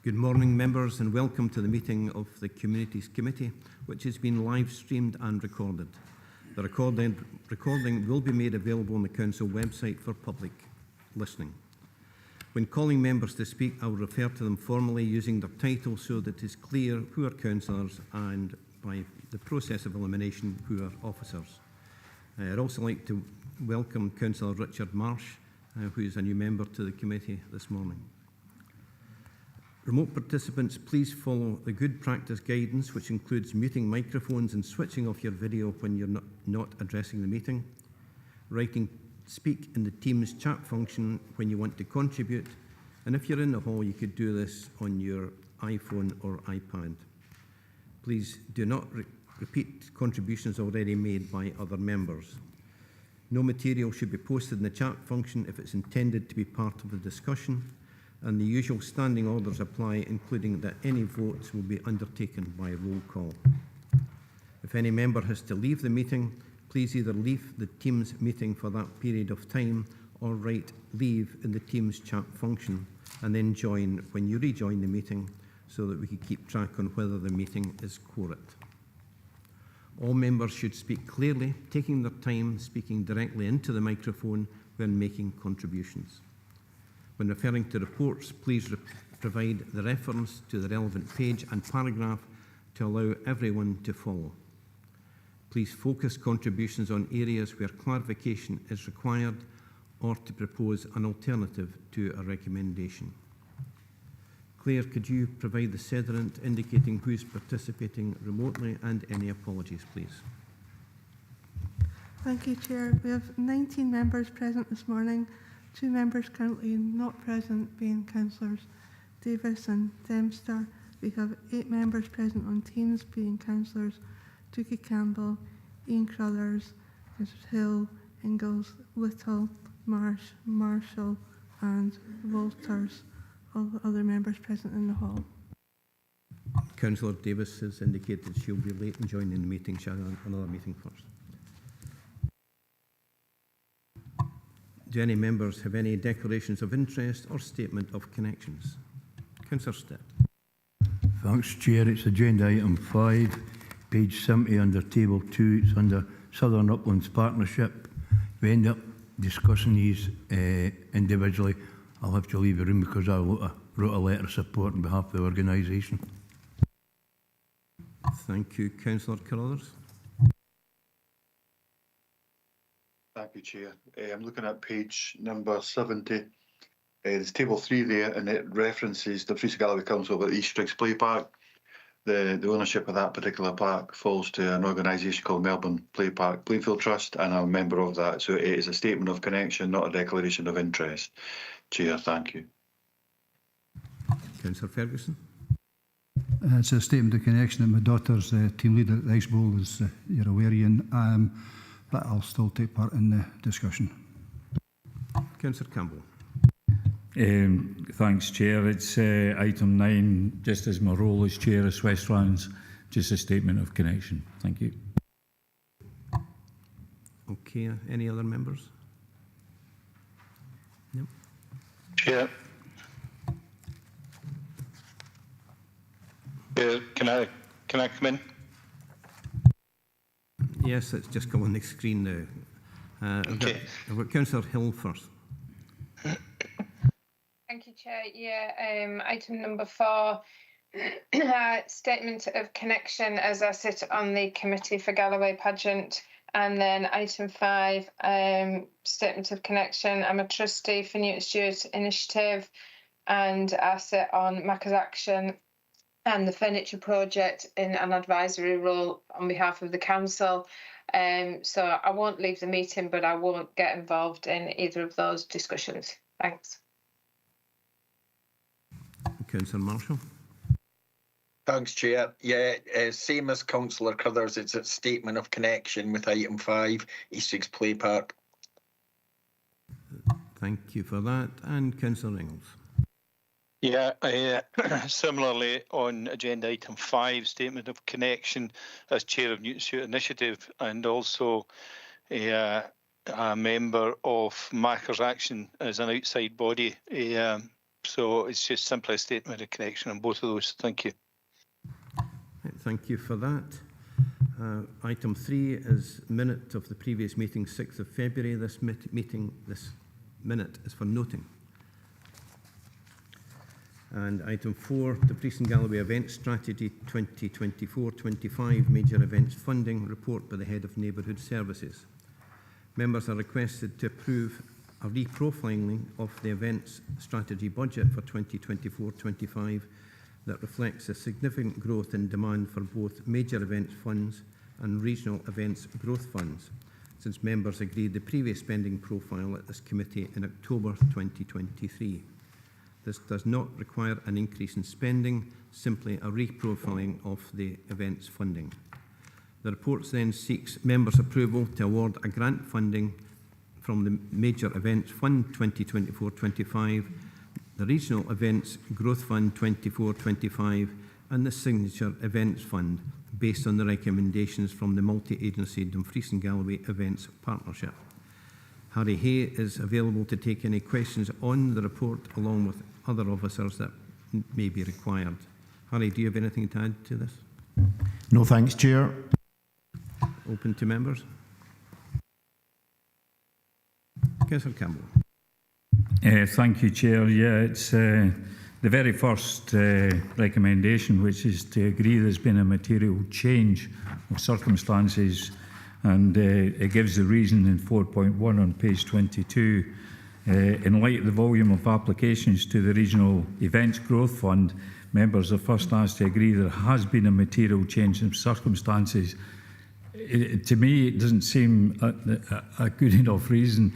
Good morning, members, and welcome to the meeting of the Communities Committee, which has been live streamed and recorded. The recording will be made available on the Council website for public listening. When calling members to speak, I will refer to them formally using their title so that it is clear who are councillors and, by the process of elimination, who are officers. I'd also like to welcome Councillor Richard Marsh, who is a new member to the committee this morning. Remote participants, please follow the good practice guidance, which includes muting microphones and switching off your video when you're not addressing the meeting, writing speak in the Teams chat function when you want to contribute, and if you're in the hall, you could do this on your iPhone or iPad. Please do not repeat contributions already made by other members. No material should be posted in the chat function if it's intended to be part of the discussion, and the usual standing orders apply, including that any votes will be undertaken by roll call. If any member has to leave the meeting, please either leave the Teams meeting for that period of time or write leave in the Teams chat function and then join when you rejoin the meeting so that we can keep track on whether the meeting is quorate. All members should speak clearly, taking their time speaking directly into the microphone when making contributions. When referring to reports, please provide the reference to the relevant page and paragraph to allow everyone to follow. Please focus contributions on areas where clarification is required or to propose an alternative to a recommendation. Claire, could you provide the sediment indicating who is participating remotely and any apologies, please? Thank you, Chair. We have 19 members present this morning. 2 members currently not present, being Councillors Davis and Dempster. We have 8 members present on Teams, being Councillors Dookie Campbell, Ian Crothers, Hill, Ingalls, Little, Marsh, Marshall and Walters. All the other members present in the hall. Councillor Davis has indicated she'll be late in joining the meeting. She'll have another meeting first. Do any members have any declarations of interest or statement of connections? Councillor Stitt. Thanks, Chair. It's agenda item 5, page 70 under table 2. It's under Southern Uplands Partnership. We end up discussing these individually. I'll have to leave the room because I wrote a letter of support on behalf of the organisation. Thank you. Councillor Carruthers. Thank you, Chair. I'm looking at page number 70. There's table 3 there, and it references the Freesa Galloway Council about the East Strings Play Park. The ownership of that particular park falls to an organisation called Melbourne Play Park Plainfield Trust, and I'm a member of that. So it is a statement of connection, not a declaration of interest. Chair, thank you. Councillor Ferguson. It's a statement of connection that my daughter's team leader at the Ice Bowl, as you're aware, Ian. But I'll still take part in the discussion. Councillor Campbell. Thanks, Chair. It's item 9, just as my role as Chair of Westlands, just a statement of connection. Thank you. Okay, any other members? No. Chair. Can I come in? Yes, it's just come on the screen now. Okay. I've got Councillor Hill first. Thank you, Chair. Yeah, item number 4, statement of connection as I sit on the committee for Galloway Pageant. And then item 5, statement of connection. I'm a trustee for Newton Stewart Initiative and I sit on Macca's Action and the furniture project in an advisory role on behalf of the council. So I won't leave the meeting, but I won't get involved in either of those discussions. Thanks. Councillor Marshall. Thanks, Chair. Yeah, same as Councillor Crothers, it's a statement of connection with item 5, East Strings Play Park. Thank you for that. And Councillor Ingalls. Yeah, similarly on agenda item 5, statement of connection as Chair of Newton Stewart Initiative and also a member of Macca's Action as an outside body So it's just simply a statement of connection on both of those. Thank you. Thank you for that. Item 3 is minute of the previous meeting, 6th of February. This minute is for noting. And item 4, the Priest and Galloway Events Strategy 2024-25 Major Events Funding Report by the Head of Neighbourhood Services. Members are requested to approve a reprofiling of the events strategy budget for 2024-25 that reflects a significant growth in demand for both major events funds and regional events growth funds, since members agreed the previous spending profile at this committee in October 2023. This does not require an increase in spending, simply a reprofiling of the events funding. The report then seeks members' approval to award a grant funding from the Major Events Fund 2024-25, the Regional Events Growth Fund 24-25, and the Signature Events Fund, based on the recommendations from the multi-agency Dumfries and Galloway Events Partnership. Harry Hay is available to take any questions on the report, along with other officers that may be required. Harry, do you have anything to add to this? No thanks, Chair. Open to members. Councillor Campbell. Thank you, Chair. Yeah, it's the very first recommendation, which is to agree there's been a material change of circumstances, and it gives the reason in 4.1 on page 22. In light of the volume of applications to the Regional Events Growth Fund, members are first asked to agree there has been a material change in circumstances. To me, it doesn't seem a good enough reason,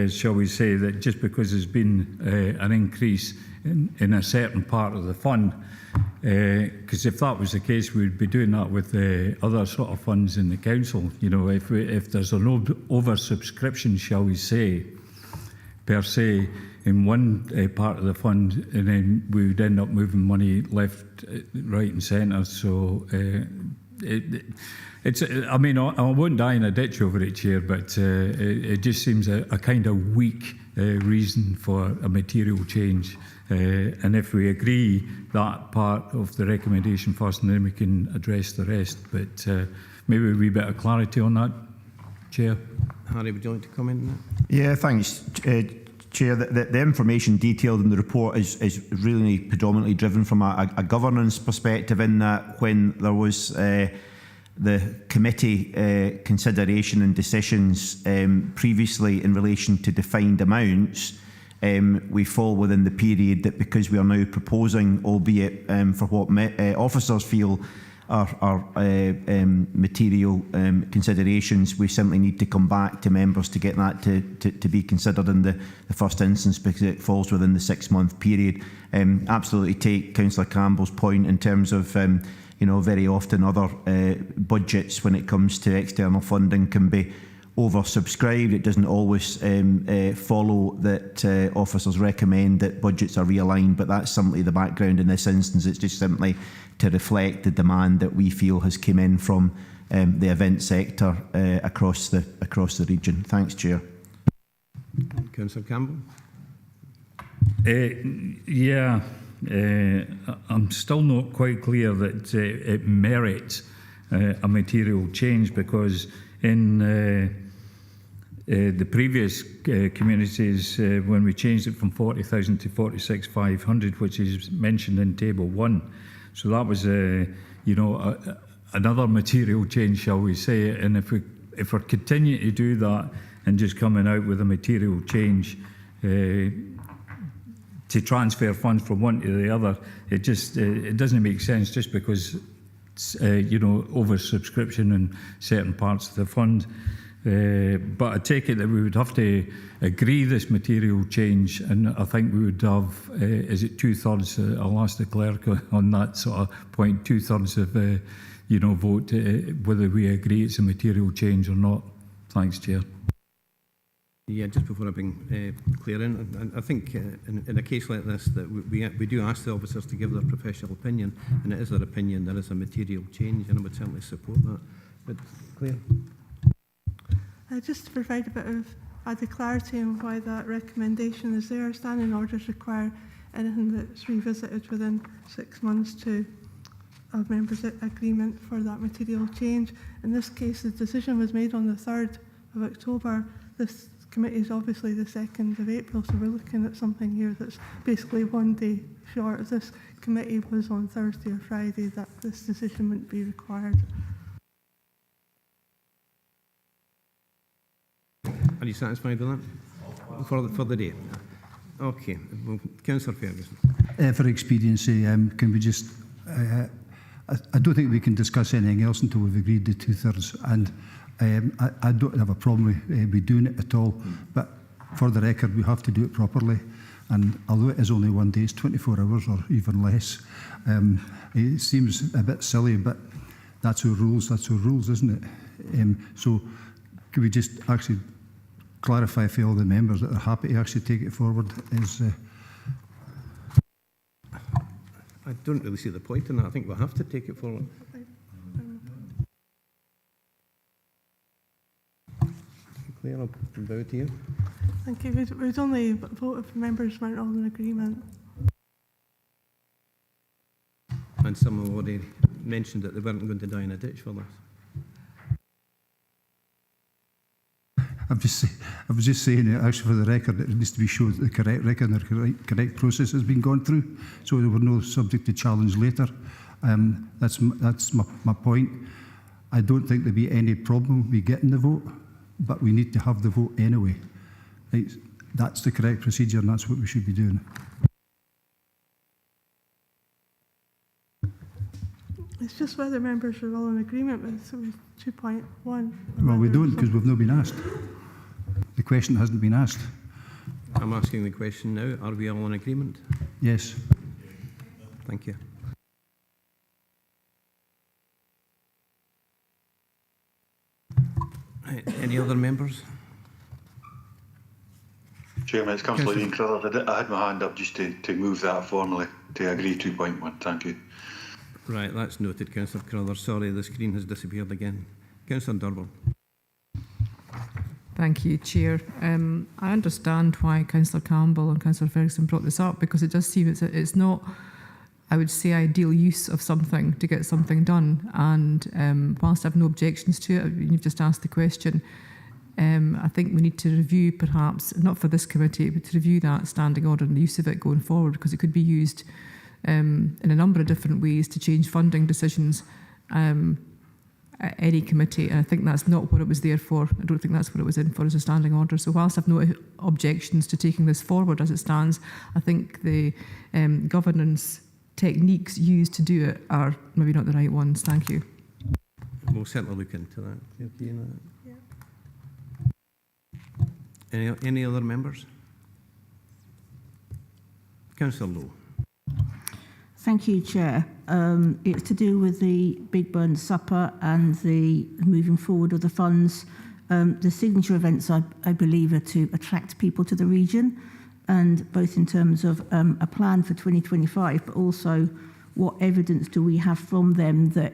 shall we say, that just because there's been an increase in a certain part of the fund, because if that was the case, we'd be doing that with other sort of funds in the council. You know, if there's an oversubscription, shall we say, per se, in one part of the fund, and then we would end up moving money left, right and centre. So it's, I mean, I won't die in a ditch over it, Chair, but it just seems a kind of weak reason for a material change. And if we agree that part of the recommendation first, and then we can address the rest. But maybe a wee bit of clarity on that, Chair. Harry, would you like to comment on that? Yeah, thanks, Chair. The information detailed in the report is really predominantly driven from a governance perspective, in that when there was the committee consideration and decisions previously in relation to defined amounts, we fall within the period that, because we are now proposing, albeit for what officers feel are material considerations, we simply need to come back to members to get that to be considered in the first instance, because it falls within the 6-month period. Absolutely take Councillor Campbell's point in terms of you know, very often other budgets, when it comes to external funding, can be oversubscribed. It doesn't always follow that officers recommend that budgets are realigned, but that's simply the background in this instance. It's just simply to reflect the demand that we feel has come in from the event sector across the region. Thanks, Chair. Councillor Campbell. Yeah, I'm still not quite clear that it merits a material change, because in the previous communities, when we changed it from 40,000 to 46,500, which is mentioned in Table 1, so that was you know, another material change, shall we say. And if we're continuing to do that and just coming out with a material change to transfer funds from one to the other, it just it doesn't make sense, just because you know, oversubscription in certain parts of the fund. But I take it that we would have to agree this material change, and I think we would have, is it 2/3? I'll ask the clerk on that sort of point, 2/3 of you know, vote whether we agree it's a material change or not. Thanks, Chair. Yeah, just before I bring Claire in, I think in a case like this that we do ask the officers to give their professional opinion, and it is their opinion there is a material change, and I would certainly support that. But Claire? Just to provide a bit of added clarity on why that recommendation is there, standing orders require anything that's revisited within 6 months to a members' agreement for that material change. In this case, the decision was made on the 3rd of October. This committee is obviously the 2nd of April, so we're looking at something here that's basically 1 day short. If this committee was on Thursday or Friday, that this decision wouldn't be required. Are you satisfied with that? For the date? Okay. Well, Councillor Ferguson. For expediency, can we just... I don't think we can discuss anything else until we've agreed the 2/3, and I don't have a problem with doing it at all, but for the record we have to do it properly, and although it is only 1 day, it's 24 hours or even less. It seems a bit silly, but that's our rules, isn't it? So could we just actually clarify for all the members that are happy to actually take it forward? I don't really see the point in that. I think we'll have to take it forward. Claire, I'll bow to you. Thank you. We'd only vote if members weren't all in agreement. And some have already mentioned that they weren't going to die in a ditch for this. I was just saying, actually, for the record, it needs to be shown that the correct record and the correct process has been gone through, so there were no subject to challenge later. That's my point. I don't think there'd be any problem with getting the vote, but we need to have the vote anyway. Right? That's the correct procedure, and that's what we should be doing. It's just whether members are all in agreement with 2.1. Well, we don't, because we've not been asked. The question hasn't been asked. I'm asking the question now. Are we all in agreement? Yes. Thank you. Any other members? Chairman, it's Councillor Ian Crothers. I had my hand up just to move that formally to agree 2.1. Thank you. Right, that's noted, Councillor Crothers. Sorry, the screen has disappeared again. Councillor Durban. Thank you, Chair. I understand why Councillor Campbell and Councillor Ferguson brought this up, because it does seem it's not, I would say, ideal use of something to get something done. And whilst I have no objections to it, you've just asked the question, I think we need to review, perhaps, not for this committee, but to review that standing order and the use of it going forward, because it could be used in a number of different ways to change funding decisions at any committee, and I think that's not what it was there for. I don't think that's what it was in for as a standing order. So whilst I've no objections to taking this forward as it stands, I think the governance techniques used to do it are maybe not the right ones. Thank you. We'll certainly look into that. Yeah. Any other members? Councillor Lowe. Thank you, Chair. It's to do with the Big Burn Supper and the moving forward of the funds. The signature events, I believe, are to attract people to the region, and both in terms of a plan for 2025, but also what evidence do we have from them that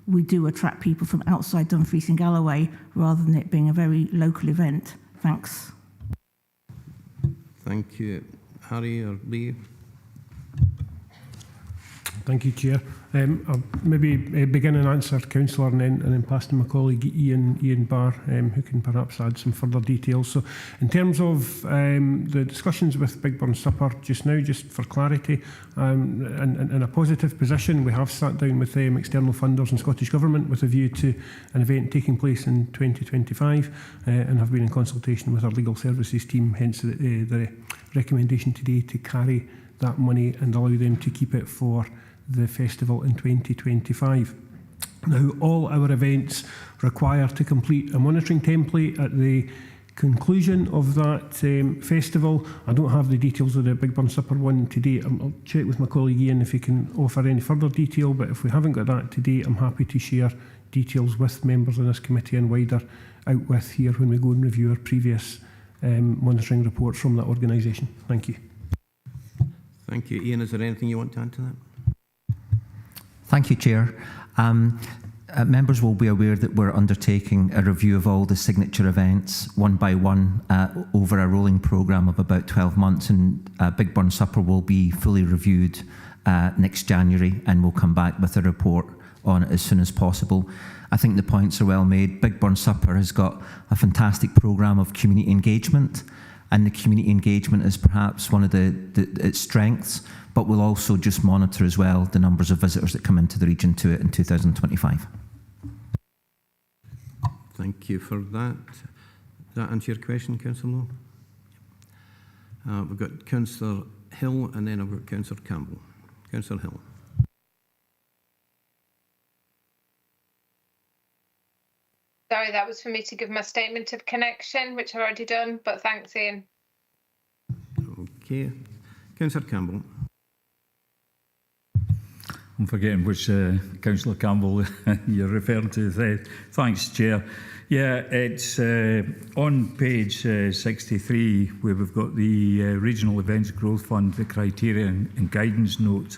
we do attract people from outside Dumfries and Galloway rather than it being a very local event. Thanks. Thank you. Harry or Lee? Thank you, Chair. I'll maybe begin and answer Councillor and then pass to my colleague Ian Barr, who can perhaps add some further details. So in terms of the discussions with Big Burn Supper just now, just for clarity, in a positive position, we have sat down with external funders and Scottish Government with a view to an event taking place in 2025 and have been in consultation with our legal services team, hence the recommendation today to carry that money and allow them to keep it for the festival in 2025. Now, all our events require to complete a monitoring template at the conclusion of that festival. I don't have the details of the Big Burn Supper one today. I'll check with my colleague Ian if he can offer any further detail, but if we haven't got that today, I'm happy to share details with members of this committee and wider out with here when we go and review our previous monitoring reports from that organisation. Thank you. Thank you. Ian, is there anything you want to add to that? Thank you, Chair. Members will be aware that we're undertaking a review of all the signature events one by one over a rolling programme of about 12 months, and Big Burn Supper will be fully reviewed next January, and we'll come back with a report on it as soon as possible. I think the points are well made. Big Burn Supper has got a fantastic programme of community engagement, and the community engagement is perhaps one of its strengths, but we'll also just monitor as well the numbers of visitors that come into the region to it in 2025. Thank you for that. Does that answer your question, Councillor Lowe? We've got Councillor Hill, and then I've got Councillor Campbell. Councillor Hill. Sorry, that was for me to give my statement of connection, which I've already done, but thanks, Ian. Okay. Councillor Campbell. I'm forgetting which Councillor Campbell you're referring to there. Thanks, Chair. Yeah, it's on page 63 where we've got the Regional Events Growth Fund, the criteria and guidance notes,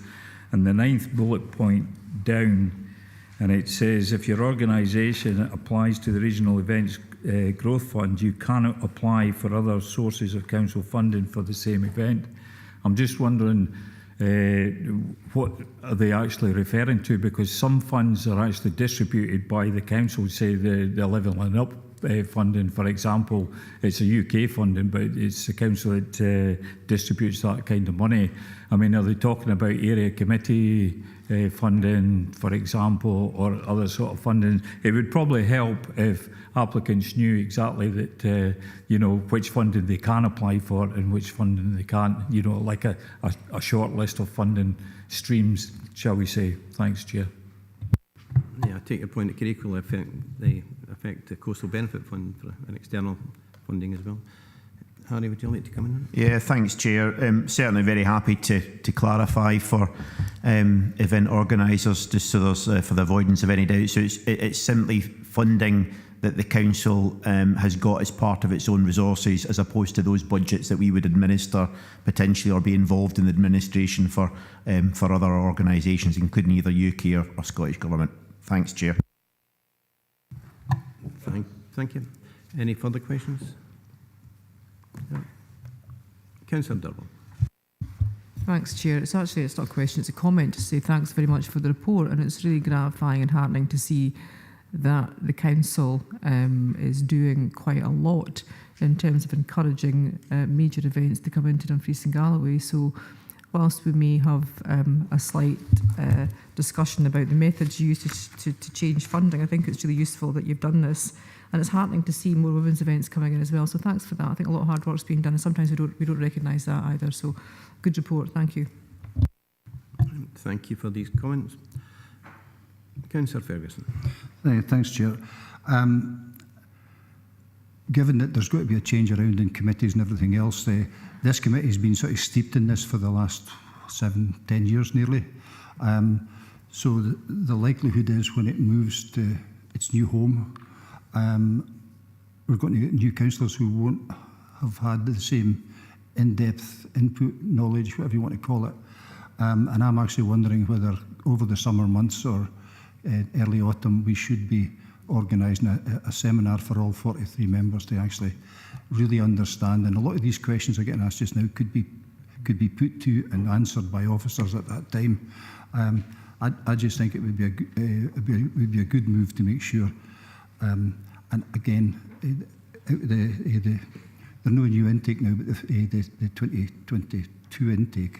and the 9th bullet point down, and it says if your organisation applies to the Regional Events Growth Fund, you cannot apply for other sources of council funding for the same event. I'm just wondering, what are they actually referring to? Because some funds are actually distributed by the council, say the Level and Up funding, for example. It's a UK funding, but it's the council that distributes that kind of money. I mean, are they talking about area committee funding, for example, or other sort of funding? It would probably help if applicants knew exactly that, you know, which funding they can apply for and which funding they can't, you know, like a short list of funding streams, shall we say. Thanks, Chair. Yeah, I take your point. It could equally affect the Coastal Benefit Fund for an external funding as well. Harry, would you like to come in? Yeah, thanks, Chair. Certainly very happy to clarify for event organisers, just so there's for the avoidance of any doubt. So it's simply funding that the council has got as part of its own resources, as opposed to those budgets that we would administer potentially or be involved in the administration for other organisations, including either UK or Scottish Government. Thanks, Chair. Thank you. Any further questions? No. Councillor Durban. Thanks, Chair. It's not a question, it's a comment to say thanks very much for the report, and it's really gratifying and heartening to see that the council is doing quite a lot in terms of encouraging major events to come into Dumfries and Galloway. So whilst we may have a slight discussion about the methods used to change funding, I think it's really useful that you've done this, and it's heartening to see more women's events coming in as well. So thanks for that. I think a lot of hard work's being done, and sometimes we don't recognise that either. So good report. Thank you. Thank you for these comments. Councillor Ferguson. Thanks, Chair. Given that there's got to be a change around in committees and everything else, this committee has been sort of steeped in this for the last 7-10 years nearly. So the likelihood is when it moves to its new home, we're going to get new councillors who won't have had the same in-depth input, knowledge, whatever you want to call it. And I'm actually wondering whether over the summer months or early autumn we should be organising a seminar for all 43 members to actually really understand. And a lot of these questions are getting asked just now could be put to and answered by officers at that time. I just think it would be a good move to make sure. And again, there's no new intake now, but the 2022 intake,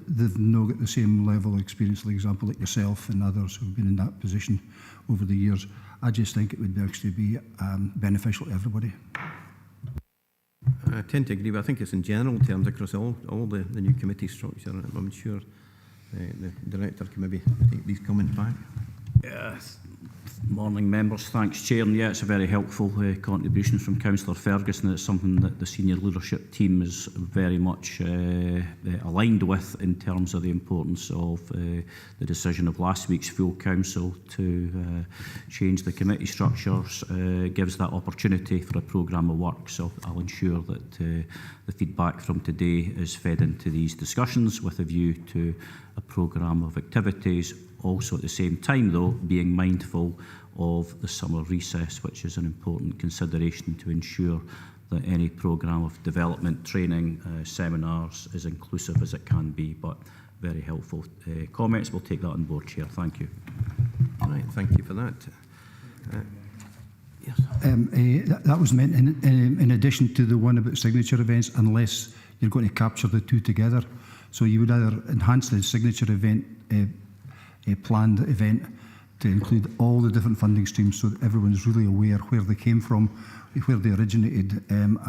they've not got the same level of experience, for example, like yourself and others who've been in that position over the years. I just think it would actually be beneficial to everybody. I tend to agree, but I think it's in general terms across all the new committee structure. I'm sure the Director can maybe take these comments back. Yes. Morning, members. Thanks, Chair. And yeah, it's a very helpful contribution from Councillor Ferguson. It's something that the senior leadership team is very much aligned with in terms of the importance of the decision of last week's full council to change the committee structures. Gives that opportunity for a programme of work. So I'll ensure that the feedback from today is fed into these discussions with a view to a programme of activities. Also at the same time though, being mindful of the summer recess, which is an important consideration to ensure that any programme of development, training, seminars is inclusive as it can be, but very helpful comments. We'll take that on board, Chair. Thank you. Right, thank you for that. Yes. That was meant in addition to the one about signature events, unless you're going to capture the two together. So you would either enhance the signature event, a planned event, to include all the different funding streams so that everyone's really aware where they came from, where they originated, and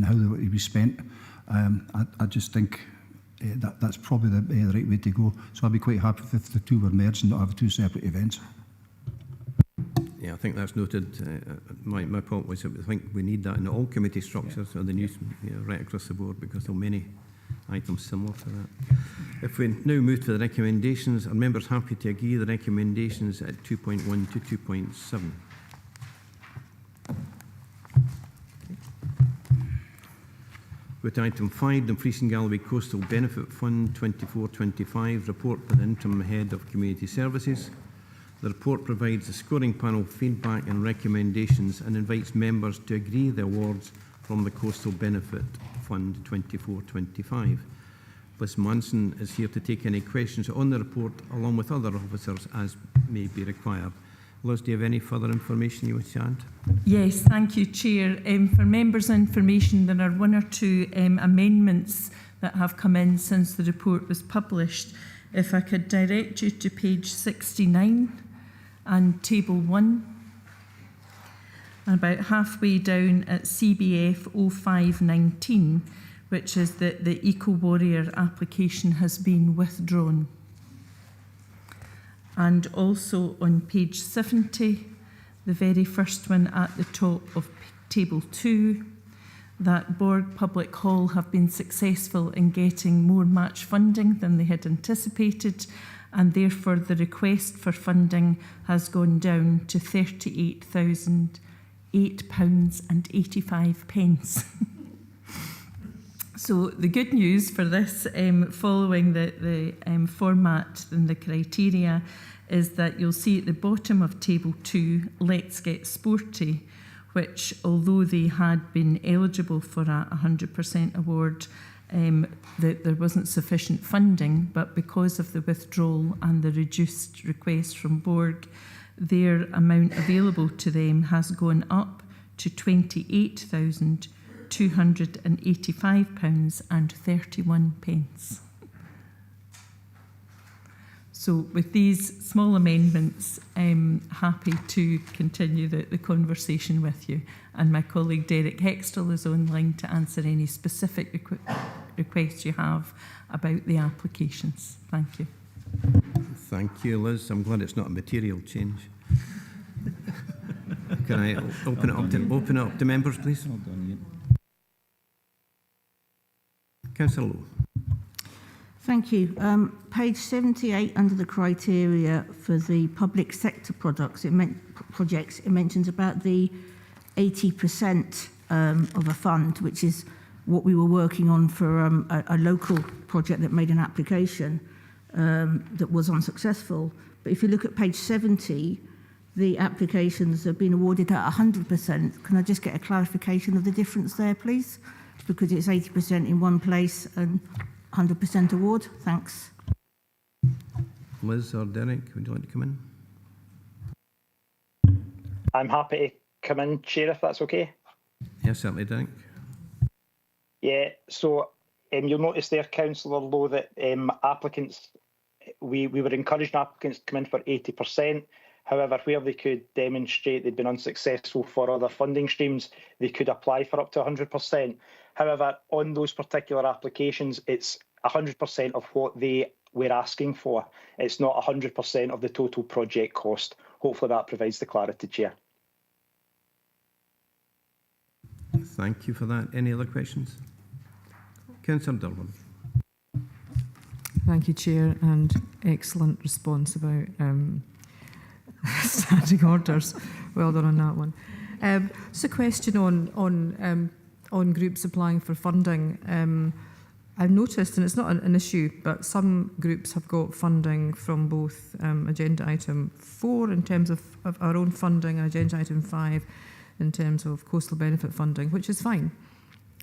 how they were to be spent. I just think that's probably the right way to go. So I'd be quite happy if the two were merged and not have two separate events. Yeah, I think that's noted. My point was that I think we need that in all committee structures or the news right across the board, because there are many items similar to that. If we now move to the recommendations, are members happy to agree the recommendations at 2.1 to 2.7? With item 5, the Dumfries and Galloway Coastal Benefit Fund 24-25, report by the Interim Head of Community Services. The report provides the scoring panel feedback and recommendations and invites members to agree the awards from the Coastal Benefit Fund 24-25. Liz Manson is here to take any questions on the report, along with other officers as may be required. Liz, do you have any further information you wish to add? Yes, thank you, Chair. For members' information, there are one or two amendments that have come in since the report was published. If I could direct you to page 69 and table 1, and about halfway down at CBF 0519, which is that the Eco Warrior application has been withdrawn. And also on page 70, the very first one at the top of table 2, that Borg Public Hall have been successful in getting more match funding than they had anticipated, and therefore the request for funding has gone down to £38,008.85. So the good news for this, following the format and the criteria, is that you'll see at the bottom of table 2, Let's Get Sporty, which, although they had been eligible for a 100% award, that there wasn't sufficient funding, but because of the withdrawal and the reduced request from Borg, their amount available to them has gone up to £28,285.31. So with these small amendments, I'm happy to continue the conversation with you. And my colleague Derek Hextall is online to answer any specific requests you have about the applications. Thank you. Thank you, Liz. I'm glad it's not a material change. Can I open it up to members, please? Councillor Lowe. Thank you. Page 78 under the criteria for the public sector projects, it mentions about the 80% of a fund, which is what we were working on for a local project that made an application that was unsuccessful. But if you look at page 70, the applications have been awarded at 100%. Can I just get a clarification of the difference there, please? Because it's 80% in one place and 100% award. Thanks. Liz or Derek, would you like to come in? I'm happy to come in, Chair, if that's okay. Yes, certainly, Derek. Yeah, so you'll notice there, Councillor Lowe, that applicants, we were encouraging applicants to come in for 80%. However, where they could demonstrate they'd been unsuccessful for other funding streams, they could apply for up to 100%. However, on those particular applications, it's 100% of what they were asking for. It's not 100% of the total project cost. Hopefully that provides the clarity, Chair. Thank you for that. Any other questions? Councillor Durban. Thank you, Chair, and excellent response about standing orders. Well done on that one. It's a question on groups applying for funding. I've noticed, and it's not an issue, but some groups have got funding from both agenda item 4 in terms of our own funding and agenda item 5 in terms of coastal benefit funding, which is fine.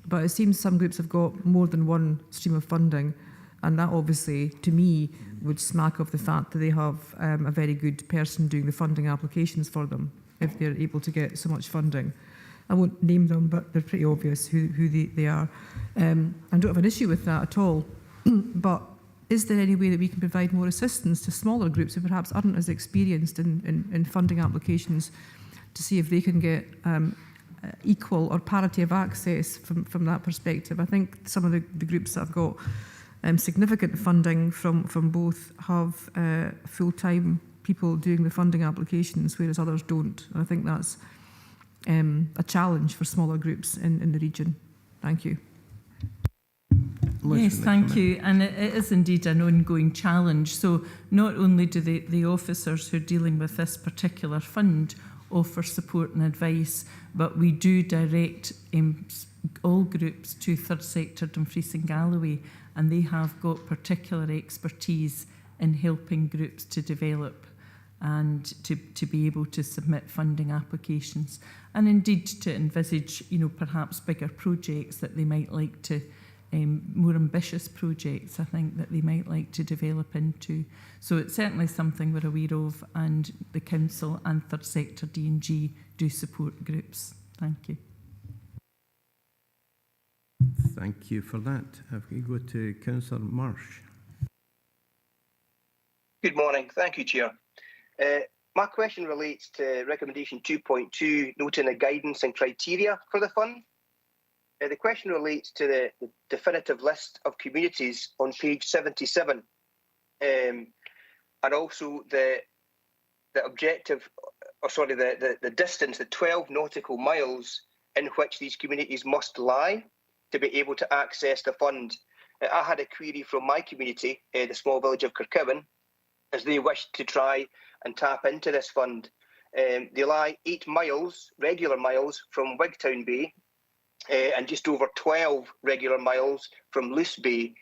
But it seems some groups have got more than one stream of funding, and that obviously, to me, would smack of the fact that they have a very good person doing the funding applications for them if they're able to get so much funding. I won't name them, but they're pretty obvious who they are. I don't have an issue with that at all. But is there any way that we can provide more assistance to smaller groups who perhaps aren't as experienced in funding applications to see if they can get equal or parity of access from that perspective? I think some of the groups that have got significant funding from both have full-time people doing the funding applications, whereas others don't. And I think that's a challenge for smaller groups in the region. Thank you. Yes, thank you. And it is indeed an ongoing challenge. So not only do the officers who are dealing with this particular fund offer support and advice, but we do direct all groups to third sector Dumfries and Galloway, and they have got particular expertise in helping groups to develop and to be able to submit funding applications, and indeed to envisage, perhaps bigger projects that they might like to, more ambitious projects, I think, that they might like to develop into. So it's certainly something we're aware of, and the Council and Third Sector D&G do support groups. Thank you. Thank you for that. If we go to Councillor Marsh. Good morning. Thank you, Chair. My question relates to recommendation 2.2, noting the guidance and criteria for the fund. The question relates to the definitive list of communities on page 77, and also the objective, the distance, the 12 nautical miles in which these communities must lie to be able to access the fund. I had a query from my community, the small village of Kirkcowan, as they wished to try and tap into this fund. They lie 8 miles, regular miles, from Wigtown Bay, and just over 12 regular miles from Luce Bay.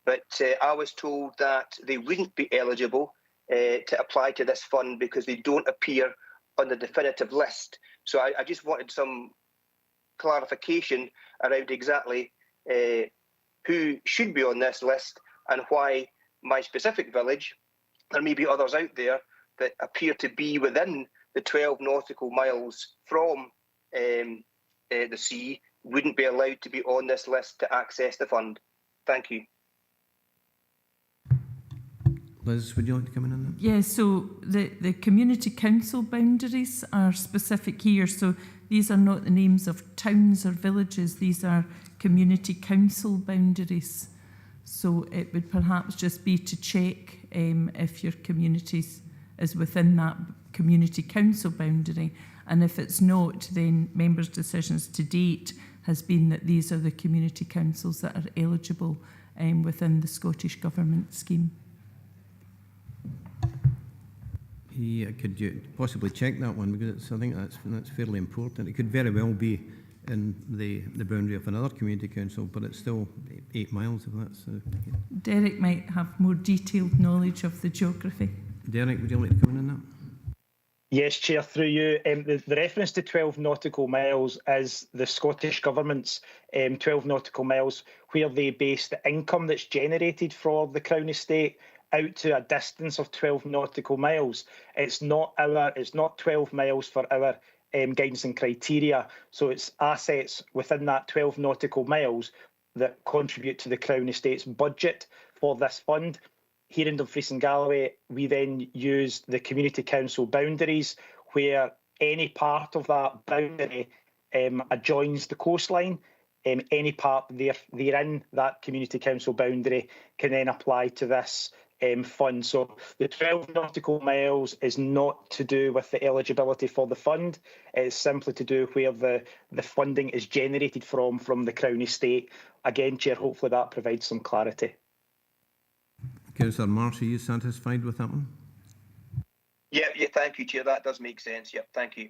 But I was told that they wouldn't be eligible to apply to this fund because they don't appear on the definitive list. So I just wanted some clarification around exactly who should be on this list and why my specific village, there may be others out there that appear to be within the 12 nautical miles from the sea, wouldn't be allowed to be on this list to access the fund. Thank you. Liz, would you like to come in on that? Yeah, so the community council boundaries are specific here. So these are not the names of towns or villages. These are community council boundaries. So it would perhaps just be to check if your community is within that community council boundary. And if it's not, then members' decisions to date has been that these are the community councils that are eligible within the Scottish Government scheme. Yeah, could you possibly check that one, because I think that's fairly important. It could very well be in the boundary of another community council, but it's still 8 miles of that. So yeah. Derek might have more detailed knowledge of the geography. Derek, would you like to come in on that? Yes, Chair, through you. The reference to 12 nautical miles is the Scottish Government's 12 nautical miles, where they base the income that's generated for the Crown Estate out to a distance of 12 nautical miles. It's not 12 miles for our guidance and criteria. So it's assets within that 12 nautical miles that contribute to the Crown Estate's budget for this fund. Here in Dumfries and Galloway, we then use the community council boundaries, where any part of that boundary adjoins the coastline. Any part therein, that community council boundary, can then apply to this fund. So the 12 nautical miles is not to do with the eligibility for the fund. It's simply to do where the funding is generated from the Crown Estate. Again, Chair, hopefully that provides some clarity. Councillor Marsh, are you satisfied with that one? Yeah, thank you, Chair. That does make sense. Yep, thank you.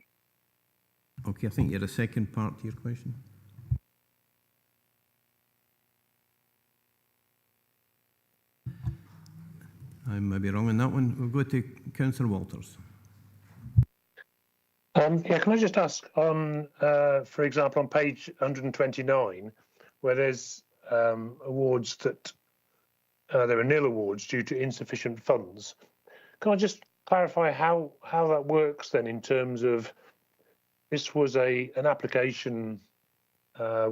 Okay, I think you had a second part to your question. I may be wrong on that one. We'll go to Councillor Walters. Yeah, can I just ask on, for example, on page 129, where there's awards that there are nil awards due to insufficient funds. Can I just clarify how that works then in terms of this was an application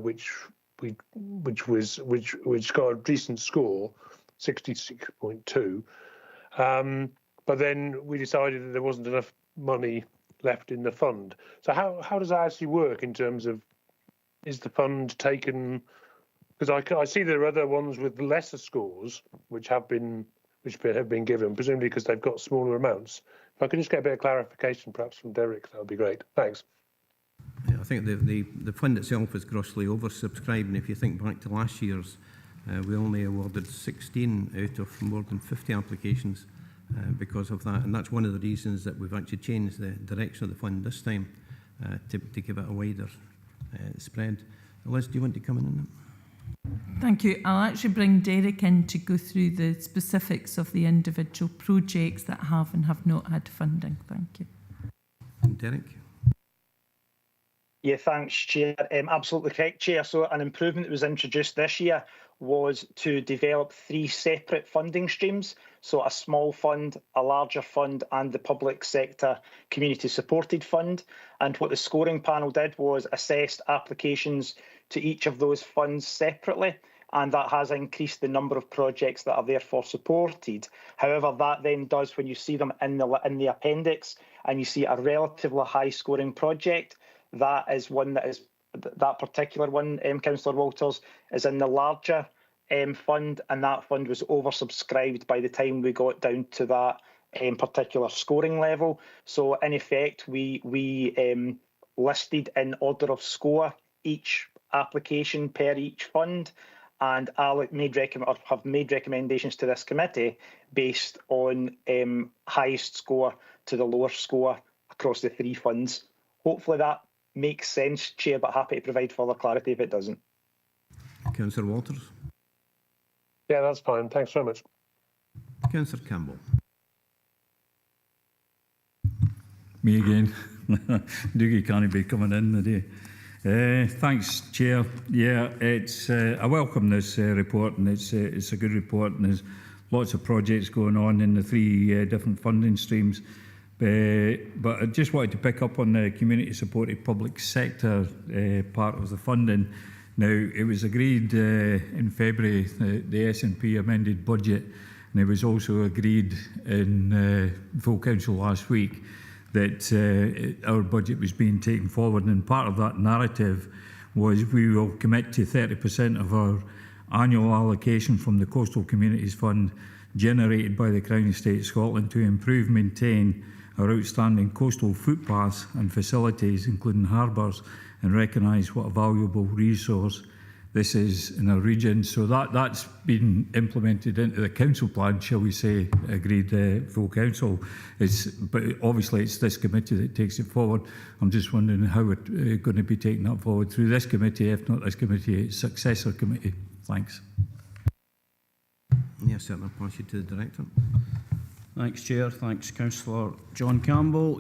which got a decent score, 66.2, but then we decided that there wasn't enough money left in the fund. So how does that actually work in terms of, is the fund taken? Because I see there are other ones with lesser scores which have been given, presumably because they've got smaller amounts. If I could just get a bit of clarification, perhaps from Derek, that would be great. Thanks. Yeah, I think the fund itself is grossly oversubscribed, and if you think back to last year's, we only awarded 16 out of more than 50 applications because of that, and that's one of the reasons that we've actually changed the direction of the fund this time to give it a wider spread. Liz, do you want to come in on that? Thank you. I'll actually bring Derek in to go through the specifics of the individual projects that have and have not had funding. Thank you. And Derek? Yeah, thanks, Chair. Absolutely correct, Chair. So an improvement that was introduced this year was to develop 3 separate funding streams. So a small fund, a larger fund, and the public sector community supported fund. And what the scoring panel did was assessed applications to each of those funds separately, and that has increased the number of projects that are therefore supported. However, that then does, when you see them in the appendix and you see a relatively high scoring project, that is one that particular one, Councillor Walters, is in the larger fund, and that fund was oversubscribed by the time we got down to that particular scoring level. So in effect, we listed in order of score each application per each fund, and have made recommendations to this committee based on highest score to the lower score across the 3 funds. Hopefully that makes sense, Chair, but happy to provide further clarity if it doesn't. Councillor Walters? Yeah, that's fine. Thanks very much. Councillor Campbell? Me again. Dougie can't be coming in today. Thanks, Chair. Yeah, I welcome this report, and it's a good report, and there's lots of projects going on in the 3 different funding streams. But I just wanted to pick up on the community supported public sector part of the funding. Now, it was agreed in February, the SNP amended budget, and it was also agreed in full council last week that our budget was being taken forward, and part of that narrative was we will commit to 30% of our annual allocation from the Coastal Communities Fund generated by the Crown Estate Scotland to improve, maintain our outstanding coastal footpaths and facilities, including harbours, and recognise what a valuable resource this is in our region. So that's been implemented into the council plan, shall we say, agreed full council. But obviously it's this committee that takes it forward. I'm just wondering how we're going to be taking that forward through this committee, if not this committee, successor committee. Thanks. Yes, sir. I'll pass you to the Director. Thanks, Chair. Thanks, Councillor John Campbell.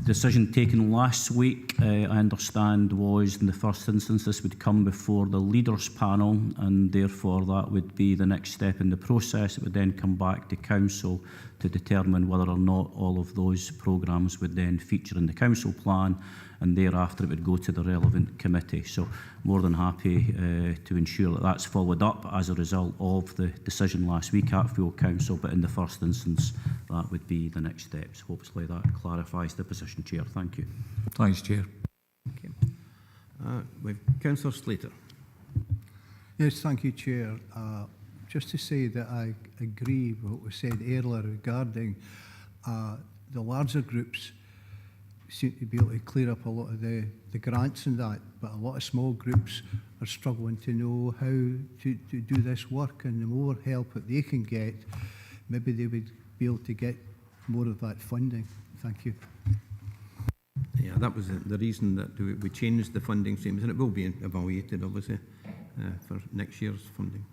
Decision taken last week, I understand, was in the first instance this would come before the leaders panel, and therefore that would be the next step in the process. It would then come back to council to determine whether or not all of those programmes would then feature in the council plan, and thereafter it would go to the relevant committee. So more than happy to ensure that that's followed up as a result of the decision last week at full council, but in the first instance that would be the next steps. Hopefully that clarifies the position, Chair. Thank you. Thanks, Chair. Okay. With Councillor Slater. Yes, thank you, Chair. Just to say that I agree with what was said earlier regarding the larger groups seem to be able to clear up a lot of the grants and that, but a lot of small groups are struggling to know how to do this work, and the more help that they can get, maybe they would be able to get more of that funding. Thank you. Yeah, that was the reason that we changed the funding streams, and it will be evaluated, obviously, for next year's funding.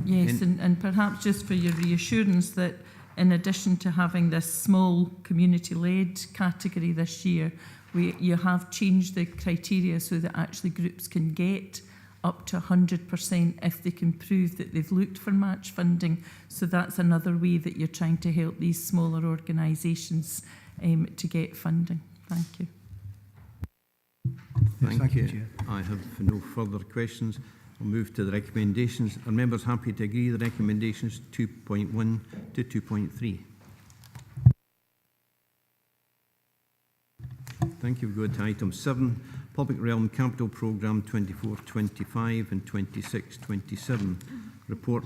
Yes, and perhaps just for your reassurance that in addition to having this small community-led category this year, you have changed the criteria so that actually groups can get up to 100% if they can prove that they've looked for match funding. So that's another way that you're trying to help these smaller organisations to get funding. Thank you. Thank you. Chair. I have no further questions. We'll move to the recommendations. Are members happy to agree the recommendations 2.1 to 2.3? Thank you. We go to item 7, Public Realm Capital Programme 24-25 and 26-27. Report.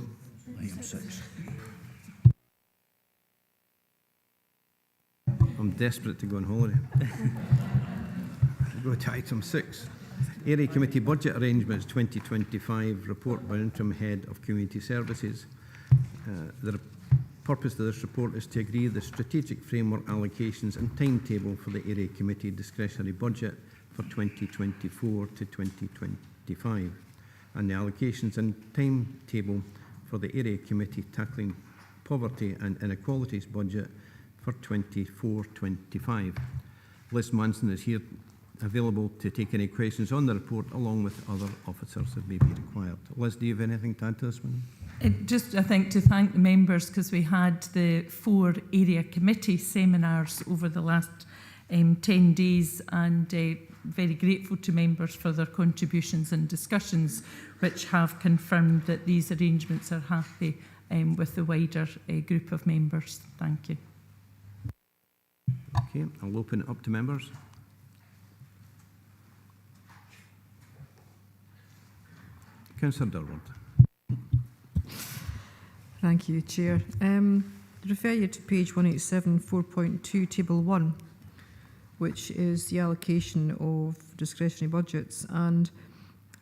Item 6. I'm desperate to go on holiday. Go to item 6. Area Committee Budget Arrangements 2025 report by Interim Head of Community Services. The purpose of this report is to agree the strategic framework allocations and timetable for the Area Committee discretionary budget for 2024 to 2025 and the allocations and timetable for the Area Committee tackling poverty and inequalities budget for 24-25. Liz Manson is here available to take any questions on the report along with other officers that may be required. Liz, do you have anything to add to this one? Just, I think, to thank the members because we had the 4 area committee seminars over the last 10 days and very grateful to members for their contributions and discussions which have confirmed that these arrangements are happy with the wider group of members. Thank you. Okay, I'll open it up to members. Councillor Durward. Thank you, Chair. Refer you to page 187, 4.2, Table 1, which is the allocation of discretionary budgets, and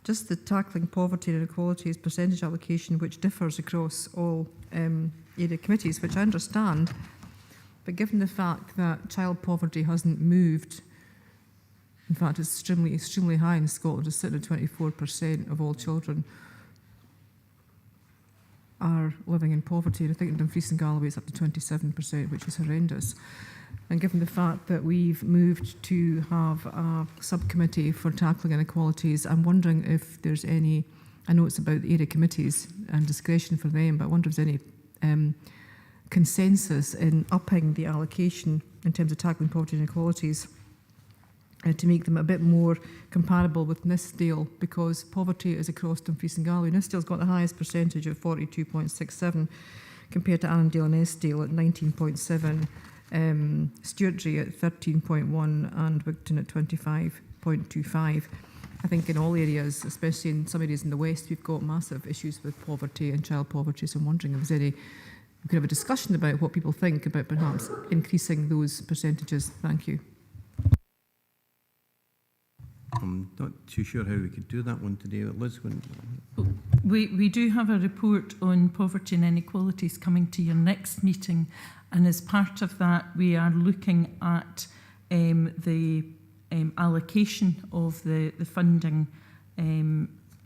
just the tackling poverty and inequalities percentage allocation, which differs across all area committees, which I understand, but given the fact that child poverty hasn't moved, in fact it's extremely high in Scotland, it's sitting at 24% of all children are living in poverty, and I think in Dumfries and Galloway it's up to 27%, which is horrendous. And given the fact that we've moved to have a subcommittee for tackling inequalities, I'm wondering if there's any, I know it's about the area committees and discretion for them, but I wonder if there's any consensus in upping the allocation in terms of tackling poverty and inequalities to make them a bit more comparable with Nithsdale, because poverty is across Dumfries and Galloway. Nithsdale's got the highest percentage at 42.67 compared to Annandale and Eskdale at 19.7, Stewartry at 13.1 and Wigton at 25.25. I think in all areas, especially in some areas in the West, we've got massive issues with poverty and child poverty, so I'm wondering if there's any, we could have a discussion about what people think about perhaps increasing those percentages. Thank you. I'm not too sure how we could do that one today. Liz, we do have a report on poverty and inequalities coming to your next meeting, and as part of that we are looking at the allocation of the funding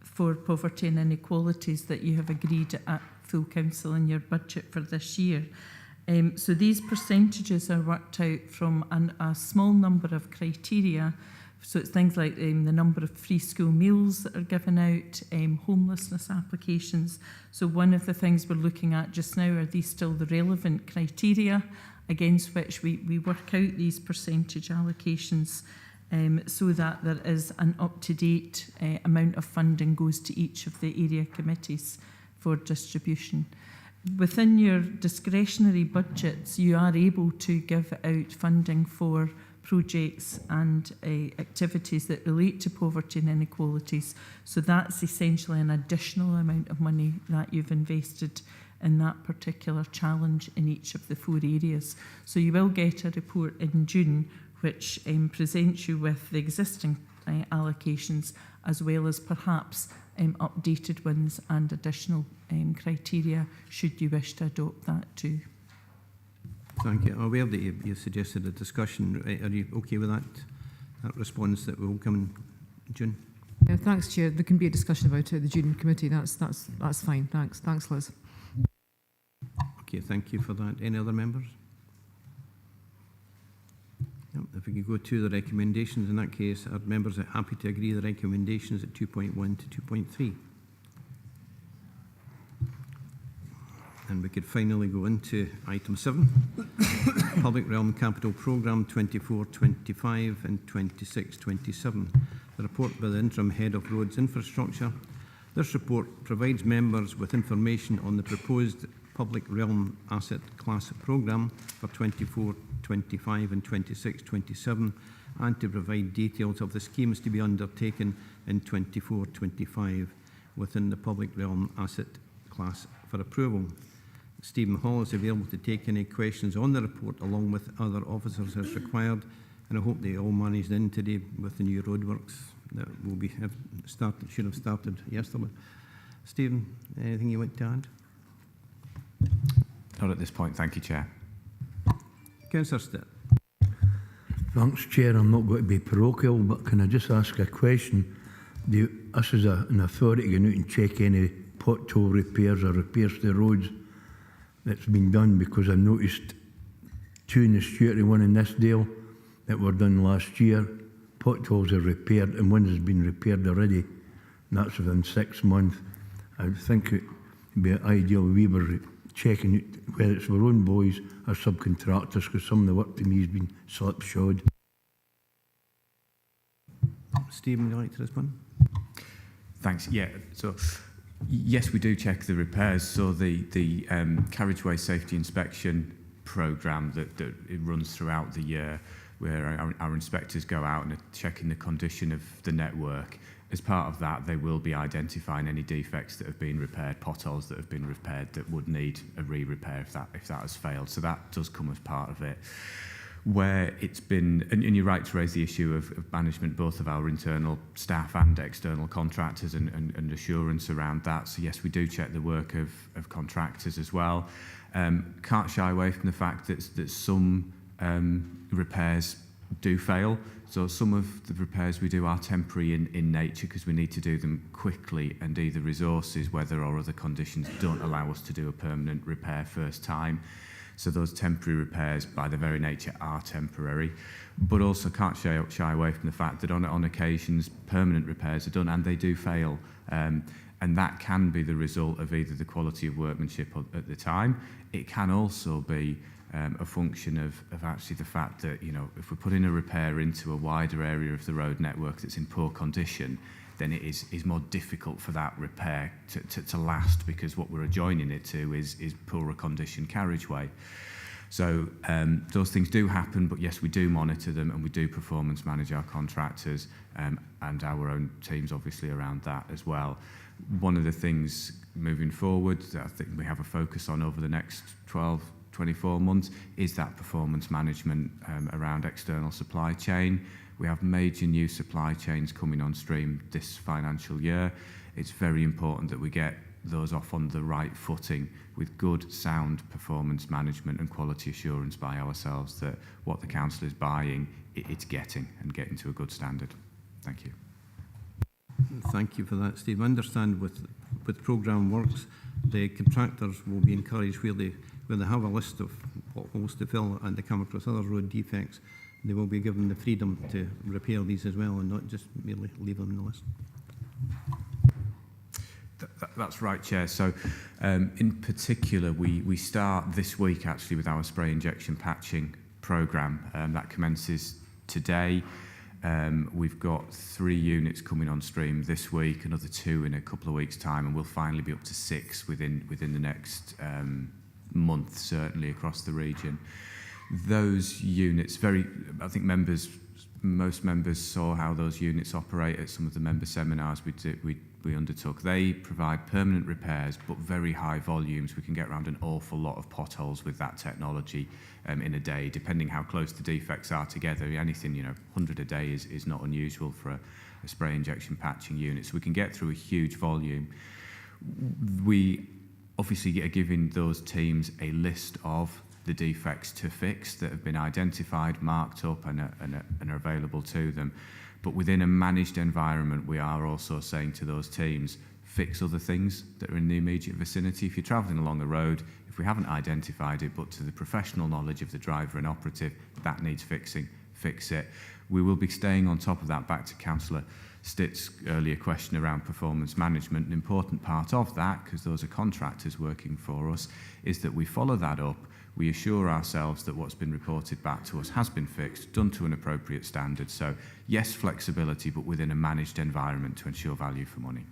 for poverty and inequalities that you have agreed at full council in your budget for this year. So these percentages are worked out from a small number of criteria. So it's things like the number of free school meals that are given out, homelessness applications. So one of the things we're looking at just now, are these still the relevant criteria against which we work out these percentage allocations, so that there is an up-to-date amount of funding goes to each of the area committees for distribution. Within your discretionary budgets, you are able to give out funding for projects and activities that relate to poverty and inequalities. So that's essentially an additional amount of money that you've invested in that particular challenge in each of the 4 areas. So you will get a report in June which presents you with the existing allocations, as well as perhaps updated ones and additional criteria should you wish to adopt that too. Thank you. I'm aware that you suggested a discussion. Are you okay with that response that will come in June? Yeah, thanks, Chair. There can be a discussion about it at the June committee. That's fine. Thanks, Liz. Okay, thank you for that. Any other members? Yep, if we could go to the recommendations, in that case, are members happy to agree the recommendations at 2.1 to 2.3? And we could finally go into item 7, Public Realm Capital Programme 24-25 and 26-27, the report by the Interim Head of Roads Infrastructure. This report provides members with information on the proposed Public Realm Asset Class Programme for 24-25 and 26-27, and to provide details of the schemes to be undertaken in 24-25 within the Public Realm Asset Class for approval. Stephen Hall is available to take any questions on the report along with other officers as required, and I hope they all managed in today with the new roadworks that will be should have started yesterday. Stephen, anything you want to add? Not at this point, thank you, Chair. Councillor Stitt. Thanks, Chair. I'm not going to be parochial, but can I just ask a question? Do us as an authority go out and check any pothole repairs or repairs to the roads that's been done? Because I noticed 2 in the Stuart and 1 in this Dale that were done last year. Potholes are repaired and one has been repaired already, and that's within 6 months. I think it would be ideal we were checking whether it's our own boys or subcontractors, because some of the work to me has been slipshod. Stephen, would you like to respond? Thanks. Yeah. So, yes, we do check the repairs. So the carriageway safety inspection programme that it runs throughout the year, where our inspectors go out and are checking the condition of the network. As part of that, they will be identifying any defects that have been repaired, potholes that have been repaired that would need a re-repair if that has failed. So that does come as part of it. Where it's been, and you're right to raise the issue of management, both of our internal staff and external contractors, and assurance around that. So yes, we do check the work of contractors as well. Can't shy away from the fact that some repairs do fail. So some of the repairs we do are temporary in nature because we need to do them quickly, and either resources, weather or other conditions don't allow us to do a permanent repair first time. So those temporary repairs by their very nature are temporary, but also can't shy away from the fact that on occasions permanent repairs are done and they do fail. And that can be the result of either the quality of workmanship at the time. It can also be a function of actually the fact that, you know, if we're putting a repair into a wider area of the road network that's in poor condition, then it is more difficult for that repair to last, because what we're adjoining it to is poorer condition carriageway. So those things do happen, but yes, we do monitor them and we do performance manage our contractors and our own teams obviously around that as well. One of the things moving forward that I think we have a focus on over the next 12-24 months is that performance management around external supply chain. We have major new supply chains coming on stream this financial year. It's very important that we get those off on the right footing with good, sound performance management and quality assurance by ourselves that what the council is buying, it's getting to a good standard. Thank you. Thank you for that, Steve. I understand with programme works, the contractors will be encouraged where they have a list of potholes to fill and they come across other road defects, they will be given the freedom to repair these as well and not just merely leave them in the list. That's right, Chair. So in particular, we start this week actually with our spray injection patching programme. That commences today. We've got 3 units coming on stream this week, another 2 in a couple of weeks' time, and we'll finally be up to 6 within the next month, certainly across the region. Those units, I think most members saw how those units operate at some of the member seminars we undertook. They provide permanent repairs, but very high volumes. We can get around an awful lot of potholes with that technology in a day, depending how close the defects are together. Anything, 100 a day is not unusual for a spray injection patching unit. So we can get through a huge volume. We obviously are giving those teams a list of the defects to fix that have been identified, marked up and are available to them. But within a managed environment, we are also saying to those teams, fix other things that are in the immediate vicinity. If you're travelling along a road, if we haven't identified it, but to the professional knowledge of the driver and operative, that needs fixing, fix it. We will be staying on top of that. Back to Councillor Stitt's earlier question around performance management. An important part of that, because those are contractors working for us, is that we follow that up. We assure ourselves that what's been reported back to us has been fixed, done to an appropriate standard. So yes, flexibility, but within a managed environment to ensure value for money.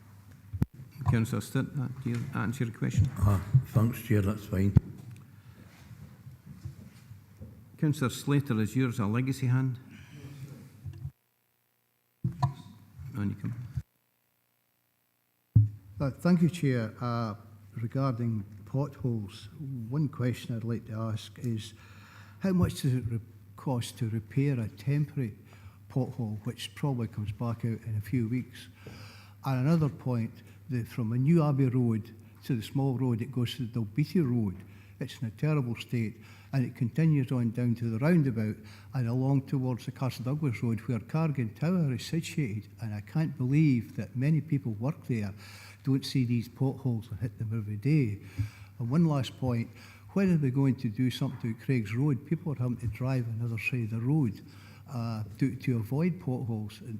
Councillor Stitt, do you answer your question? Thanks, Chair, that's fine. Councillor Slater, is yours a legacy hand? On you come. Thank you, Chair. Regarding potholes, one question I'd like to ask is, how much does it cost to repair a temporary pothole, which probably comes back out in a few weeks? And another point, from a New Abbey Road to the small road that goes to the Dalbeatty Road, it's in a terrible state, and it continues on down to the roundabout and along towards the Castle Douglas Road, where Cargan Tower is situated. And I can't believe that many people work there don't see these potholes and hit them every day. And one last point, when are we going to do something at Craig's Road? People are having to drive another side of the road to avoid potholes. And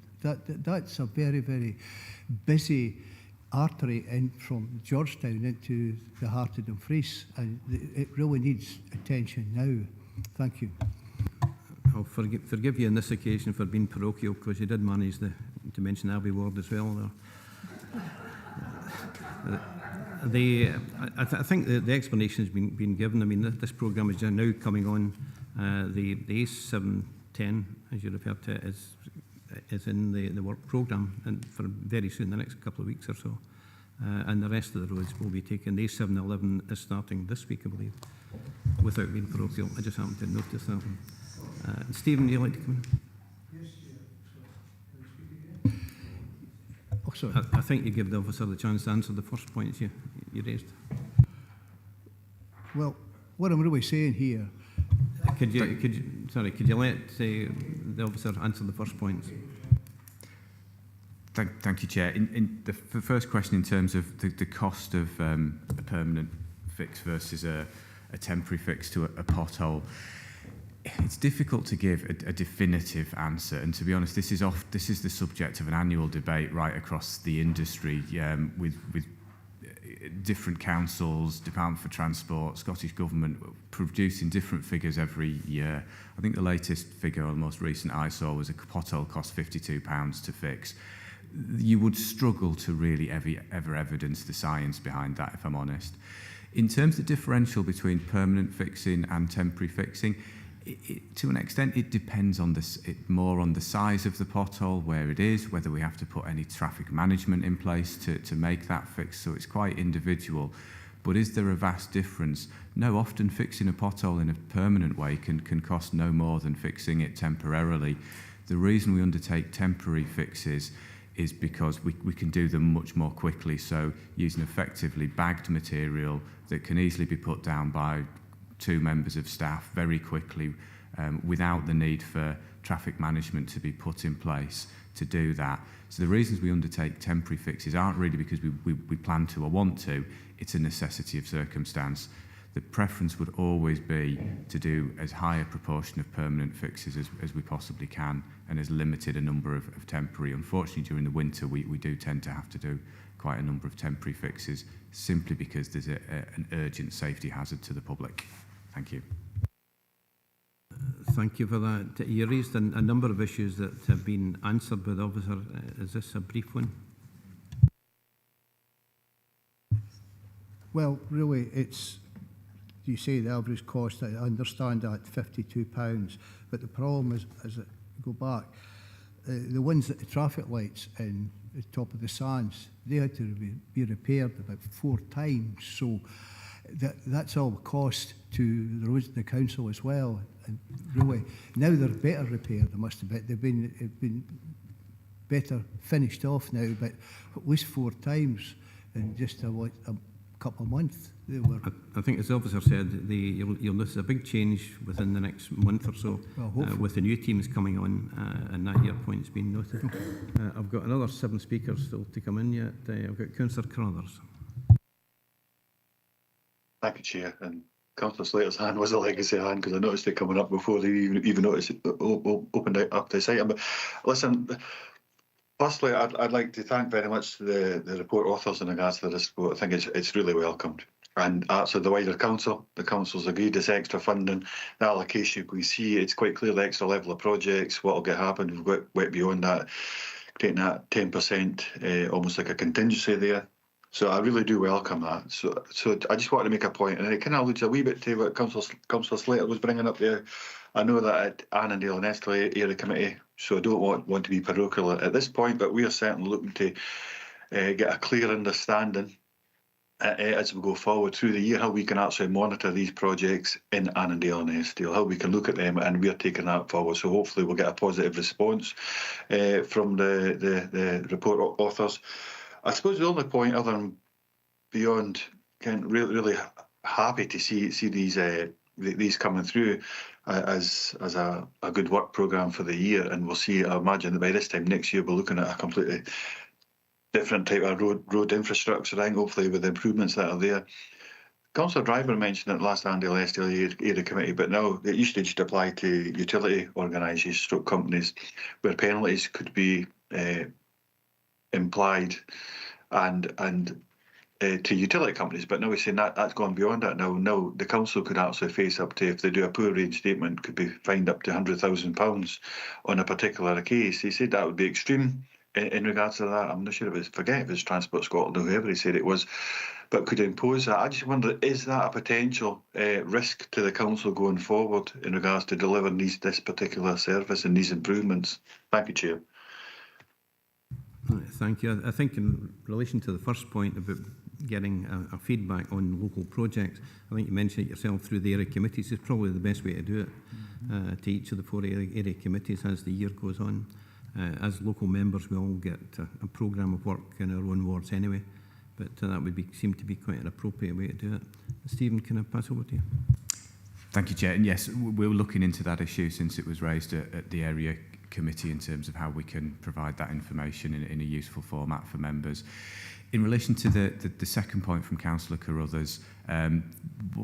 that's a very, very busy artery in from Georgetown into the heart of Dumfries, and it really needs attention now. Thank you. I'll forgive you on this occasion for being parochial, because you did manage to mention Abbey Ward as well there. I think the explanation has been given. I mean, this programme is now coming on. The A710, as you referred to it, is in the work programme, and for very soon, the next couple of weeks or so. And the rest of the roads will be taken. The A711 is starting this week, I believe, without being parochial. I just happened to notice that one. Stephen, do you like to come in? Oh, sorry. I think you give the officer the chance to answer the first points you raised. Well, what I'm really saying here... Could you let the officer answer the first points? Thank you, Chair. In the first question, in terms of the cost of a permanent fix versus a temporary fix to a pothole, it's difficult to give a definitive answer. And to be honest, this is the subject of an annual debate right across the industry with different councils, Department for Transport, Scottish Government producing different figures every year. I think the latest figure, or the most recent I saw, was a pothole cost £52 to fix. You would struggle to really ever evidence the science behind that, if I'm honest. In terms of the differential between permanent fixing and temporary fixing, to an extent, it depends on more on the size of the pothole, where it is, whether we have to put any traffic management in place to make that fix. So it's quite individual. But is there a vast difference? No, often fixing a pothole in a permanent way can cost no more than fixing it temporarily. The reason we undertake temporary fixes is because we can do them much more quickly. So using effectively bagged material that can easily be put down by 2 members of staff very quickly, without the need for traffic management to be put in place to do that. So the reasons we undertake temporary fixes aren't really because we plan to or want to, it's a necessity of circumstance. The preference would always be to do as high a proportion of permanent fixes as we possibly can, and as limited a number of temporary. Unfortunately, during the winter, we do tend to have to do quite a number of temporary fixes, simply because there's an urgent safety hazard to the public. Thank you. Thank you for that. You raised a number of issues that have been answered by the officer. Is this a brief one? Well, really, it's, you say the average cost, I understand that, £52, but the problem is that, go back, the ones at the traffic lights in the top of the sands, they had to be repaired about 4 times, so that's all cost to the roads and the council as well. And really, now they're better repaired, I must admit. They've been better finished off now, but at least 4 times in just a couple of months. They were. I think, as the officer said, you'll notice a big change within the next month or so with the new teams coming on, and that year point's been noted. I've got another 7 speakers still to come in yet. I've got Councillor Carruthers. Thank you, Chair. And Councillor Slater's hand was a legacy hand because I noticed it coming up before they even noticed it opened up this item. But listen, firstly, I'd like to thank very much the report authors in regards to this report. I think it's really welcomed. And actually the wider council, the council's agreed this extra funding, the allocation we see, it's quite clear the extra level of projects, what will get happened, we've got way beyond that, taking that 10%, almost like a contingency there. So I really do welcome that. So I just want to make a point, and it kind of alludes a wee bit to what Councillor Slater was bringing up there. I know that at Annandale and Escalade Area Committee, so I don't want to be parochial at this point, but we are certainly looking to get a clear understanding as we go forward through the year, how we can actually monitor these projects in Annandale and Escalade, how we can look at them, and we're taking that forward. So hopefully we'll get a positive response from the report authors. I suppose the only point, other than beyond, really happy to see these coming through as a good work programme for the year, and we'll see. I imagine that by this time next year we're looking at a completely different type of road infrastructure. I think hopefully with the improvements that are there. Councillor Driver mentioned it last Annandale Escalade Area Committee, but now it used to just apply to utility organisations, stroke companies, where penalties could be implied and to utility companies, but now we're saying that's gone beyond that now. Now the council could actually face up to, if they do a poor reinstatement, could be fined up to £100,000 on a particular case. He said that would be extreme in regards to that. I'm not sure if it's Transport Scotland or whoever he said it was, but could impose that. I just wonder, is that a potential risk to the council going forward in regards to delivering this particular service and these improvements? Thank you, Chair. Thank you. I think in relation to the first point about getting a feedback on local projects, I think you mentioned it yourself through the area committees is probably the best way to do it, to each of the 4 area committees as the year goes on. As local members, we all get a programme of work in our own wards anyway, but that would seem to be quite an appropriate way to do it. Stephen, can I pass over to you? Thank you, Chair. And yes, we're looking into that issue since it was raised at the area committee in terms of how we can provide that information in a useful format for members. In relation to the second point from Councillor Carruthers,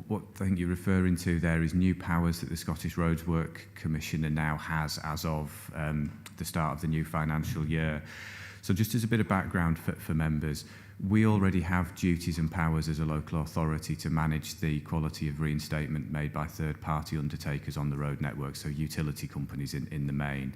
what I think you're referring to there is new powers that the Scottish Roads Work Commissioner now has as of the start of the new financial year. So just as a bit of background for members, we already have duties and powers as a local authority to manage the quality of reinstatement made by third-party undertakers on the road network, so utility companies in the main.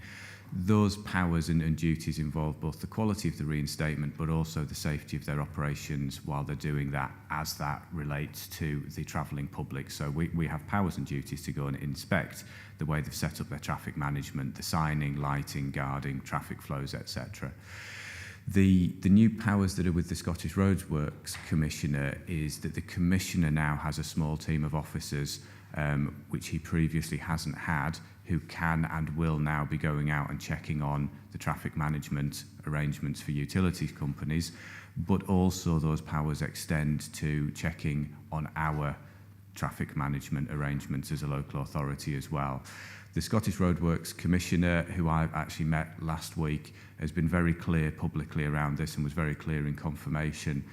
Those powers and duties involve both the quality of the reinstatement but also the safety of their operations while they're doing that, as that relates to the travelling public. So we have powers and duties to go and inspect the way they've set up their traffic management, the signing, lighting, guarding, traffic flows, etc. The new powers that are with the Scottish Roads Works Commissioner is that the Commissioner now has a small team of officers, which he previously hasn't had, who can and will now be going out and checking on the traffic management arrangements for utilities companies, but also those powers extend to checking on our traffic management arrangements as a local authority as well. The Scottish Roadworks Commissioner, who I actually met last week, has been very clear publicly around this and was very clear in conversation,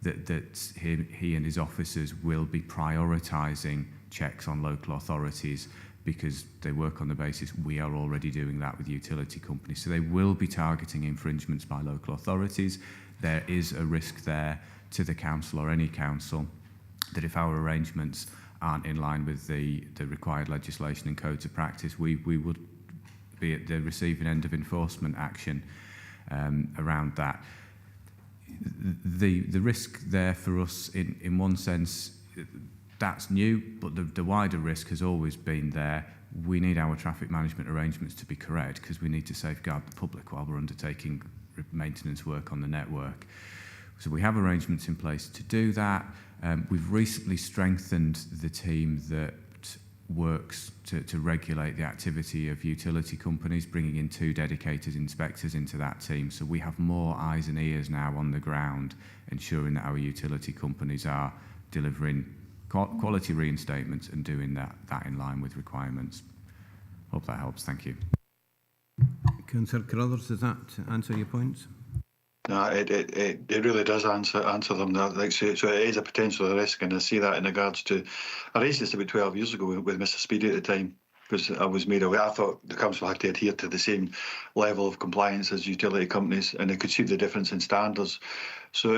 that he and his officers will be prioritising checks on local authorities because they work on the basis we are already doing that with utility companies. So they will be targeting infringements by local authorities. There is a risk there to the council or any council that if our arrangements aren't in line with the required legislation and codes of practice, we would be at the receiving end of enforcement action around that. The risk there for us, in one sense, that's new, but the wider risk has always been there. We need our traffic management arrangements to be correct because we need to safeguard the public while we're undertaking maintenance work on the network. So we have arrangements in place to do that. We've recently strengthened the team that works to regulate the activity of utility companies, bringing in 2 dedicated inspectors into that team. So we have more eyes and ears now on the ground, ensuring that our utility companies are delivering quality reinstatements and doing that in line with requirements. Hope that helps. Thank you. Councillor Carruthers, does that answer your points? No, it really does answer them. Like, so it is a potential risk, and I see that in regards to. I raised this about 12 years ago with Mr. Speedy at the time, because I was made aware. I thought the council had to adhere to the same level of compliance as utility companies, and they could see the difference in standards. So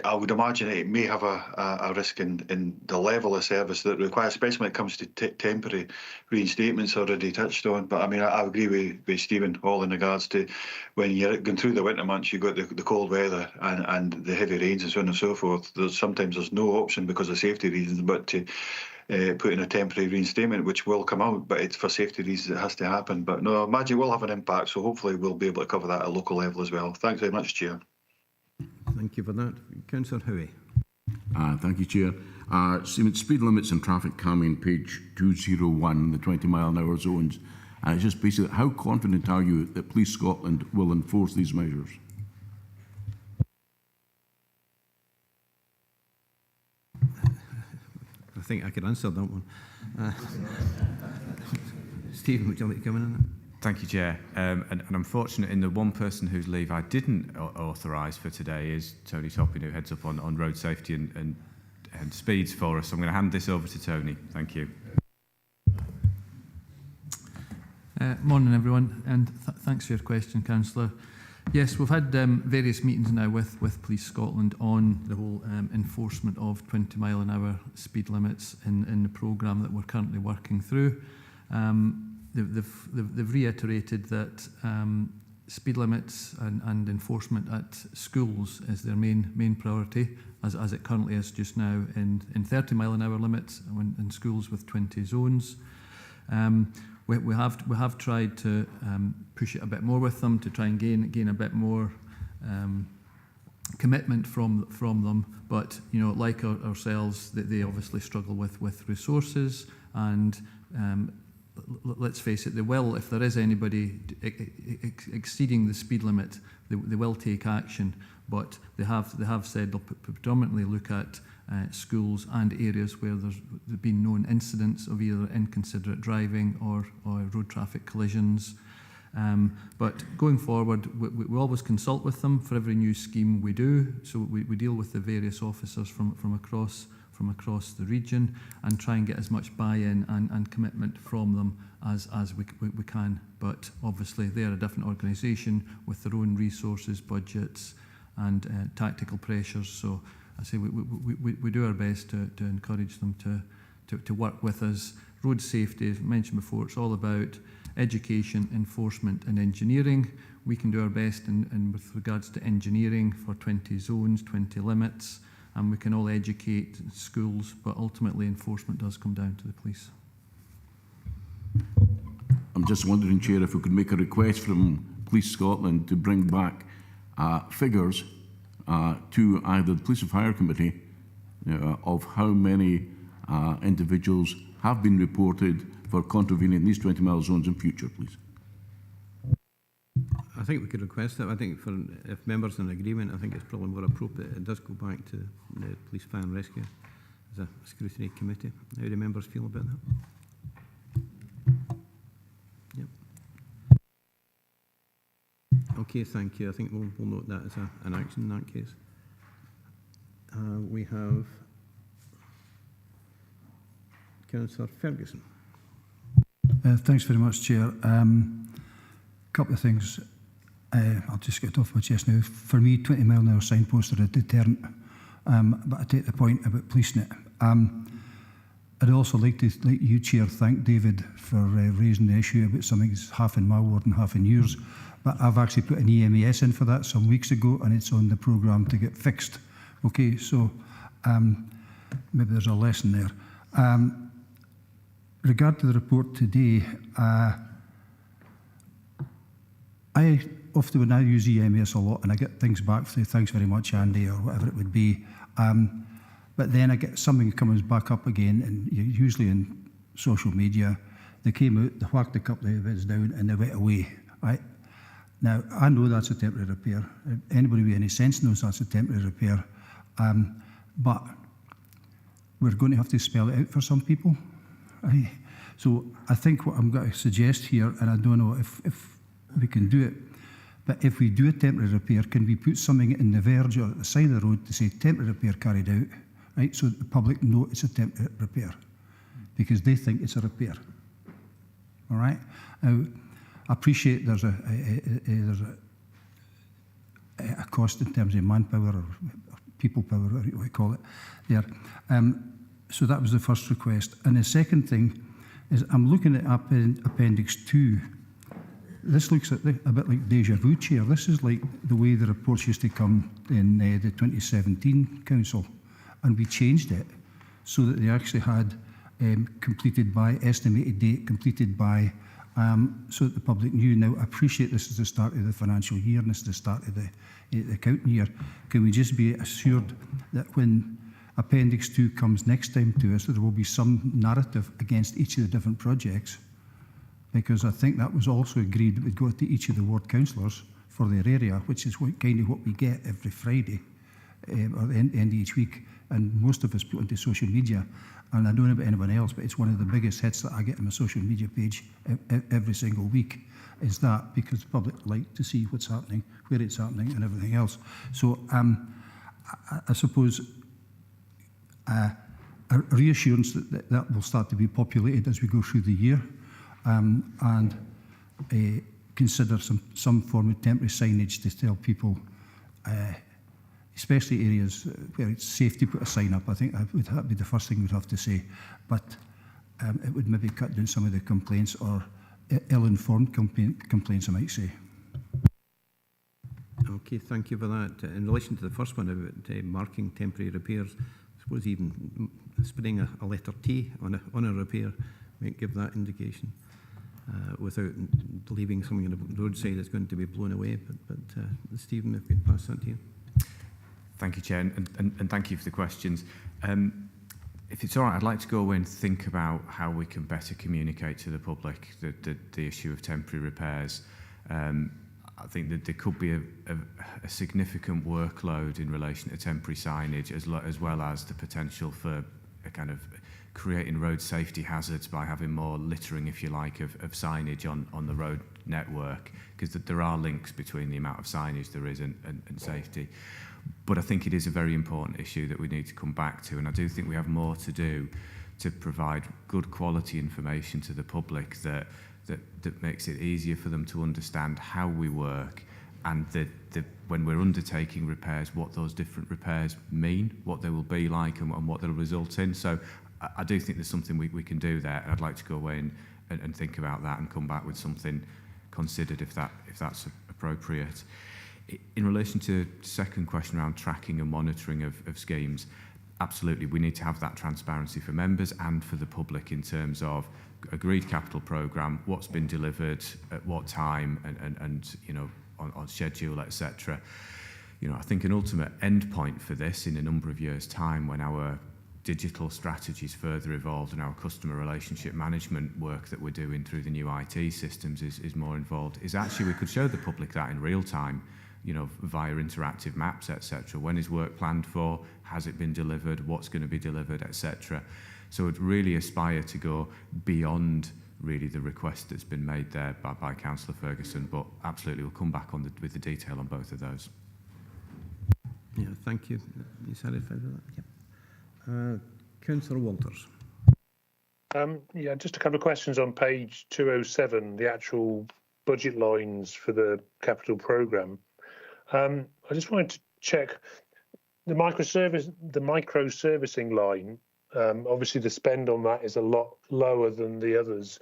I would imagine it may have a risk in the level of service that it requires, especially when it comes to temporary reinstatements already touched on. But I mean, I agree with Stephen all in regards to when you're going through the winter months, you've got the cold weather and the heavy rains and so on and so forth. Sometimes there's no option because of safety reasons, but to put in a temporary reinstatement, which will come out, but it's for safety reasons it has to happen. But no, I imagine it will have an impact, so hopefully we'll be able to cover that at a local level as well. Thanks very much, Chair. Thank you for that. Councillor Howie. Thank you, Chair. Speed limits and traffic calming, page 201, the 20-mile-an-hour zones. It's just basically, how confident are you that Police Scotland will enforce these measures? I think I could answer that one. Stephen, would you like to come in on that? Thank you, Chair. And I'm fortunate in the one person whose leave I didn't authorise for today is Tony Toppin, who heads up on road safety and speeds for us. So I'm going to hand this over to Tony. Thank you. Morning, everyone, and thanks for your question, Councillor. Yes, we've had various meetings now with Police Scotland on the whole enforcement of 20-mile-an-hour speed limits in the programme that we're currently working through. They've reiterated that speed limits and enforcement at schools is their main priority, as it currently is just now in 30-mile-an-hour limits in schools with 20 zones. We have tried to push it a bit more with them to try and gain a bit more commitment from them, but like ourselves, they obviously struggle with resources, and let's face it, they will, if there is anybody exceeding the speed limit, they will take action, but they have said they'll predominantly look at schools and areas where there's been known incidents of either inconsiderate driving or road traffic collisions. But going forward, we always consult with them for every new scheme we do. So we deal with the various officers from across the region and try and get as much buy-in and commitment from them as we can. But obviously they are a different organisation with their own resources, budgets and tactical pressures. So I say we do our best to encourage them to work with us. Road safety, as mentioned before, it's all about education, enforcement and engineering. We can do our best in with regards to engineering for 20 zones, 20 limits, and we can all educate schools, but ultimately enforcement does come down to the police. I'm just wondering, Chair, if we could make a request from Police Scotland to bring back figures to either the Police and Fire Committee of how many individuals have been reported for contravening these 20-mile zones in future, please. I think we could request that. I think if members are in agreement, I think it's probably more appropriate. It does go back to the Police, Fire and Rescue as a scrutiny committee. How do members feel about that? Yep. Okay, thank you. I think we'll note that as an action in that case. We have Councillor Ferguson. Thanks very much, Chair. Couple of things. I'll just get it off my chest now. For me, 20-mile-an-hour signposts are a deterrent, but I take the point about policing it. I'd also like you, Chair, thank David for raising the issue about something that's half in my ward and half in yours. But I've actually put an EMES in for that some weeks ago, and it's on the programme to get fixed. Okay, so maybe there's a lesson there. Regard to the report today, I often, when I use EMS a lot, and I get things back for thanks very much, Andy, or whatever it would be, but then I get something coming back up again, and usually in social media. They came out, they whacked a couple of bits down and they went away. Right? Now, I know that's a temporary repair. Anybody with any sense knows that's a temporary repair. But we're going to have to spell it out for some people. Right? So I think what I'm going to suggest here, and I don't know if we can do it, but if we do a temporary repair, can we put something in the verge or at the side of the road to say temporary repair carried out, right? So that the public know it's a temporary repair because they think it's a repair. All right? Now, I appreciate there's a cost in terms of manpower or people power, or what you call it there. So that was the first request. And the second thing is I'm looking at Appendix 2. This looks a bit like deja vu, Chair. This is like the way the reports used to come in the 2017 Council. And we changed it so that they actually had completed by, estimated date, completed by, so that the public knew. Now, I appreciate this is the start of the financial year and this is the start of the accounting year. Can we just be assured that when Appendix 2 comes next time to us, there will be some narrative against each of the different projects? Because I think that was also agreed that we'd go to each of the ward councillors for their area, which is kind of what we get every Friday or the end of each week. And most of us put onto social media. And I don't know about anyone else, but it's one of the biggest hits that I get on my social media page every single week, is that, because the public like to see what's happening, where it's happening and everything else. So I suppose a reassurance that will start to be populated as we go through the year, and consider some form of temporary signage to tell people, especially areas where it's safe to put a sign up. I think that would be the first thing we'd have to say. But it would maybe cut down some of the complaints, or ill-informed complaints, I might say. Okay, thank you for that. In relation to the first one about marking temporary repairs, I suppose even spinning a letter T on a repair might give that indication, without believing something on the roadside is going to be blown away. But Stephen, if we could pass that to you. Thank you, Chair, and thank you for the questions. If it's all right, I'd like to go away and think about how we can better communicate to the public the issue of temporary repairs. I think that there could be a significant workload in relation to temporary signage, as well as the potential for a kind of creating road safety hazards by having more littering, if you like, of signage on the road network, because there are links between the amount of signage there is and safety. But I think it is a very important issue that we need to come back to, and I do think we have more to do to provide good quality information to the public that makes it easier for them to understand how we work, and when we're undertaking repairs, what those different repairs mean, what they will be like, and what they'll result in. So I do think there's something we can do there, and I'd like to go away and think about that and come back with something considered if that's appropriate. In relation to the second question around tracking and monitoring of schemes, absolutely, we need to have that transparency for members and for the public in terms of agreed capital programme, what's been delivered at what time, and you know, on schedule, etc. You know, I think an ultimate endpoint for this in a number of years' time, when our digital strategies further evolved and our customer relationship management work that we're doing through the new IT systems is more involved, is actually we could show the public that in real time, you know, via interactive maps, etc. When is work planned for? Has it been delivered? What's going to be delivered, etc. So it really aspire to go beyond really the request that's been made there by Councillor Ferguson, but absolutely we'll come back on with the detail on both of those. Yeah, thank you. You satisfied with that? Yep. Councillor Walters. Yeah, just a couple of questions on page 207, the actual budget lines for the capital programme. I just wanted to check the micro-servicing line. Obviously, the spend on that is a lot lower than the others.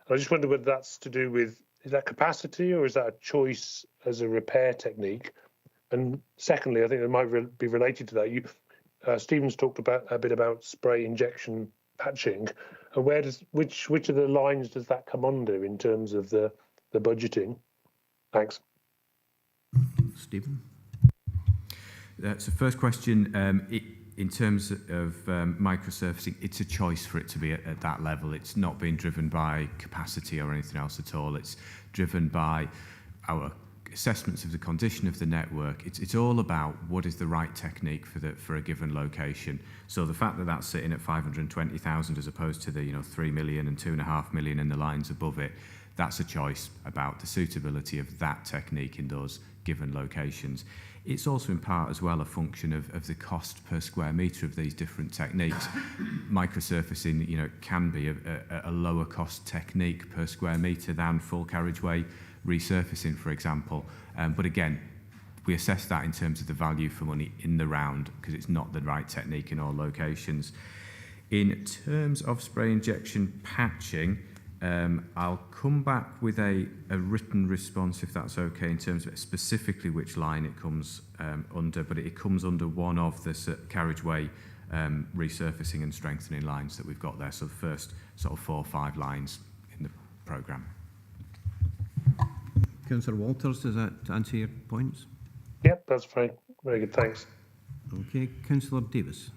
I just wonder whether that's to do with, is that capacity or is that a choice as a repair technique? And secondly, I think it might be related to that. Stephen's talked a bit about spray injection patching. And which of the lines does that come under in terms of the budgeting? Thanks. in terms of microsurfacing, it's a choice for it to be at that level. It's not being driven by capacity or anything else at all. It's driven by our assessments of the condition of the network. It's all about what is the right technique for a given location. So the fact that that's sitting at 520,000 as opposed to the 3 million and 2.5 million in the lines above it, that's a choice about the suitability of that technique in those given locations. It's also in part as well a function of the cost per square metre of these different techniques. Microsurfacing, can be a lower cost technique per square metre than full carriageway resurfacing, for example. But again, we assess that in terms of the value for money in the round because it's not the right technique in all locations. In terms of spray injection patching, I'll come back with a written response if that's okay in terms of specifically which line it comes under, but it comes under one of the carriageway resurfacing and strengthening lines that we've got there. So the first sort of 4 or 5 lines in the programme. Councillor Walters, does that answer your points? Yep, that's fine. Very good, thanks. Okay, Councillor Davis.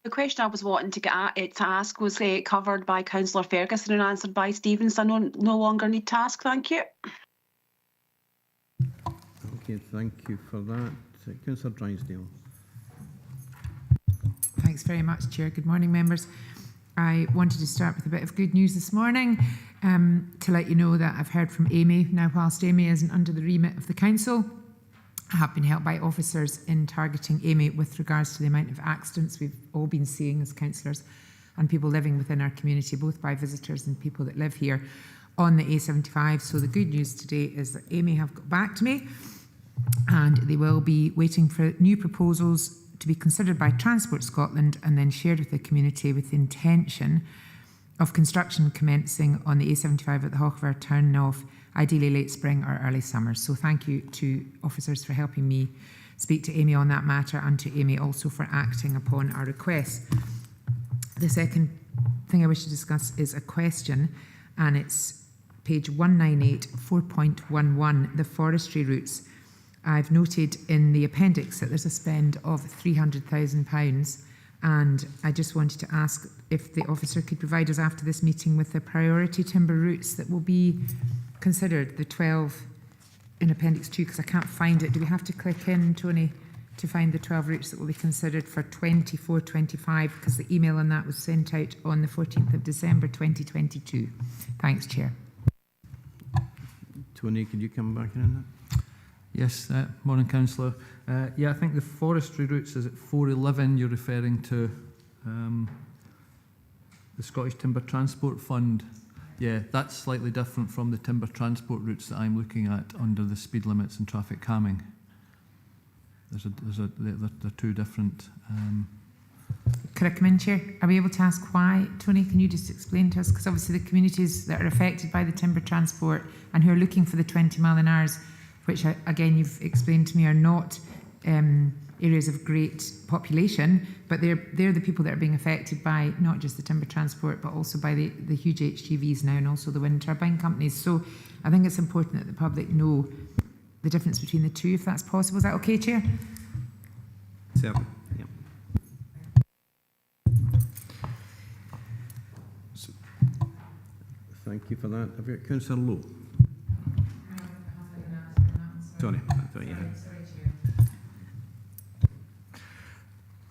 The question I was wanting to ask was covered by Councillor Ferguson and answered by Stephen, so I no longer need to ask. Thank you. Okay, thank you for that. Councillor Drysdale. Thanks very much, Chair. Good morning, members. I wanted to start with a bit of good news this morning to let you know that I've heard from Amy. Now, whilst Amy isn't under the remit of the Council, I have been helped by officers in targeting Amy with regards to the amount of accidents we've all been seeing as councillors and people living within our community, both by visitors and people that live here on the A75. So the good news today is that Amy have got back to me and they will be waiting for new proposals to be considered by Transport Scotland and then shared with the community with the intention of construction commencing on the A75 at the Hochver turn off, ideally late spring or early summer. So thank you to officers for helping me speak to Amy on that matter and to Amy also for acting upon our request. The second thing I wish to discuss is a question, and it's page 198, 4.11, the forestry routes. I've noted in the appendix that there's a spend of £300,000, and I just wanted to ask if the officer could provide us after this meeting with the priority timber routes that will be considered, the 12 in appendix 2, because I can't find it. Do we have to click in, Tony, to find the 12 routes that will be considered for 24-25, because the email on that was sent out on the 14th of December 2022. Thanks, Chair. Tony, could you come back in on that? Yes, morning, Councillor. Yeah, I think the forestry routes is at 411. You're referring to the Scottish Timber Transport Fund. Yeah, that's slightly different from the timber transport routes that I'm looking at under the speed limits and traffic calming. They're two different. Could I come in, Chair? Are we able to ask why? Tony, can you just explain to us? Because obviously the communities that are affected by the timber transport and who are looking for the 20 mile an hour, which again you've explained to me are not areas of great population, but they're the people that are being affected by not just the timber transport, but also by the huge HGVs now and also the wind turbine companies. So I think it's important that the public know the difference between the two, if that's possible. Is that okay, Chair? Certainly. Yeah. So, thank you for that. Have you got Councillor Lowe? Sorry, I thought you had.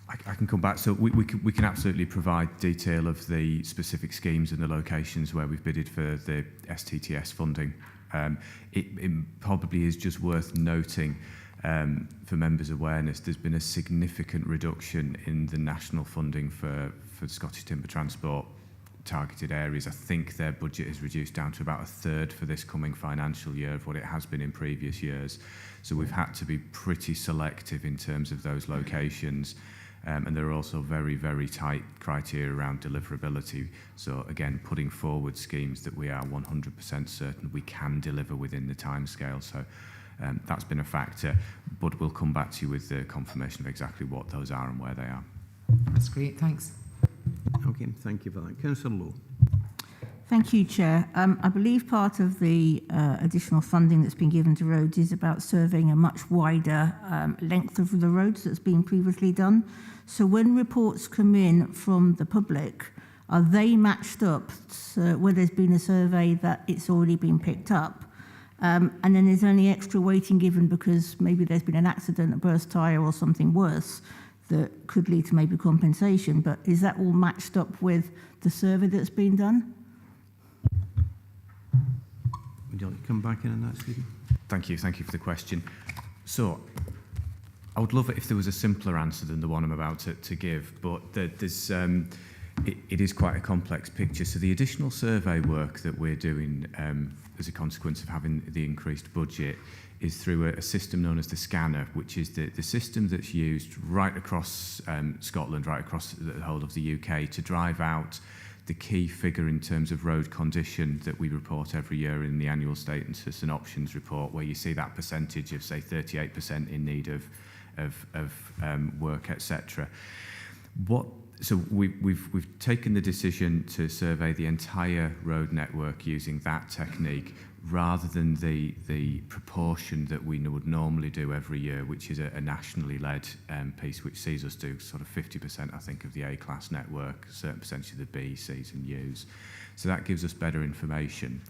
I can come back. So we can absolutely provide detail of the specific schemes and the locations where we've bidded for the STTS funding. It probably is just worth noting for members' awareness, there's been a significant reduction in the national funding for Scottish Timber Transport targeted areas. I think their budget is reduced down to about a third for this coming financial year of what it has been in previous years. So we've had to be pretty selective in terms of those locations. And there are also very, very tight criteria around deliverability. So again, putting forward schemes that we are 100% certain we can deliver within the timescale. So that's been a factor, but we'll come back to you with the confirmation of exactly what those are and where they are. That's great, thanks. Okay, thank you for that. Councillor Lowe. Thank you, Chair. I believe part of the additional funding that's been given to roads is about surveying a much wider length of the roads that's been previously done. So when reports come in from the public, are they matched up where there's been a survey that it's already been picked up? And then is there any extra weighting given because maybe there's been an accident, a burst tyre or something worse that could lead to maybe compensation? But is that all matched up with the survey that's been done? Would you like to come back in on that, Stephen? Thank you for the question. So, I would love it if there was a simpler answer than the one I'm about to give, but there's it is quite a complex picture. So the additional survey work that we're doing as a consequence of having the increased budget is through a system known as the scanner, which is the system that's used right across Scotland, right across the whole of the UK to drive out the key figure in terms of road condition that we report every year in the annual status and options report, where you see that percentage of, say, 38% in need of work, etc. So we've taken the decision to survey the entire road network using that technique, rather than the proportion that we would normally do every year, which is a nationally led piece, which sees us do sort of 50%, I think, of the A-class network, a certain percentage of the B, Cs and Us. So that gives us better information.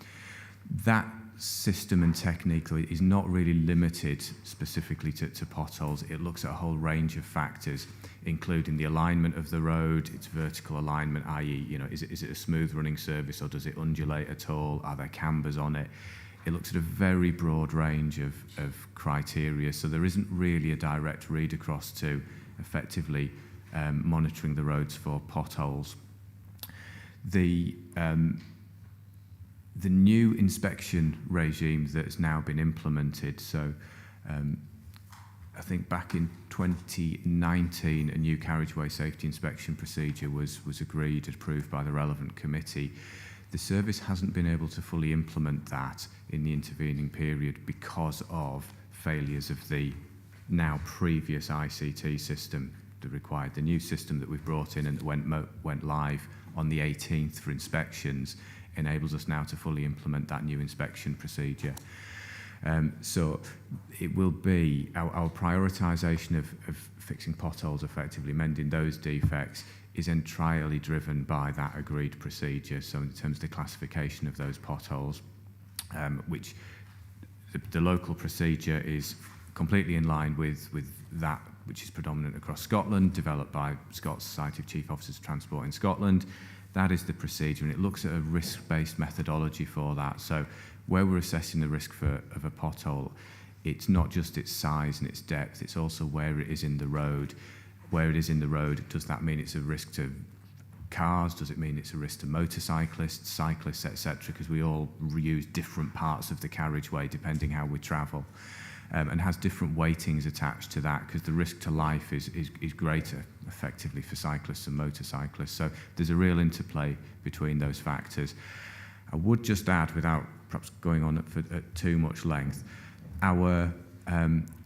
That system and technique is not really limited specifically to potholes. It looks at a whole range of factors, including the alignment of the road, its vertical alignment, i.e., is it a smooth running surface or does it undulate at all? Are there cambers on it? It looks at a very broad range of criteria, so there isn't really a direct read across to effectively monitoring the roads for potholes. The new inspection regime that's now been implemented, so I think back in 2019 a new carriageway safety inspection procedure was agreed, approved by the relevant committee. The service hasn't been able to fully implement that in the intervening period because of failures of the now previous ICT system that required. The new system that we've brought in and that went live on the 18th for inspections enables us now to fully implement that new inspection procedure. So it will be our prioritisation of fixing potholes effectively, mending those defects, is entirely driven by that agreed procedure. So in terms of the classification of those potholes, which the local procedure is completely in line with that which is predominant across Scotland, developed by Scots Society of Chief Officers of Transport in Scotland. That is the procedure, and it looks at a risk-based methodology for that. So where we're assessing the risk of a pothole, it's not just its size and its depth, it's also where it is in the road. Where it is in the road, does that mean it's a risk to cars? Does it mean it's a risk to motorcyclists, cyclists, etc.? Because we all use different parts of the carriageway depending how we travel, and has different weightings attached to that, because the risk to life is greater effectively for cyclists and motorcyclists. So there's a real interplay between those factors. I would just add, without perhaps going on at too much length, our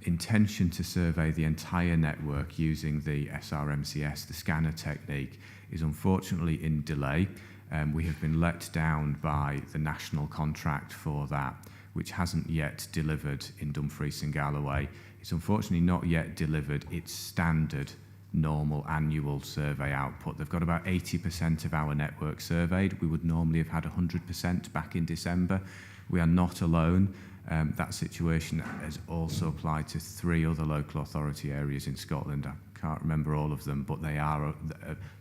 intention to survey the entire network using the SRMCS, the scanner technique, is unfortunately in delay. We have been let down by the national contract for that, which hasn't yet delivered in Dumfries and Galloway. It's unfortunately not yet delivered its standard normal annual survey output. They've got about 80% of our network surveyed. We would normally have had 100% back in December. We are not alone. That situation has also applied to 3 other local authority areas in Scotland. I can't remember all of them, but they are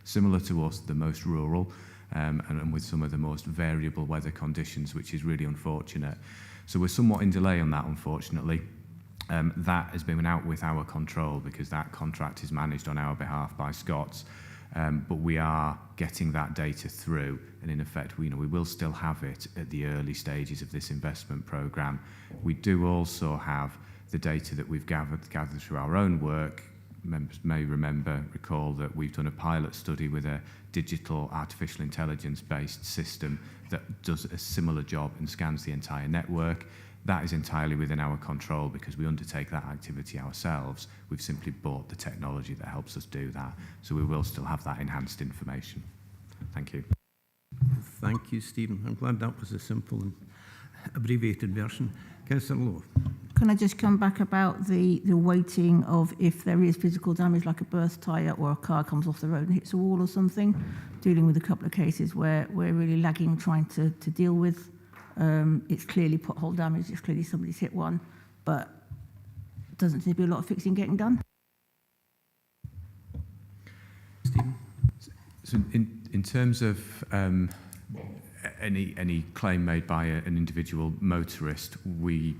similar to us, the most rural, and with some of the most variable weather conditions, which is really unfortunate. So we're somewhat in delay on that, unfortunately. That has been out with our control because that contract is managed on our behalf by Scots. But we are getting that data through, and in effect, we will still have it at the early stages of this investment programme. We do also have the data that we've gathered through our own work. Members may recall that we've done a pilot study with a digital artificial intelligence-based system that does a similar job and scans the entire network. That is entirely within our control because we undertake that activity ourselves. We've simply bought the technology that helps us do that. So we will still have that enhanced information. Thank you. Thank you, Stephen. I'm glad that was a simple and abbreviated version. Councillor Lowe. Can I just come back about the weighting of if there is physical damage like a burst tyre or a car comes off the road and hits a wall or something, dealing with a couple of cases where we're really lagging trying to deal with. It's clearly pothole damage, it's clearly somebody's hit one, but doesn't seem to be a lot of fixing getting done. Stephen? So in terms of any claim made by an individual motorist, we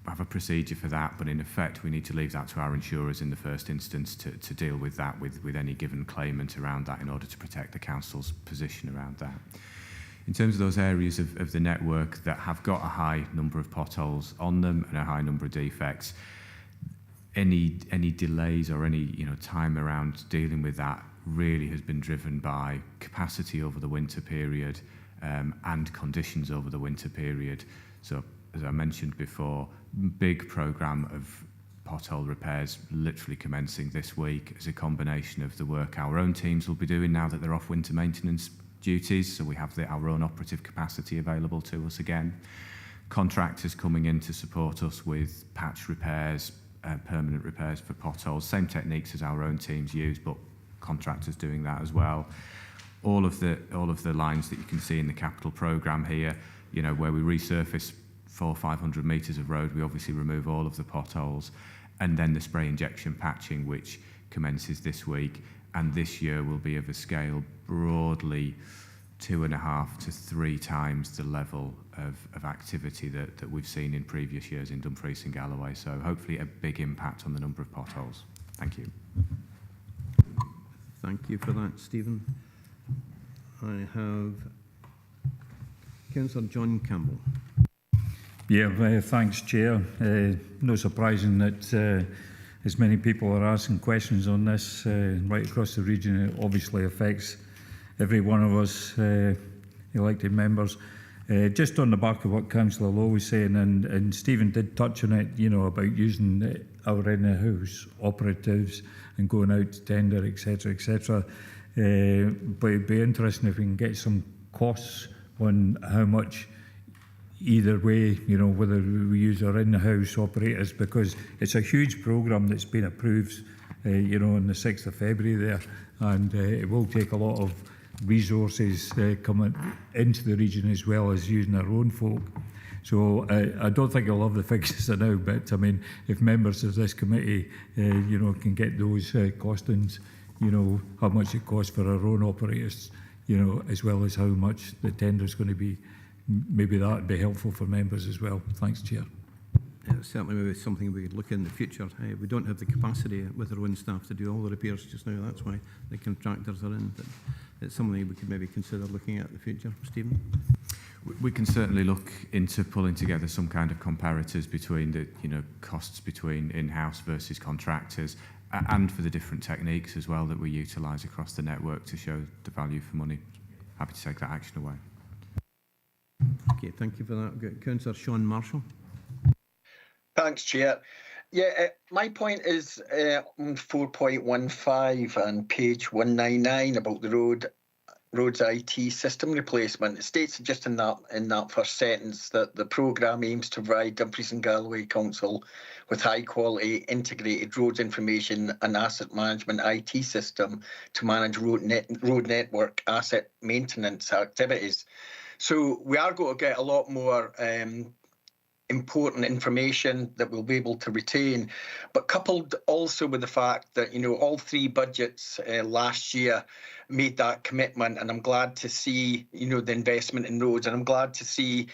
have a procedure for that, but in effect we need to leave that to our insurers in the first instance to deal with that with any given claimant around that in order to protect the council's position around that. In terms of those areas of the network that have got a high number of potholes on them and a high number of defects, any delays or any time around dealing with that really has been driven by capacity over the winter period and conditions over the winter period. So as I mentioned before, big programme of pothole repairs literally commencing this week as a combination of the work our own teams will be doing now that they're off winter maintenance duties, so we have our own operative capacity available to us again. Contractors coming in to support us with patch repairs, permanent repairs for potholes, same techniques as our own teams use, but contractors doing that as well. All of the lines that you can see in the capital programme here, where we resurface 400 or 500 metres of road, we obviously remove all of the potholes, and then the spray injection patching, which commences this week, and this year will be of a scale broadly 2.5 to 3 times the level of activity that we've seen in previous years in Dumfries and Galloway. So hopefully a big impact on the number of potholes. Thank you. Thank you for that, Stephen. I have Councillor John Campbell. Yeah, thanks, Chair. No surprising that as many people are asking questions on this right across the region. It obviously affects every one of us elected members. Just on the back of what Councillor Lowe was saying, and Stephen did touch on it, about using our in-house operatives and going out to tender, etc., etc. But it'd be interesting if we can get some costs on how much either way, whether we use our in-house operators, because it's a huge programme that's been approved, on the 6th of February there, and it will take a lot of resources coming into the region as well as using our own folk. So I don't think I'll have the figures now, but I mean, if members of this committee, can get those costings, how much it costs for our own operators, as well as how much the tender is going to be, maybe that would be helpful for members as well. Thanks, Chair. Certainly maybe something we could look in the future. We don't have the capacity with our own staff to do all the repairs just now. That's why the contractors are in. But it's something we could maybe consider looking at in the future. Stephen? We can certainly look into pulling together some kind of comparators between the costs between in-house versus contractors, and for the different techniques as well that we utilise across the network to show the value for money. Happy to take that action away. Okay, thank you for that. We've got Councillor Sean Marshall. Thanks, Chair. Yeah, my point is on 4.15 and page 199 about the roads IT system replacement. It states just in that first sentence that the programme aims to provide Dumfries and Galloway Council with high quality integrated roads information and asset management IT system to manage road network asset maintenance activities. So we are going to get a lot more important information that we'll be able to retain, but coupled also with the fact that all 3 budgets last year made that commitment, and I'm glad to see the investment in roads, and I'm glad to see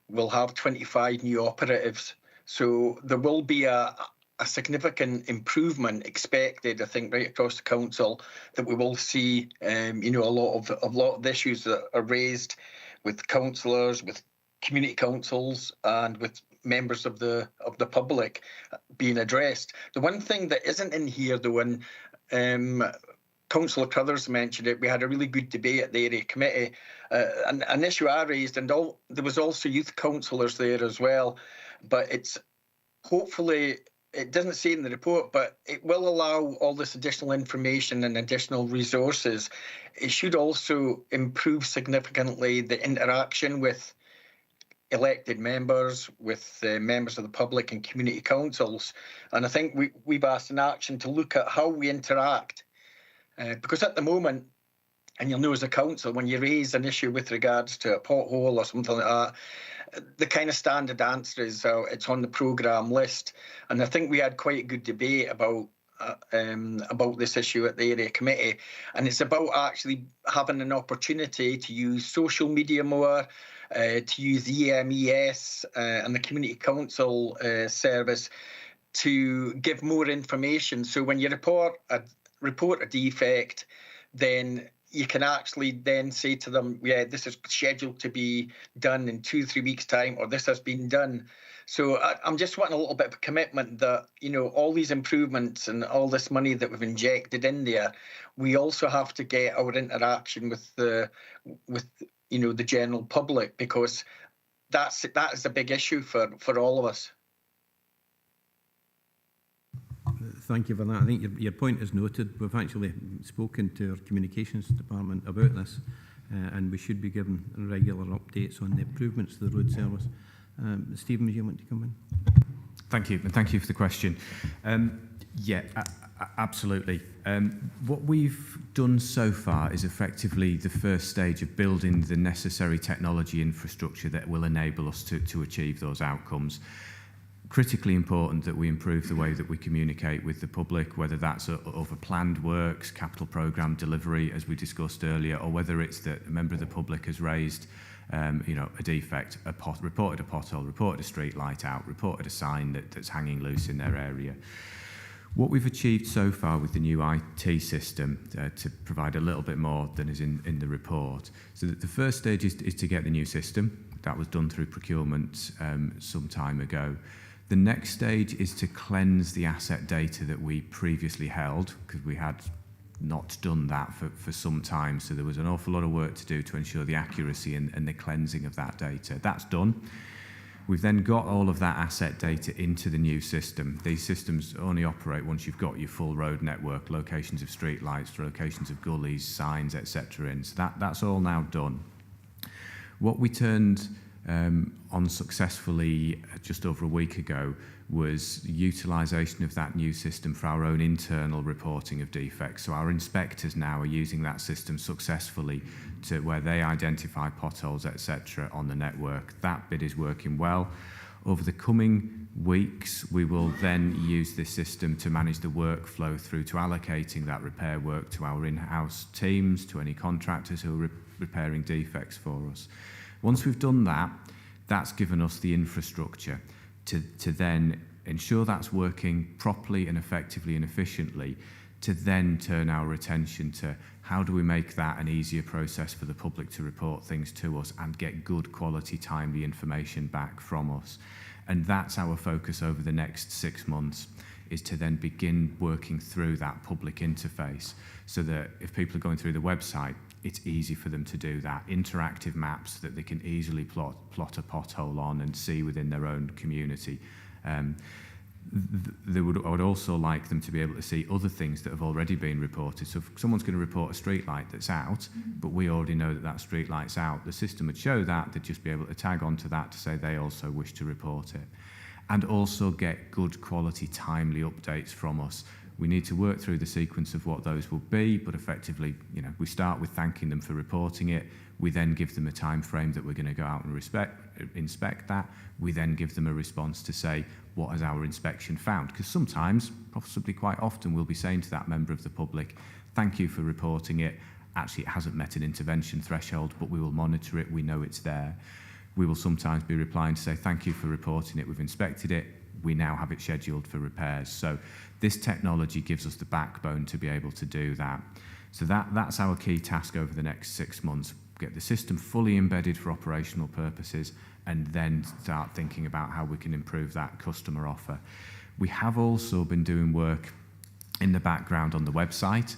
we'll have 25 new operatives. So there will be a significant improvement expected, I think, right across the council, that we will see a lot of the issues that are raised with councillors, with community councils, and with members of the public being addressed. The one thing that isn't in here, though, and Councillor Crothers mentioned it, we had a really good debate at the area committee. An issue I raised, and there was also youth councillors there as well, but it's hopefully it doesn't say in the report, but it will allow all this additional information and additional resources. It should also improve significantly the interaction with elected members, with members of the public and community councils. And I think we've asked in action to look at how we interact. Because at the moment, and you'll know as a council, when you raise an issue with regards to a pothole or something like that, the kind of standard answer is it's on the programme list. And I think we had quite a good debate about this issue at the area committee. And it's about actually having an opportunity to use social media more, to use the EMES and the community council service to give more information. So when you report a defect, then you can actually then say to them, yeah, this is scheduled to be done in 2-3 weeks' time, or this has been done. So I'm just wanting a little bit of a commitment that, you know, all these improvements and all this money that we've injected in there, we also have to get our interaction with the general public, because that is a big issue for all of us. Thank you for that. I think your point is noted. We've actually spoken to our communications department about this, and we should be given regular updates on the improvements to the road service. Stephen, do you want to come in? Thank you, and thank you for the question. Absolutely. What we've done so far is effectively the first stage of building the necessary technology infrastructure that will enable us to achieve those outcomes. Critically important that we improve the way that we communicate with the public, whether that's over planned works, capital programme delivery, as we discussed earlier, or whether it's that a member of the public has raised a defect, reported a pothole, reported a street light out, reported a sign that's hanging loose in their area. What we've achieved so far with the new IT system, to provide a little bit more than is in the report, so that the first stage is to get the new system. That was done through procurement some time ago. The next stage is to cleanse the asset data that we previously held, because we had not done that for some time. So there was an awful lot of work to do to ensure the accuracy and the cleansing of that data. That's done. We've then got all of that asset data into the new system. These systems only operate once you've got your full road network, locations of street lights, locations of gullies, signs, etc. in. So that's all now done. What we turned on successfully just over a week ago was utilisation of that new system for our own internal reporting of defects. So our inspectors now are using that system successfully to where they identify potholes, etc. on the network. That bit is working well. Over the coming weeks, we will then use this system to manage the workflow through to allocating that repair work to our in-house teams, to any contractors who are repairing defects for us. Once we've done that, that's given us the infrastructure to then ensure that's working properly and effectively and efficiently, to then turn our attention to how do we make that an easier process for the public to report things to us and get good quality, timely information back from us. And that's our focus over the next 6 months, is to then begin working through that public interface, so that if people are going through the website, it's easy for them to do that. Interactive maps that they can easily plot a pothole on and see within their own community. I would also like them to be able to see other things that have already been reported. So if someone's going to report a street light that's out, but we already know that street light's out, the system would show that. They'd just be able to tag onto that to say they also wish to report it. And also get good quality, timely updates from us. We need to work through the sequence of what those will be, but effectively, we start with thanking them for reporting it. We then give them a time frame that we're going to go out and inspect that. We then give them a response to say, what has our inspection found? Because sometimes, possibly quite often, we'll be saying to that member of the public, thank you for reporting it. Actually, it hasn't met an intervention threshold, but we will monitor it. We know it's there. We will sometimes be replying to say, thank you for reporting it. We've inspected it. We now have it scheduled for repairs. So this technology gives us the backbone to be able to do that. So that's our key task over the next 6 months. Get the system fully embedded for operational purposes, and then start thinking about how we can improve that customer offer. We have also been doing work in the background on the website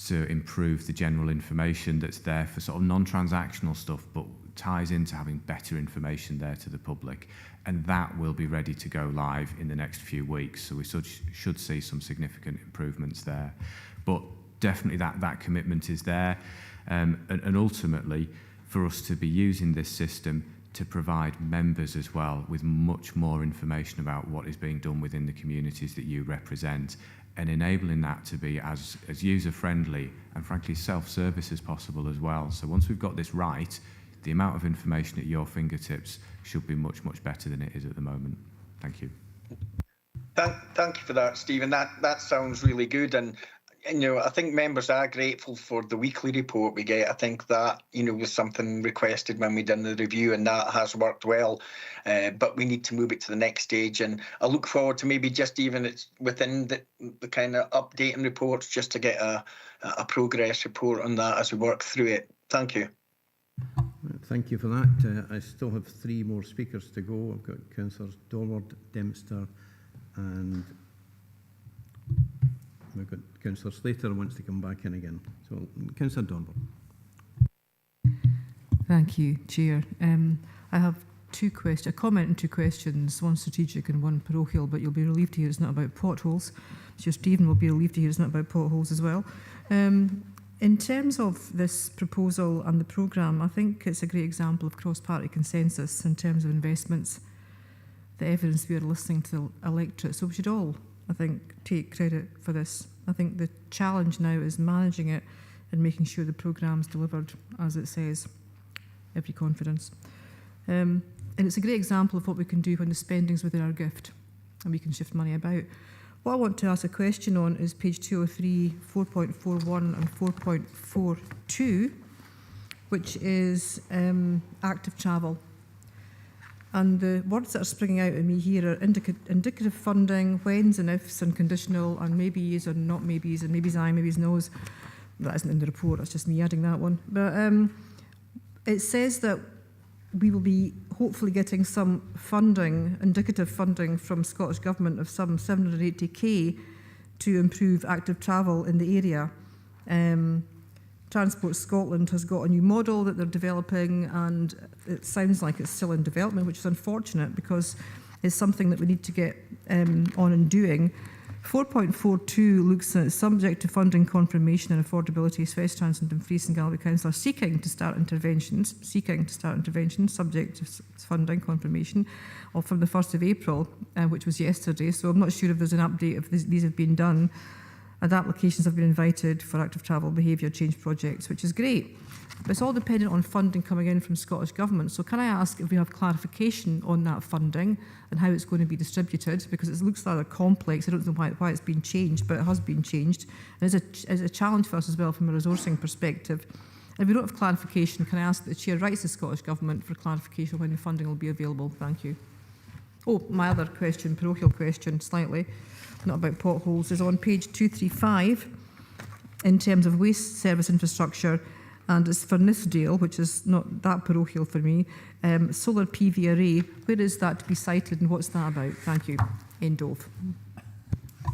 to improve the general information that's there for sort of non-transactional stuff, but ties into having better information there to the public, and that will be ready to go live in the next few weeks. So we should see some significant improvements there. But definitely that commitment is there, and ultimately for us to be using this system to provide members as well with much more information about what is being done within the communities that you represent, and enabling that to be as user-friendly and frankly self-service as possible as well. So once we've got this right, the amount of information at your fingertips should be much, much better than it is at the moment. Thank you. Thank you for that, Stephen. That sounds really good, and I think members are grateful for the weekly report we get. I think that was something requested when we done the review, and that has worked well. But we need to move it to the next stage, and I look forward to maybe just even it's within the kind of updating reports, just to get a progress report on that as we work through it. Thank you. Thank you for that. I still have 3 more speakers to go. I've got Councillors Dorward, Dempster, and we've got Councillor Slater who wants to come back in again. So, Councillor Dorward. Thank you, Chair. I have 2 questions, a comment and 2 questions, one strategic and one parochial, but you'll be relieved to hear it's not about potholes. So Stephen will be relieved to hear it's not about potholes as well. In terms of this proposal and the programme, I think it's a great example of cross-party consensus in terms of investments, the evidence we are listening to the electorate. So we should all, I think, take credit for this. I think the challenge now is managing it and making sure the programme's delivered as it says. Every confidence. And it's a great example of what we can do when the spending's within our gift and we can shift money about. What I want to ask a question on is page 203, 4.41 and 4.42, which is active travel. And the words that are springing out at me here are indicative funding, whens and ifs and conditional and maybes and not maybes and maybes aye, maybes no's. That isn't in the report, that's just me adding that one. But it says that we will be hopefully getting some funding, indicative funding from Scottish Government of some 780k to improve active travel in the area. Transport Scotland has got a new model that they're developing, and it sounds like it's still in development, which is unfortunate because it's something that we need to get on and doing. 4.42 looks at subject to funding confirmation and affordability. West Transcend and Fries and Galloway Council are seeking to start interventions, subject to funding confirmation, or from the 1st of April, which was yesterday. So I'm not sure if there's an update if these have been done. And applications have been invited for active travel behaviour change projects, which is great. But it's all dependent on funding coming in from Scottish Government. So can I ask if we have clarification on that funding and how it's going to be distributed? Because it looks rather complex. I don't know why it's been changed, but it has been changed. And it's a challenge for us as well from a resourcing perspective. And if we don't have clarification, can I ask that the Chair writes the Scottish Government for clarification when the funding will be available? Thank you. Oh, my other question, parochial question, slightly, not about potholes, is on page 235 in terms of waste service infrastructure. And it's for Nithsdale, which is not that parochial for me. Solar PV array, where is that to be sited and what's that about? Thank you. End of.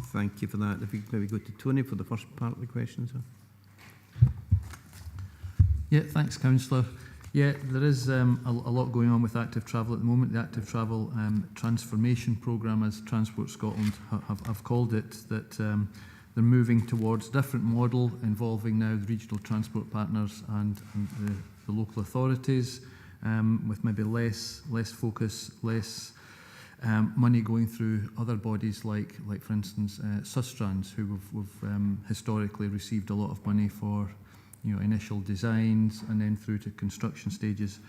Thank you for that. If we could maybe go to Tony for the first part of the question, sir. Yeah, thanks, Councillor. Yeah, there is a lot going on with active travel at the moment. The active travel transformation programme, as Transport Scotland have called it, that they're moving towards a different model involving now the regional transport partners and the local authorities, with maybe less focus, less money going through other bodies like for instance, Sustrans, who we've historically received a lot of money for initial designs and then through to construction stages.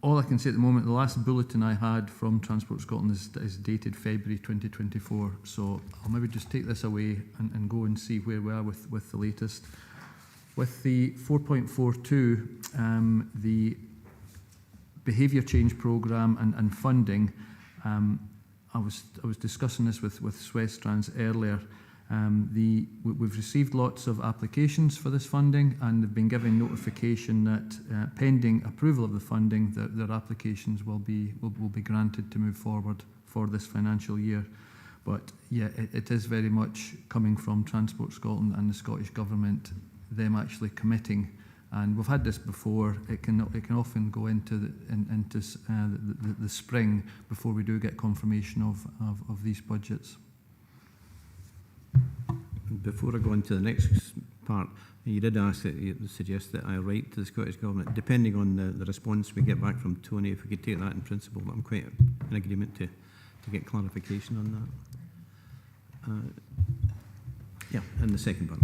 All I can say at the moment, the last bulletin I had from Transport Scotland is dated February 2024. So I'll maybe just take this away and go and see where we are with the latest. With the 4.42, the behaviour change programme and funding, I was discussing this with Swestrans earlier. We've received lots of applications for this funding, and they've been given notification that pending approval of the funding, their applications will be granted to move forward for this financial year. But yeah, it is very much coming from Transport Scotland and the Scottish Government, them actually committing And we've had this before. It can often go into the spring before we do get confirmation of these budgets. Before I go on to the next part, you did ask that you suggest that I write to the Scottish Government. Depending on the response we get back from Tony, if we could take that in principle, I'm quite in agreement to get clarification on that. Yeah, and the second part.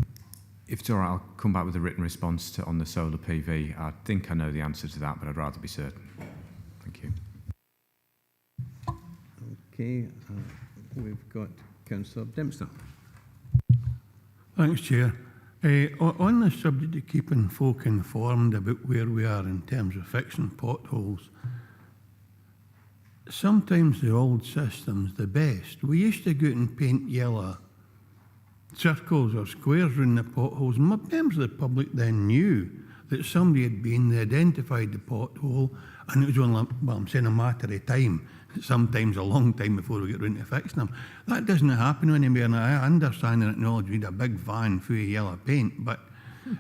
If it's all right, I'll come back with a written response on the solar PV. I think I know the answer to that, but I'd rather be certain. Thank you. Okay, we've got Councillor Dempster. Thanks, Chair. On the subject of keeping folk informed about where we are in terms of fixing potholes, sometimes the old system's the best. We used to go out and paint yellow circles or squares around the potholes, and members of the public then knew that somebody had been, they identified the pothole, and it was only, well, I'm saying a matter of time, sometimes a long time before we get around to fixing them. That doesn't happen anymore, and I understand and acknowledge we need a big van full of yellow paint, but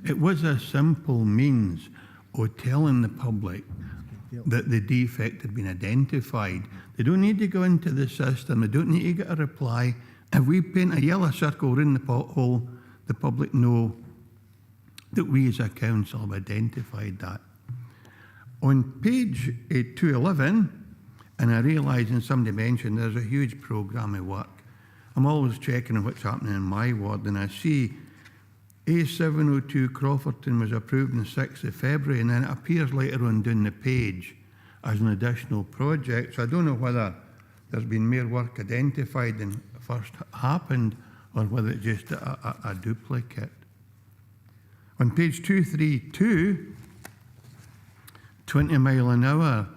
it was a simple means of telling the public that the defect had been identified. They don't need to go into the system, they don't need to get a reply. If we paint a yellow circle around the pothole, the public know that we as a council have identified that. On page 211, and I realise, and somebody mentioned, there's a huge programme of work. I'm always checking on what's happening in my ward, and I see A702 Crawfordton was approved on the 6th of February, and then it appears later on down the page as an additional project. So I don't know whether there's been more work identified than first happened, or whether it's just a duplicate. On page 232, 20 mile an hour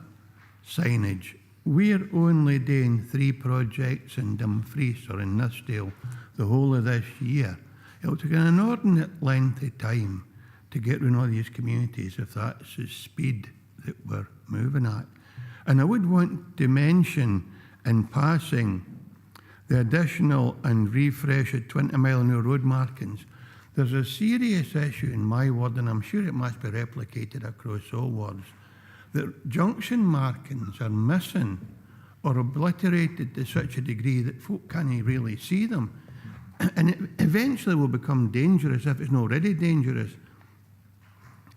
signage. We're only doing 3 projects in Dumfries or in Nithsdale the whole of this year. It'll take an inordinate length of time to get around all these communities if that's the speed that we're moving at. And I would want to mention in passing the additional and refresh of 20 mile an hour road markings. There's a serious issue in my ward, and I'm sure it must be replicated across all wards, that junction markings are missing or obliterated to such a degree that folk can't really see them. And it eventually will become dangerous if it's not already dangerous.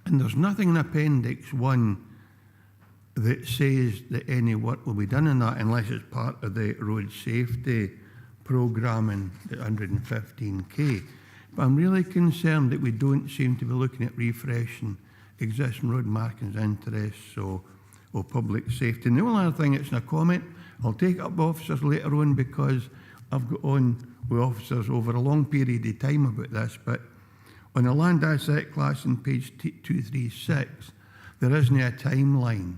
And there's nothing in Appendix 1 that says that any work will be done on that unless it's part of the road safety programming, the 115k. But I'm really concerned that we don't seem to be looking at refreshing existing road markings interests or public safety. And the only other thing, it's a comment, I'll take it up with officers later on because I've got on with officers over a long period of time about this, but on the land asset class on page 236, there isn't a timeline.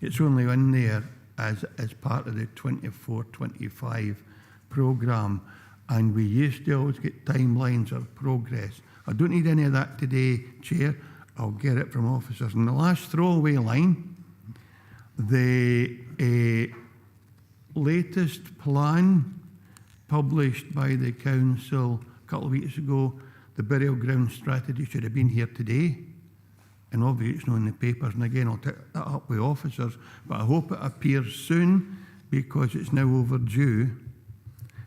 It's only in there as part of the 24-25 programme, and we used to always get timelines of progress. I don't need any of that today, Chair. I'll get it from officers. And the last throwaway line, the latest plan published by the council a couple of weeks ago, the burial ground strategy should have been here today. And obviously it's not in the papers. And again, I'll take that up with officers, but I hope it appears soon because it's now overdue.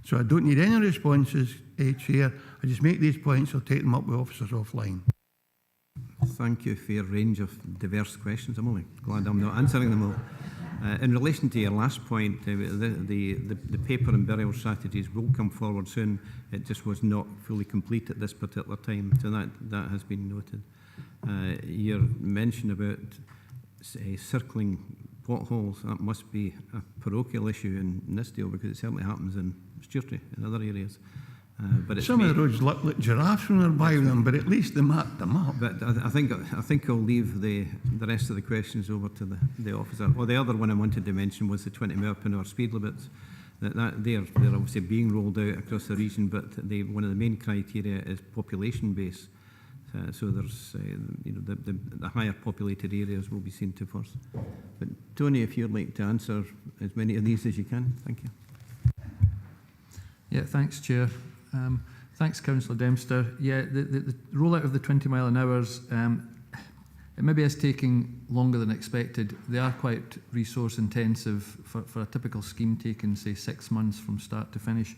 So I don't need any responses, Chair. I just make these points, I'll take them up with officers offline. Thank you for your range of diverse questions. I'm only glad I'm not answering them all. In relation to your last point, the paper and burial strategies will come forward soon. It just was not fully complete at this particular time, so that has been noted. Your mention about circling potholes, that must be a parochial issue in Nithsdale because it certainly happens in Sturtry and other areas. But some of the roads look like giraffes when they're by them, but at least they marked them up. But I think I'll leave the rest of the questions over to the officer. Well, the other one I wanted to mention was the 20 mile per hour speed limits. They're obviously being rolled out across the region, but one of the main criteria is population base. So there's the higher populated areas will be seen to first. But Tony, if you'd like to answer as many of these as you can, thank you. Yeah, thanks, Chair. Thanks, Councillor Dempster. Yeah, the rollout of the 20 mile an hours, it maybe is taking longer than expected. They are quite resource intensive for a typical scheme taking, say, 6 months from start to finish.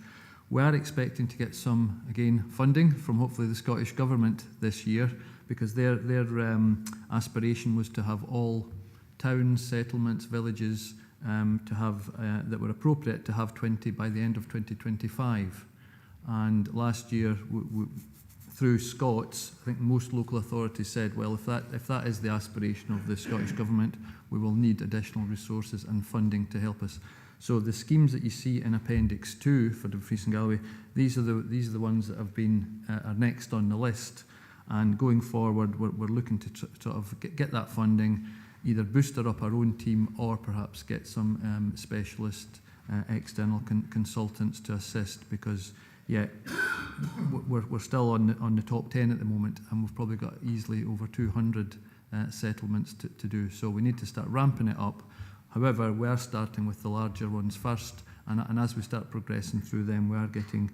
We are expecting to get some, again, funding from hopefully the Scottish Government this year, because their aspiration was to have all towns, settlements, villages to have that were appropriate to have 20 by the end of 2025. And last year, through Scots, I think most local authorities said, well, if that is the aspiration of the Scottish Government, we will need additional resources and funding to help us. So the schemes that you see in Appendix 2 for Dumfries and Galloway, these are the ones that have been are next on the list. And going forward, we're looking to sort of get that funding, either booster up our own team or perhaps get some specialist external consultants to assist, because we're still on the top 10 at the moment, and we've probably got easily over 200 settlements to do. So we need to start ramping it up. However, we are starting with the larger ones first, and as we start progressing through them, we are getting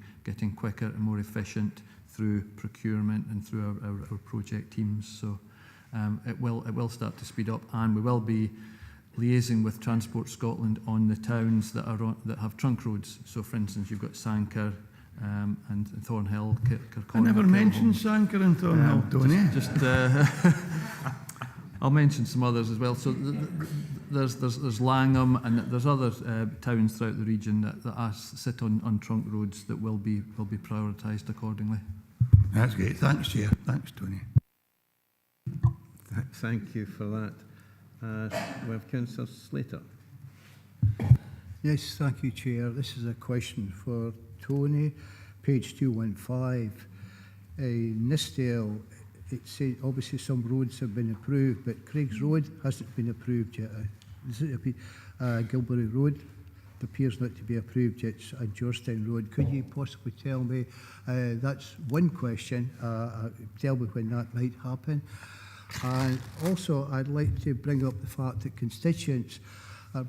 quicker and more efficient through procurement and through our project teams. So it will start to speed up, and we will be liaising with Transport Scotland on the towns that have trunk roads. So, for instance, you've got Sanquhar and Thornhill, Kirkconnell. I never mentioned Sanquhar and Thornhill, Tony. I'll mention some others as well. So there's Langham, and there's other towns throughout the region that sit on trunk roads that will be prioritised accordingly. That's great. Thanks, Chair. Thanks, Tony. Thank you for that. We have Councillor Slater. Yes, thank you, Chair. This is a question for Tony. Page 215. Nistdale, it says obviously some roads have been approved, but Craig's Road hasn't been approved yet. Gilbury Road appears not to be approved yet, and Georgetown Road. Could you possibly tell me, that's one question, tell me when that might happen? And also, I'd like to bring up the fact that constituents are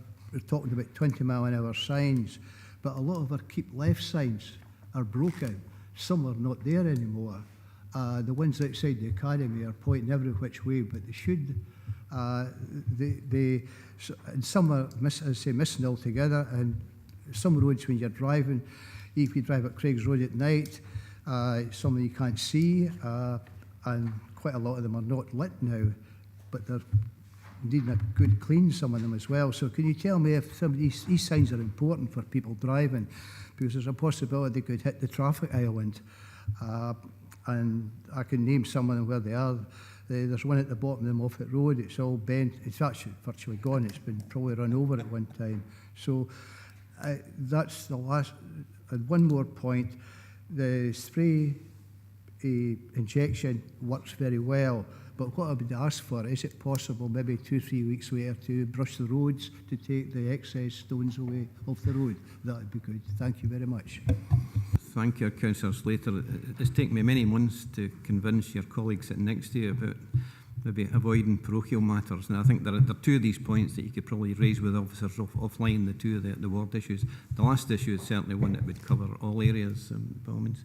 talking about 20-mile-an-hour signs, but a lot of our keep left signs are broken. Some are not there anymore. The ones outside the academy are pointing every which way, but they should. And some are missing altogether. And some roads, when you're driving, if you drive up Craig's Road at night, some you can't see, and quite a lot of them are not lit now, but they're needing a good clean, some of them as well. So can you tell me if some of these signs are important for people driving? Because there's a possibility they could hit the traffic island. And I can name some of them where they are. There's one at the bottom of the Moffat Road. It's all bent. It's actually virtually gone. It's been probably run over at one time. So that's the last. And one more point. The spray injection works very well. But what I would ask for, is it possible maybe 2-3 weeks later to brush the roads to take the excess stones away off the road? That would be good. Thank you very much. Thank you, Councillor Slater. It's taken me many months to convince your colleagues sitting next to you about maybe avoiding parochial matters. And I think there are two of these points that you could probably raise with officers offline, the two of the ward issues. The last issue is certainly one that would cover all areas, by all means.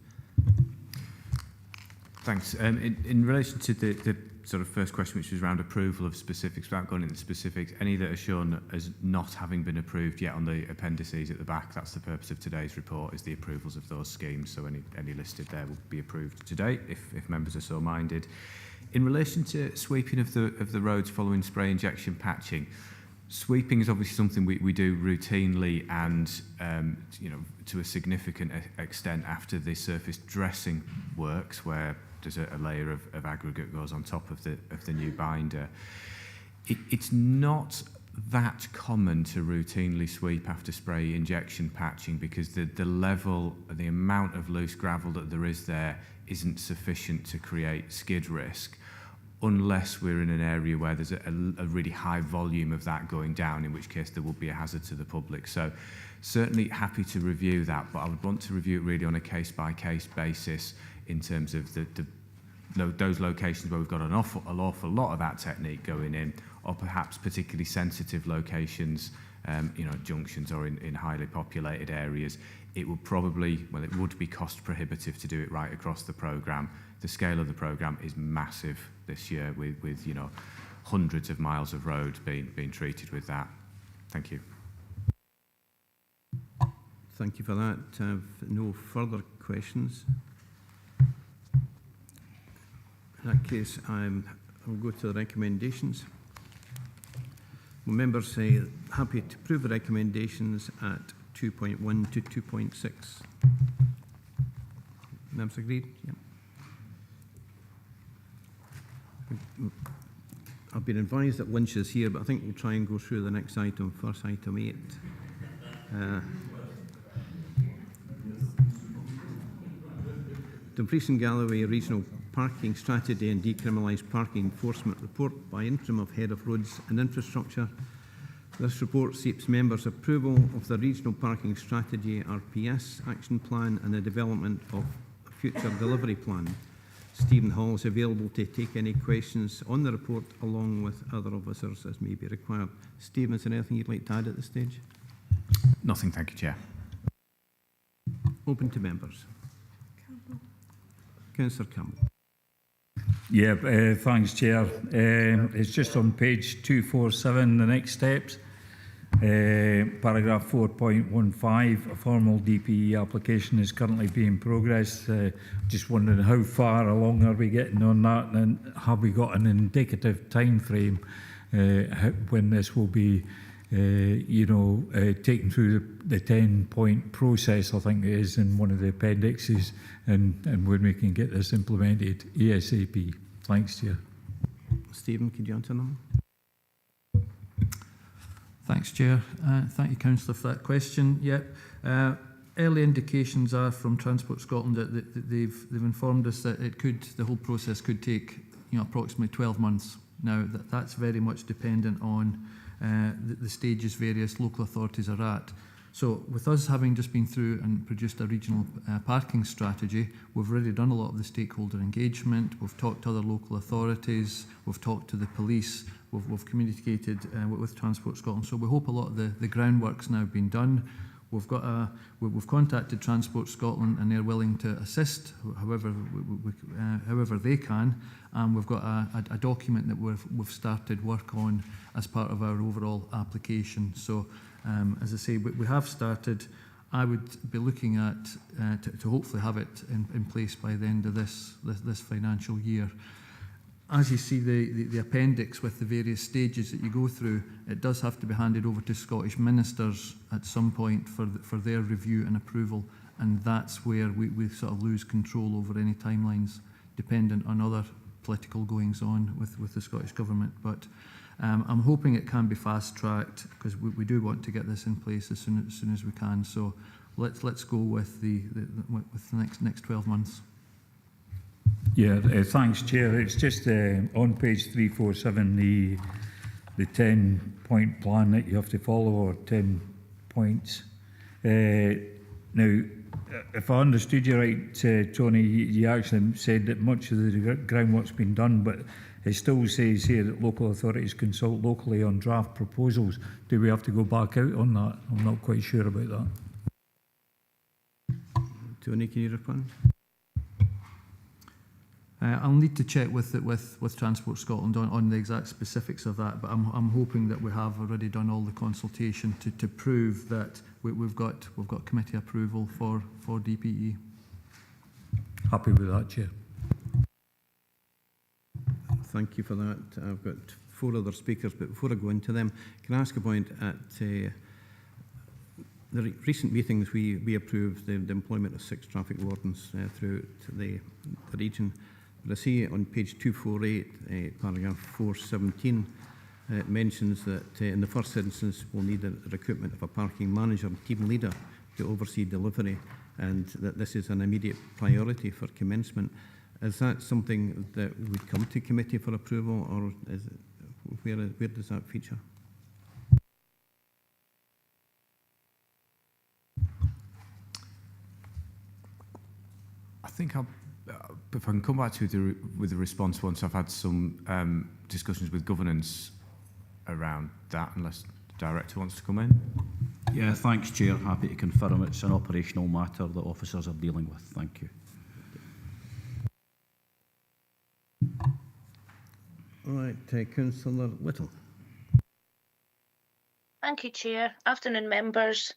Thanks. In relation to the sort of first question, which was around approval of specifics, without going into specifics, any that are shown as not having been approved yet on the appendices at the back, that's the purpose of today's report, is the approvals of those schemes. So any listed there will be approved today, if members are so minded. In relation to sweeping of the roads following spray injection patching, sweeping is obviously something we do routinely and to a significant extent after the surface dressing works, where there's a layer of aggregate goes on top of the new binder. It's not that common to routinely sweep after spray injection patching, because the level, the amount of loose gravel that there is there isn't sufficient to create skid risk, unless we're in an area where there's a really high volume of that going down, in which case there will be a hazard to the public. So certainly happy to review that, but I would want to review it really on a case-by-case basis in terms of those locations where we've got an awful lot of that technique going in, or perhaps particularly sensitive locations, junctions or in highly populated areas. It would be cost prohibitive to do it right across the programme. The scale of the programme is massive this year with hundreds of miles of road being treated with that. Thank you. Thank you for that. I have no further questions. In that case, I'll go to the recommendations. Will members say happy to approve the recommendations at 2.1 to 2.6? Members agreed? Yep. I've been advised that Lynch is here, but I think we'll try and go through the next item first, item 8. Dumfries and Galloway Regional Parking Strategy and Decriminalised Parking Enforcement Report by Interim of Head of Roads and Infrastructure. This report seeks members' approval of the Regional Parking Strategy RPS Action Plan and the development of a future delivery plan. Stephen Hall is available to take any questions on the report along with other officers as may be required. Stephen, is there anything you'd like to add at this stage? Nothing, thank you, Chair. Open to members. Councillor Campbell. Yeah, thanks, Chair. It's just on page 247, the next steps. Paragraph 4.15, a formal DPE application is currently being progressed. Just wondering how far along are we getting on that, and have we got an indicative time frame when this will be taken through the 10-point process, I think it is in one of the appendixes, and when we can get this implemented ASAP. Thanks, Chair. Stephen, could you answer them? Thanks, Chair. Thank you, Councillor, for that question. Yep. Early indications are from Transport Scotland that they've informed us that the whole process could take approximately 12 months. Now that's very much dependent on the stages various local authorities are at. So with us having just been through and produced a regional parking strategy, we've already done a lot of the stakeholder engagement, we've talked to other local authorities, we've talked to the police, we've communicated with Transport Scotland. So we hope a lot of the groundwork's now been done. We've contacted Transport Scotland and they're willing to assist however they can, and we've got a document that we've started work on as part of our overall application. So as I say, we have started. I would be looking at to hopefully have it in place by the end of this financial year. As you see the appendix with the various stages that you go through, it does have to be handed over to Scottish ministers at some point for their review and approval, and that's where we sort of lose control over any timelines dependent on other political goings on with the Scottish Government. But I'm hoping it can be fast-tracked because we do want to get this in place as soon as we can. So let's go with the next 12 months. Yeah, thanks, Chair. It's just on page 347, the 10-point plan that you have to follow, or 10 points. Now, if I understood you right, Tony, you actually said that much of the groundwork's been done, but it still says here that local authorities consult locally on draft proposals. Do we have to go back out on that? I'm not quite sure about that. Tony, can you respond? I'll need to check with Transport Scotland on the exact specifics of that, but I'm hoping that we have already done all the consultation to prove that we've got committee approval for DPE. Happy with that, Chair. Thank you for that. I've got 4 other speakers, but before I go into them, can I ask a point? At the recent meetings, we approved the employment of 6 traffic wardens throughout the region. But I see on page 248, paragraph 417, it mentions that in the first instance we'll need the recruitment of a parking manager and team leader to oversee delivery, and that this is an immediate priority for commencement. Is that something that would come to committee for approval, or is it, where does that feature? I think if I can come back to with the response once I've had some discussions with governance around that, unless the Director wants to come in. Yeah, thanks, Chair. Happy to confirm it's an operational matter that officers are dealing with. Thank you. Right, Councillor Little. Thank you, Chair. Afternoon, members.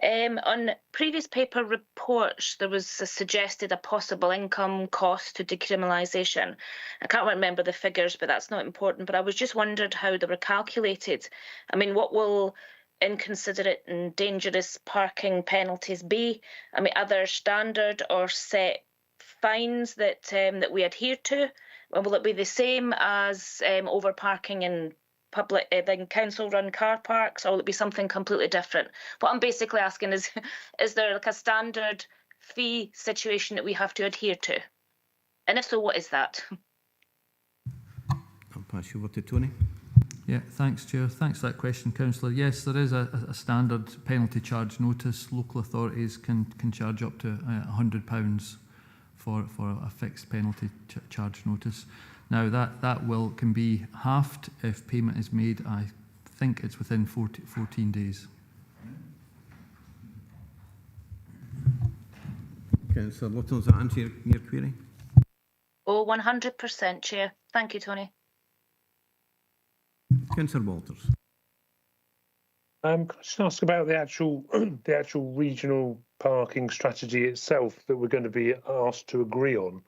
On previous paper reports, there was suggested a possible income cost to decriminalisation. I can't remember the figures, but that's not important. But I was just wondered how they were calculated. I mean, what will inconsiderate and dangerous parking penalties be? I mean, are there standard or set fines that that we adhere to? And will it be the same as over parking in public in council-run car parks, or will it be something completely different? What I'm basically asking is there like a standard fee situation that we have to adhere to? And if so, what is that? I'll pass you over to Tony. Yeah, thanks, Chair. Thanks for that question, Councillor. Yes, there is a standard penalty charge notice. Local authorities can charge up to £100 for a fixed penalty charge notice. Now that can be halved if payment is made. I think it's within 14 days. Councillor Little, does that answer your query? Oh, 100%, Chair. Thank you, Tony. Councillor Walters. Can I just ask about the actual regional parking strategy itself that we're going to be asked to agree on?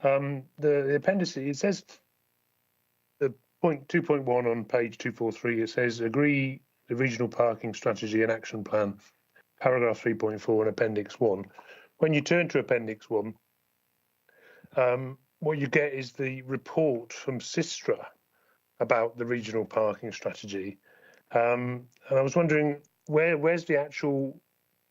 The appendice, it says the point 2.1 on page 243, it says agree the regional parking strategy and action plan, paragraph 3.4 and appendix 1. When you turn to appendix 1, what you get is the report from Sistra about the regional parking strategy. And I was wondering, where's the actual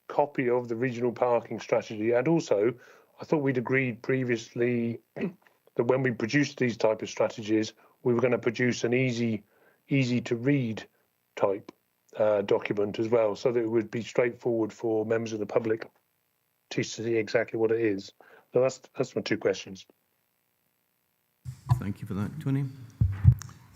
copy of the regional parking strategy? And also, I thought we'd agreed previously that when we produced these type of strategies, we were going to produce an easy to read type document as well, so that it would be straightforward for members of the public to see exactly what it is. So that's my two questions. Thank you for that, Tony.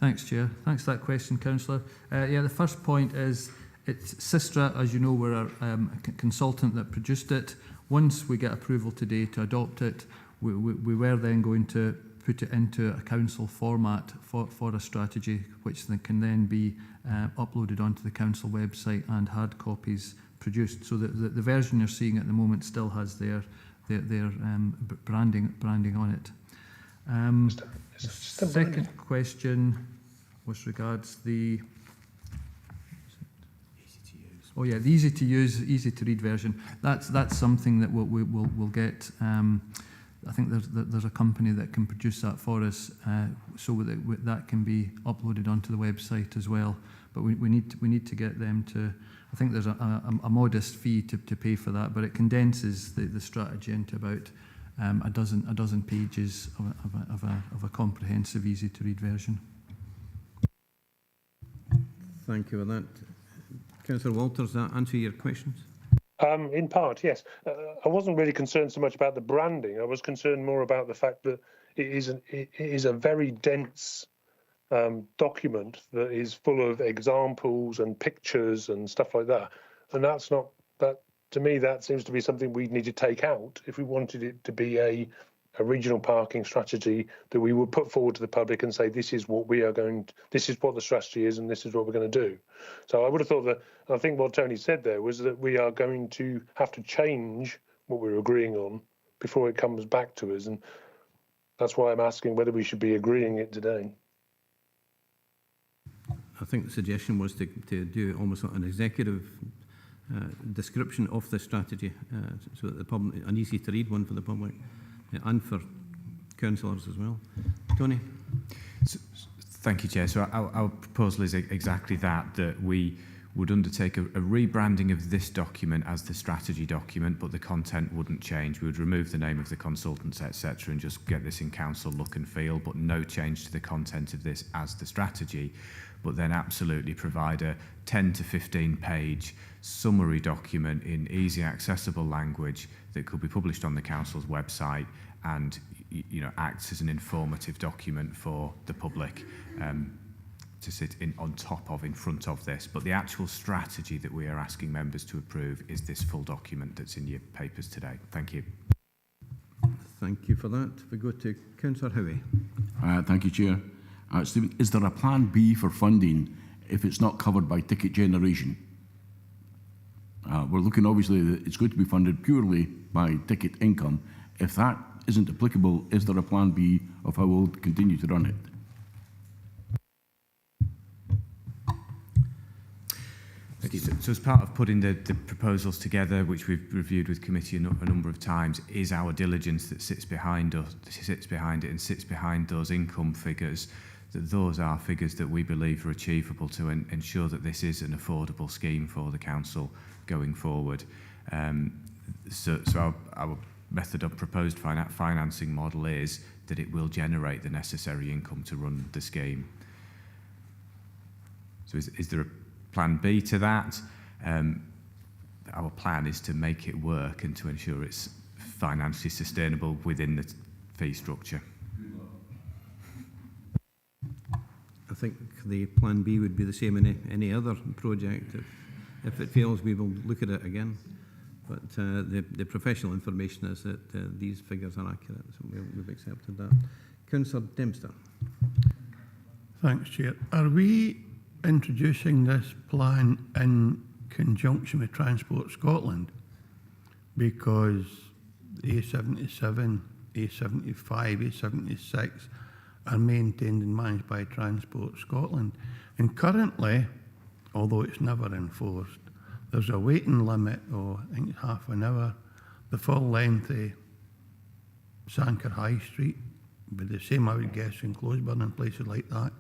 Thanks, Chair. Thanks for that question, Councillor. Yeah, the first point is it's Sistra, as you know, we're a consultant that produced it. Once we get approval today to adopt it, we were then going to put it into a council format for a strategy, which can then be uploaded onto the council website and hard copies produced. So the version you're seeing at the moment still has their branding on it. Second question was regards the the easy to use, easy to read version. That's something that we'll get. I think there's a company that can produce that for us, so that can be uploaded onto the website as well. But we need to get them to. I think there's a modest fee to pay for that, but it condenses the strategy into about a dozen pages of a comprehensive, easy to read version. Thank you for that. Councillor Walters, does that answer your questions? In part, yes. I wasn't really concerned so much about the branding. I was concerned more about the fact that it is a very dense document that is full of examples and pictures and stuff like that. And that's not that. To me, that seems to be something we'd need to take out if we wanted it to be a regional parking strategy that we would put forward to the public and say, this is what this is what the strategy is and this is what we're going to do. So I would have thought that, I think what Tony said there was that we are going to have to change what we're agreeing on before it comes back to us. And that's why I'm asking whether we should be agreeing it today. I think the suggestion was to do almost an executive description of the strategy, so that the public, an easy to read one for the public and for councillors as well. Tony? Thank you, Chair. So our proposal is exactly that we would undertake a rebranding of this document as the strategy document, but the content wouldn't change. We would remove the name of the consultants, etc., and just get this in council look and feel, but no change to the content of this as the strategy, but then absolutely provide a 10 to 15 page summary document in easy accessible language that could be published on the council's website and acts as an informative document for the public to sit in front of this. But the actual strategy that we are asking members to approve is this full document that's in your papers today. Thank you. Thank you for that. We go to Councillor Howie. Thank you, Chair. Stephen, is there a plan B for funding if it's not covered by ticket generation? We're looking, obviously, that it's going to be funded purely by ticket income. If that isn't applicable, is there a plan B of how we'll continue to run it? So as part of putting the proposals together, which we've reviewed with committee a number of times, is our diligence that sits behind it and sits behind those income figures, that those are figures that we believe are achievable to ensure that this is an affordable scheme for the council going forward. So our method of proposed financing model is that it will generate the necessary income to run the scheme. So is there a plan B to that? Our plan is to make it work and to ensure it's financially sustainable within the fee structure. I think the plan B would be the same in any other project. If it fails, we will look at it again. But the professional information is that these figures are accurate, so we've accepted that. Councillor Dempster. Thanks, Chair. Are we introducing this plan in conjunction with Transport Scotland? Because A77, A75, A76 are maintained and managed by Transport Scotland. And currently, although it's never enforced, there's a waiting limit of, I think, half an hour, the full length of Sanker High Street, with the same, I would guess, in Closeburn and places like that.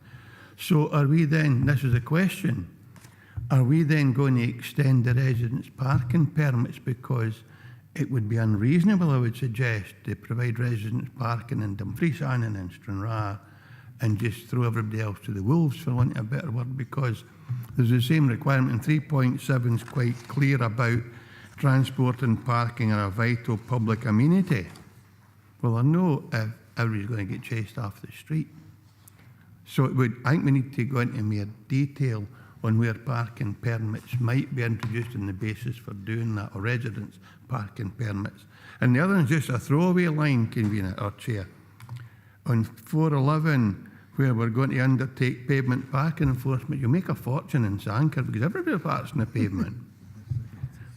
So are we then, this is a question, are we then going to extend the residence parking permits? Because it would be unreasonable, I would suggest, to provide residence parking in Dumfries and in Stranraer and just throw everybody else to the wolves, for want of a better word, because there's the same requirement, and 3.7 is quite clear about transport and parking are a vital public amenity. Well, I know if everybody's going to get chased off the street. So it would, I think we need to go into more detail on where parking permits might be introduced on the basis for doing that, or residence parking permits. And the other is just a throwaway line, convener or chair. On 411, where we're going to undertake pavement parking enforcement, you'll make a fortune in Sanker because everybody parks on the pavement.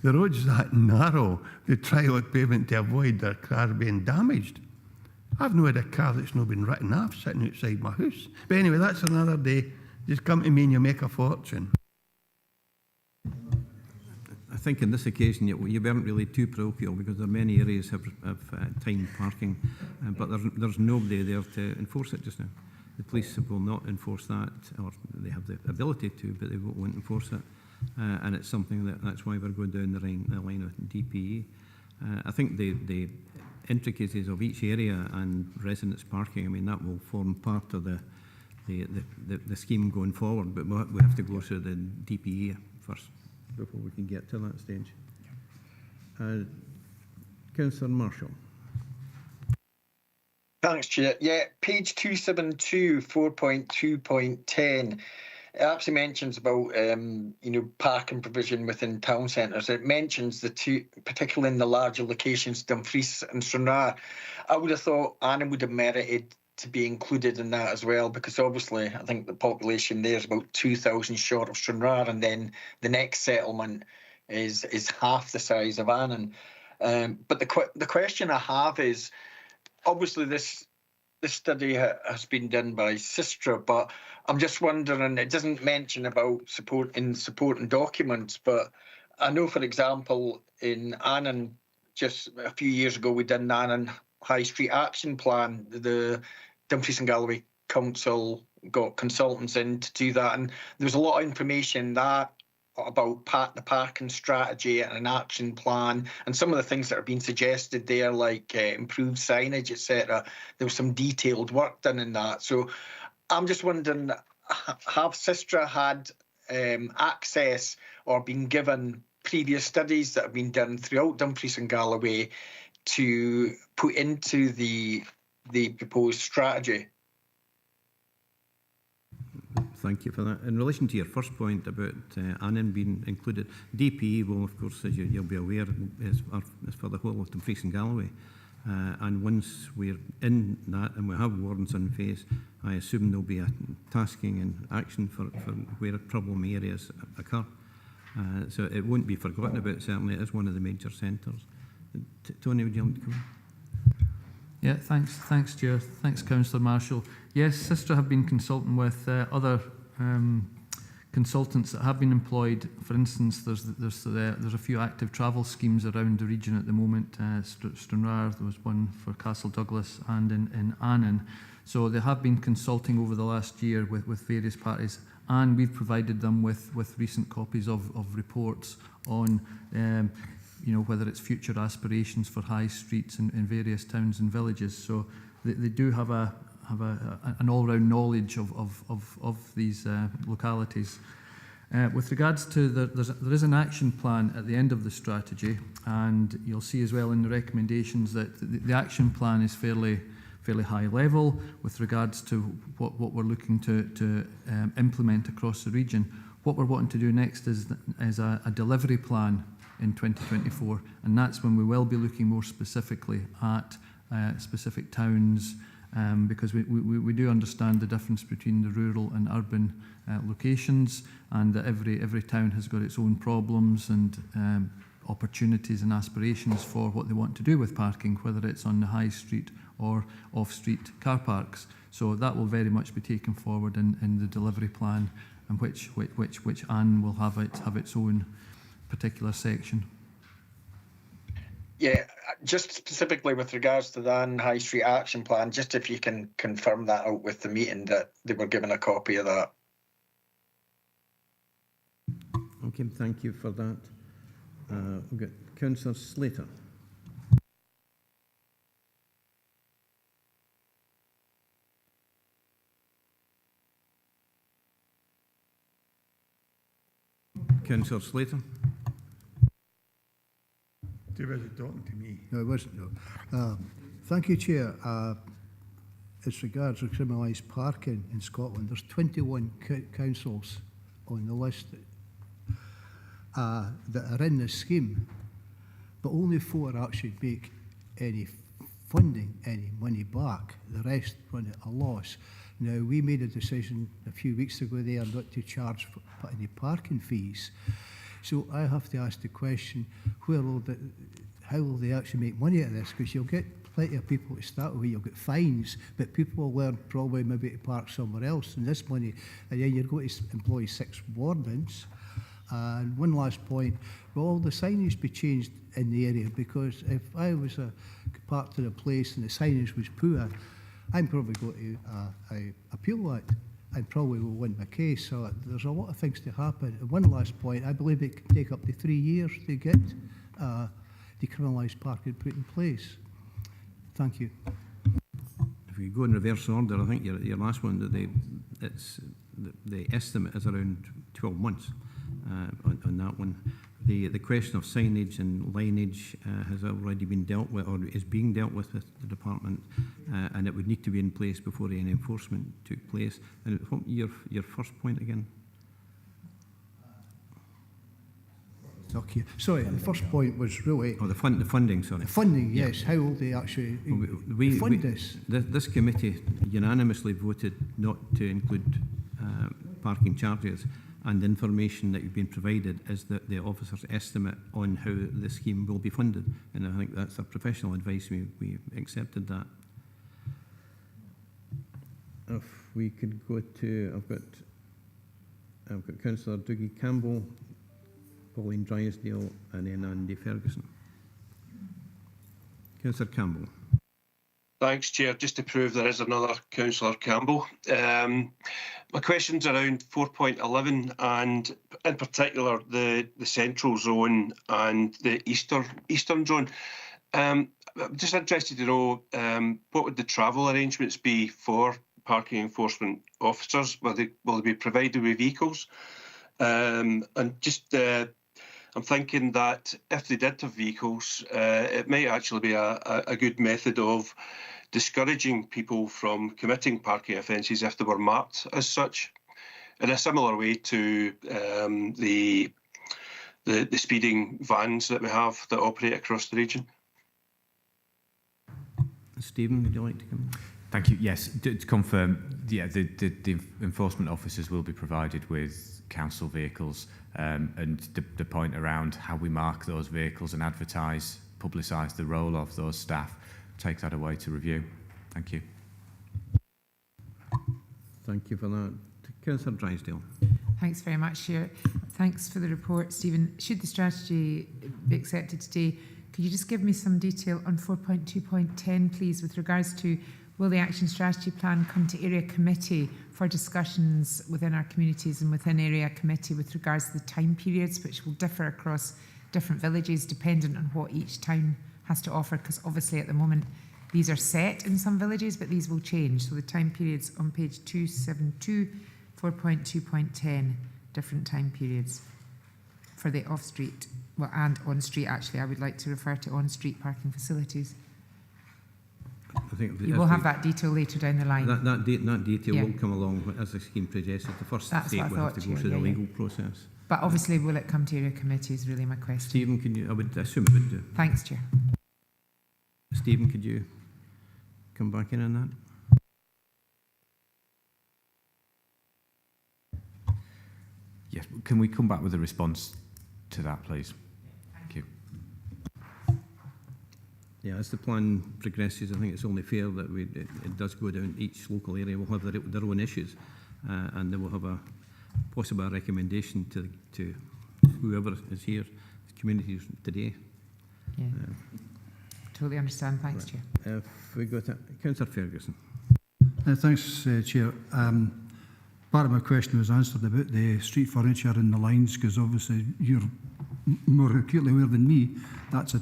The road's that narrow, they try out pavement to avoid their cars being damaged. I've not had a car that's not been written off sitting outside my house. But anyway, that's another day. Just come to me and you'll make a fortune. I think in this occasion you weren't really too parochial because there are many areas have timed parking, but there's nobody there to enforce it just now. The police will not enforce that, or they have the ability to, but they won't enforce it. And it's something that's why we're going down the line of DPE. I think the intricacies of each area and residence parking, I mean, that will form part of the scheme going forward, but we have to go through the DPE first before we can get to that stage. Councillor Marshall. Thanks, Chair. Yeah, page 272, 4.2.10. It actually mentions about parking provision within town centres. It mentions the two, particularly in the larger locations, Dumfries and Stranraer. I would have thought Annan would have merited to be included in that as well, because obviously I think the population there is about 2,000 short of Stranraer, and then the next settlement is half the size of Annan. But the question I have is, obviously this study has been done by Sistra, but I'm just wondering, it doesn't mention about supporting documents, but I know, for example, in Annan, just a few years ago, we did an Annan High Street Action Plan. The Dumfries and Galloway Council got consultants in to do that, and there was a lot of information that about the parking strategy and an action plan, and some of the things that are being suggested there, like improved signage, etc. There was some detailed work done in that. So I'm just wondering, have Sistra had access or been given previous studies that have been done throughout Dumfries and Galloway to put into the proposed strategy? Thank you for that. In relation to your first point about Annan being included, DPE will, of course, as you'll be aware, is for the whole of Dumfries and Galloway. And once we're in that and we have wardens on face, I assume there'll be a tasking and action for where problem areas occur. So it won't be forgotten about, certainly. It is one of the major centres. Tony, would you like to come in? Yeah, thanks, Chair. Thanks, Councillor Marshall. Yes, Sistra have been consulting with other consultants that have been employed. For instance, there's a few active travel schemes around the region at the moment. Stranraer, there was one for Castle Douglas and in Annan. So they have been consulting over the last year with various parties, and we've provided them with recent copies of reports on whether it's future aspirations for high streets in various towns and villages. So they do have an all-round knowledge of these localities. With regards to there is an action plan at the end of the strategy, and you'll see as well in the recommendations that the action plan is fairly high level with regards to what we're looking to implement across the region. What we're wanting to do next is a delivery plan in 2024, and that's when we will be looking more specifically at specific towns, because we do understand the difference between the rural and urban locations, and that every town has got its own problems and opportunities and aspirations for what they want to do with parking, whether it's on the high street or off-street car parks. So that will very much be taken forward in the delivery plan, and which Anne will have its own particular section. Yeah, just specifically with regards to the Ann High Street Action Plan, just if you can confirm that out with the meeting that they were given a copy of that. Okay, thank you for that. We've got Councillor Slater. Councillor Slater. Was it talking to me? No, it wasn't. No. Thank you, Chair. As regards to criminalised parking in Scotland, there's 21 councils on the list that are in this scheme, but only 4 actually make any funding, any money back. The rest run at a loss. Now, we made a decision a few weeks ago there not to charge for any parking fees. So I have to ask the question, how will they actually make money out of this? Because you'll get plenty of people to start with, you'll get fines, but people will learn probably maybe to park somewhere else, and this money, and then you're going to employ 6 wardens. And one last point, will all the signage be changed in the area? Because if I was parked in a place and the signage was poor, I'm probably going to appeal that and probably will win my case. So there's a lot of things to happen. And one last point, I believe it can take up to 3 years to get decriminalised parking put in place. Thank you. If we go in reverse order, I think your last one, that the estimate is around 12 months on that one. The question of signage and lineage has already been dealt with, or is being dealt with the department, and it would need to be in place before any enforcement took place. And what your first point again? Okay. Sorry, the first point was really... Oh, the funding, sorry. The funding, yes. How will they actually fund this? This committee unanimously voted not to include parking charges, and the information that you've been provided is that the officer's estimate on how the scheme will be funded. And I think that's a professional advice. We accepted that. If we could go to, I've got Councillor Dougie Campbell, Pauline Drysdale, and then Andy Ferguson. Councillor Campbell. Thanks, Chair. Just to prove there is another Councillor Campbell. My question's around 4.11 and in particular the central zone and the eastern zone. I'm just interested to know what would the travel arrangements be for parking enforcement officers? Will they be provided with vehicles? And just I'm thinking that if they did have vehicles, it might actually be a good method of discouraging people from committing parking offences if they were marked as such, in a similar way to the speeding vans that we have that operate across the region. Stephen, would you like to come? Thank you. Yes, to confirm, yeah, the enforcement officers will be provided with council vehicles, and the point around how we mark those vehicles and advertise, publicise the role of those staff, take that away to review. Thank you. Thank you for that. Councillor Drysdale. Thanks very much, Chair. Thanks for the report, Stephen. Should the strategy be accepted today, could you just give me some detail on 4.2.10, please, with regards to will the action strategy plan come to area committee for discussions within our communities and within area committee with regards to the time periods, which will differ across different villages dependent on what each town has to offer, because obviously at the moment these are set in some villages, but these will change. So the time periods on page 272, 4.2.10, different time periods for the off-street, well, and on-street, actually. I would like to refer to on-street parking facilities. I think you will have that detail later down the line. That detail will come along as the scheme progresses. The first step will have to go through the legal process. But obviously, will it come to area committee is really my question. Stephen, can you? I would assume it would do. Thanks, Chair. Stephen, could you come back in on that? Yes, can we come back with a response to that, please? Thank you. Yeah, as the plan progresses, I think it's only fair that it does go down. Each local area will have their own issues, and they will have a possible recommendation to whoever is here, the communities today. Yeah, totally understand. Thanks, right. Chair. If we go to Councillor Ferguson. Thanks, Chair. Part of my question was answered about the street furniture and the lines, because obviously you're more acutely aware than me that's a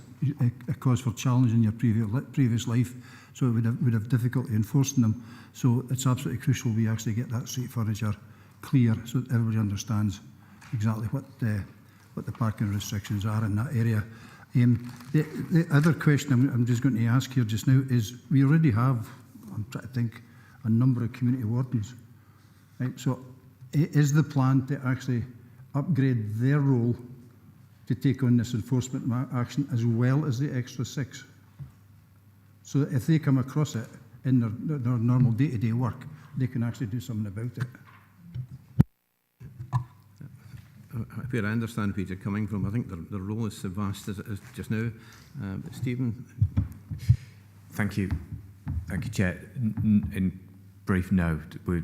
cause for challenge in your previous life, so it would have difficulty enforcing them. So it's absolutely crucial we actually get that street furniture clear so that everybody understands exactly what the parking restrictions are in that area. The other question I'm just going to ask here just now is we already have, I'm trying to think, a number of community wardens. Right, so is the plan to actually upgrade their role to take on this enforcement action as well as the extra 6? So that if they come across it in their normal day-to-day work, they can actually do something about it. Where I understand where you're coming from, I think their role is so vast as it is just now. Stephen? Thank you. Thank you, Chair. In brief, no.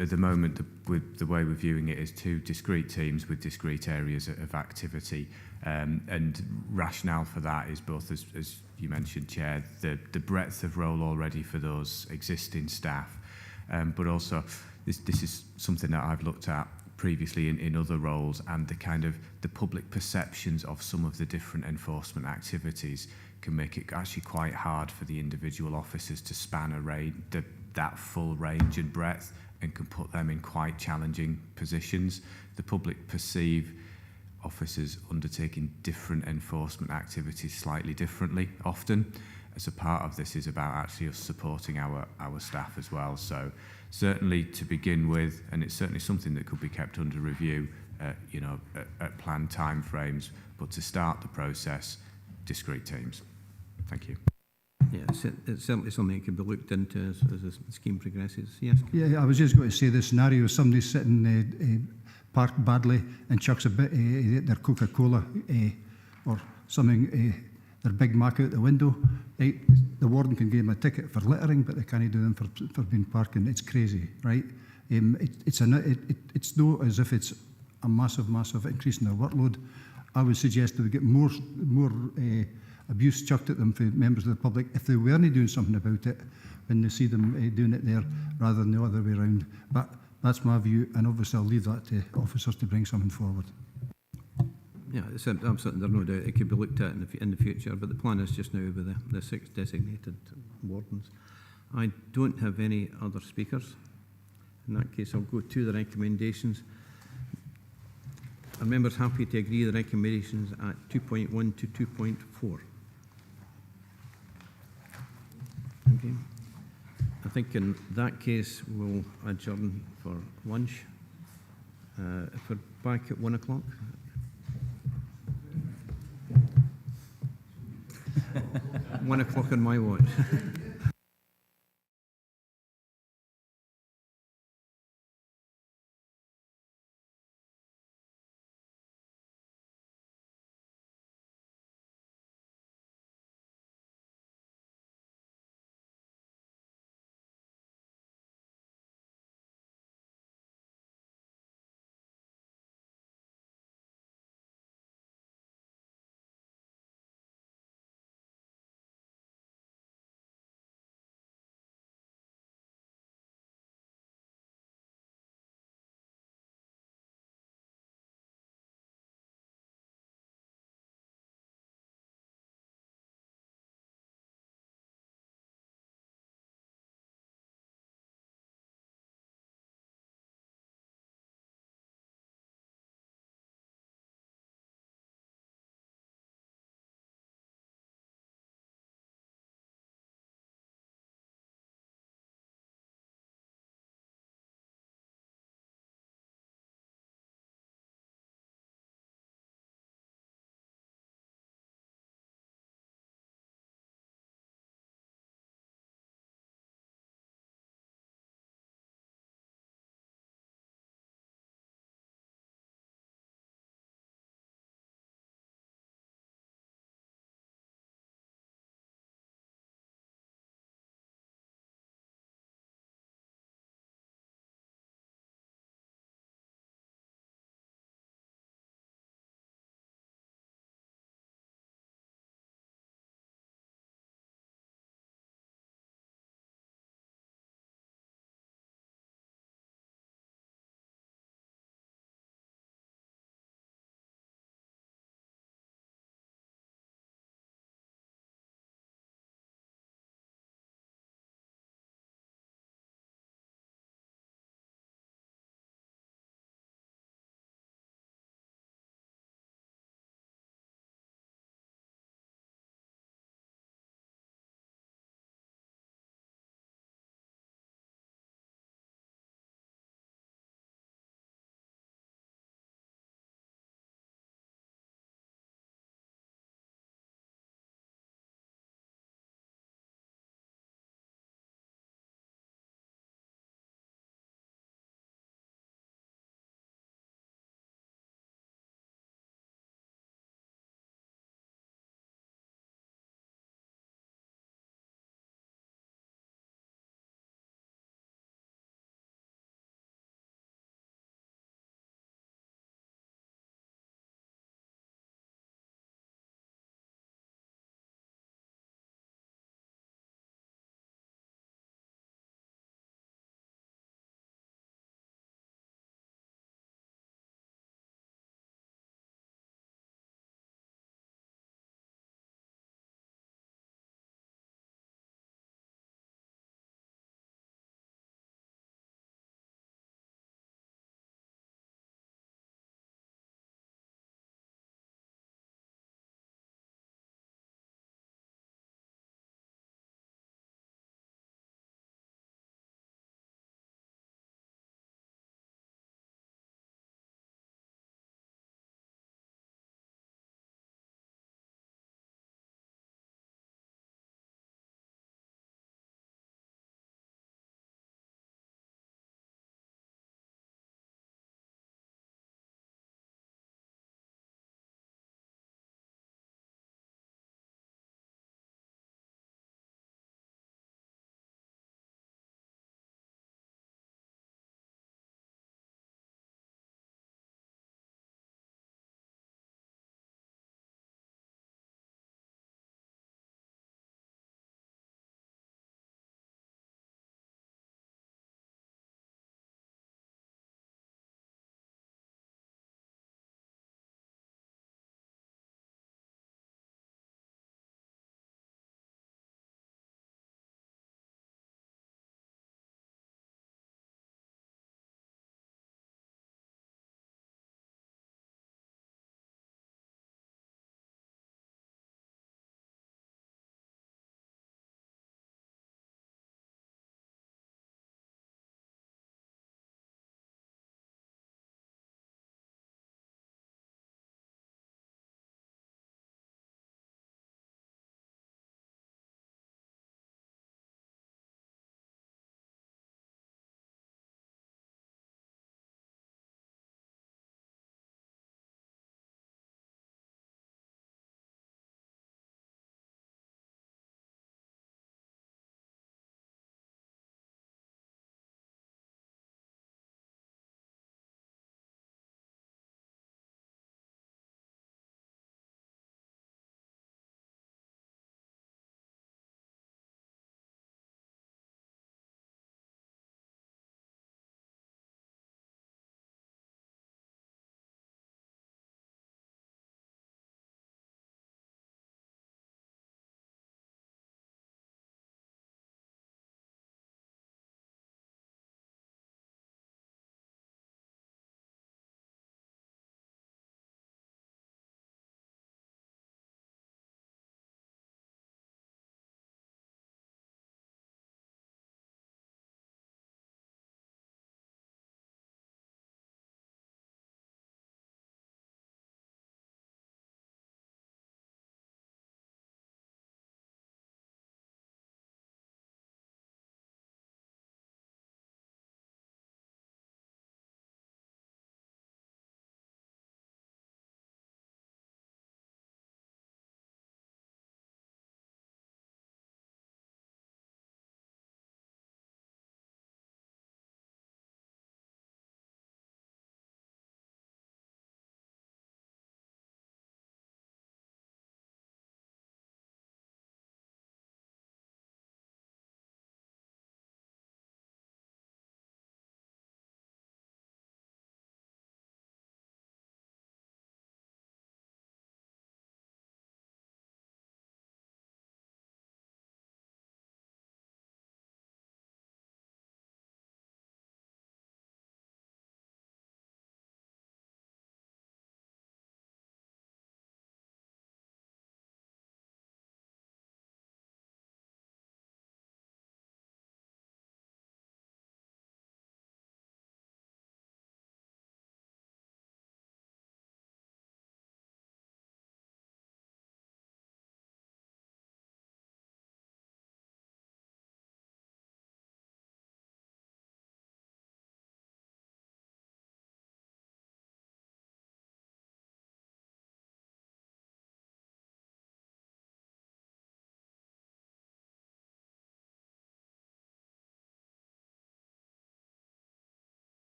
At the moment, with the way we're viewing it is 2 discrete teams with discrete areas of activity. And rationale for that is both, as you mentioned, Chair, the breadth of role already for those existing staff, but also this is something that I've looked at previously in other roles, and the public perceptions of some of the different enforcement activities can make it actually quite hard for the individual officers to span that full range and breadth, and can put them in quite challenging positions. The public perceive officers undertaking different enforcement activities slightly differently often. As a part of this is about actually us supporting our staff as well. So certainly to begin with, and it's certainly something that could be kept under review, at planned timeframes. But to start the process, discrete teams. Thank you. Yeah, it's certainly something that can be looked into as the scheme progresses. Yes. Yeah, I was just going to say the scenario is somebody sitting parked badly and chucks a bit their Coca-Cola or something, their Big Mac out the window. The warden can give them a ticket for littering, but they can't do them for being parking. It's crazy, right? It's not as if it's a massive increase in their workload. I would suggest that we get more abuse chucked at them for members of the public if they weren't doing something about it when they see them doing it there, rather than the other way around. But that's my view, and obviously I'll leave that to officers to bring something forward. Yeah, it's absolutely, there's no doubt it could be looked at in the future, but the plan is just now with the 6 designated wardens. I don't have any other speakers. In that case, I'll go to the recommendations. Are members happy to agree the recommendations at 2.1 to 2.4? Okay. I think in that case we'll adjourn for lunch. If we're back at 1 o'clock. $1 o'clock on my watch.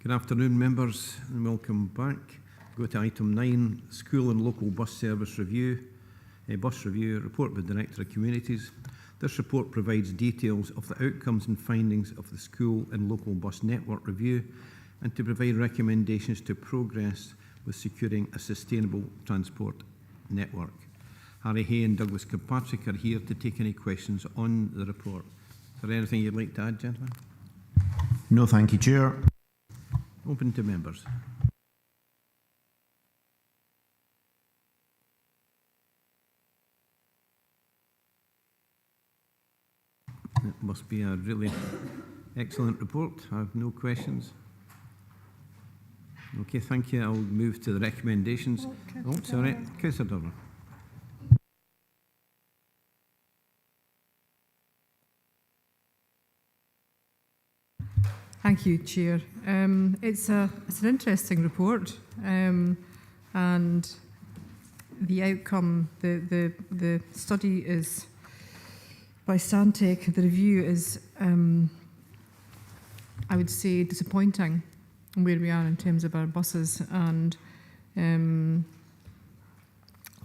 Good afternoon, members, and welcome back. Go to item 9, School and Local Bus Service Review. Bus Review, Report by Director of Communities. This report provides details of the outcomes and findings of the School and Local Bus Network Review and to provide recommendations to progress with securing a sustainable transport network. Harry Hay and Douglas Kirkpatrick are here to take any questions on the report. Is there anything you'd like to add, gentlemen? No, thank you, Chair. Open to members. It must be a really excellent report. I have no questions. Okay, thank you. I'll move to the recommendations. Oh, sorry. Councillor Dover. Thank you, Chair. It's an interesting report, and the outcome, the study is by Stantec. The review is, I would say, disappointing where we are in terms of our buses, and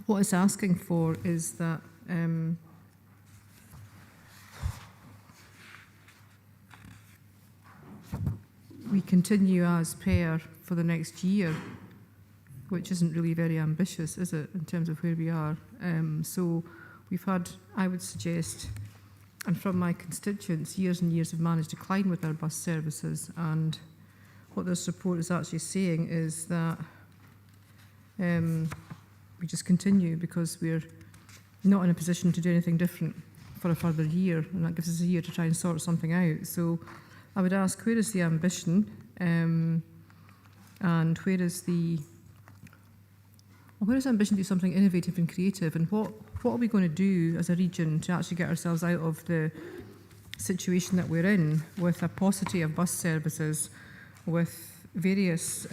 what it's asking for is that we continue as per for the next year, which isn't really very ambitious, is it, in terms of where we are? So we've had, I would suggest, and from my constituents, years and years of managed decline with our bus services, and what this report is actually saying is that we just continue because we're not in a position to do anything different for a further year, and that gives us a year to try and sort something out. So I would ask, where is the ambition, and where is ambition to do something innovative and creative, and what are we going to do as a region to actually get ourselves out of the situation that we're in, with a paucity of bus services, with various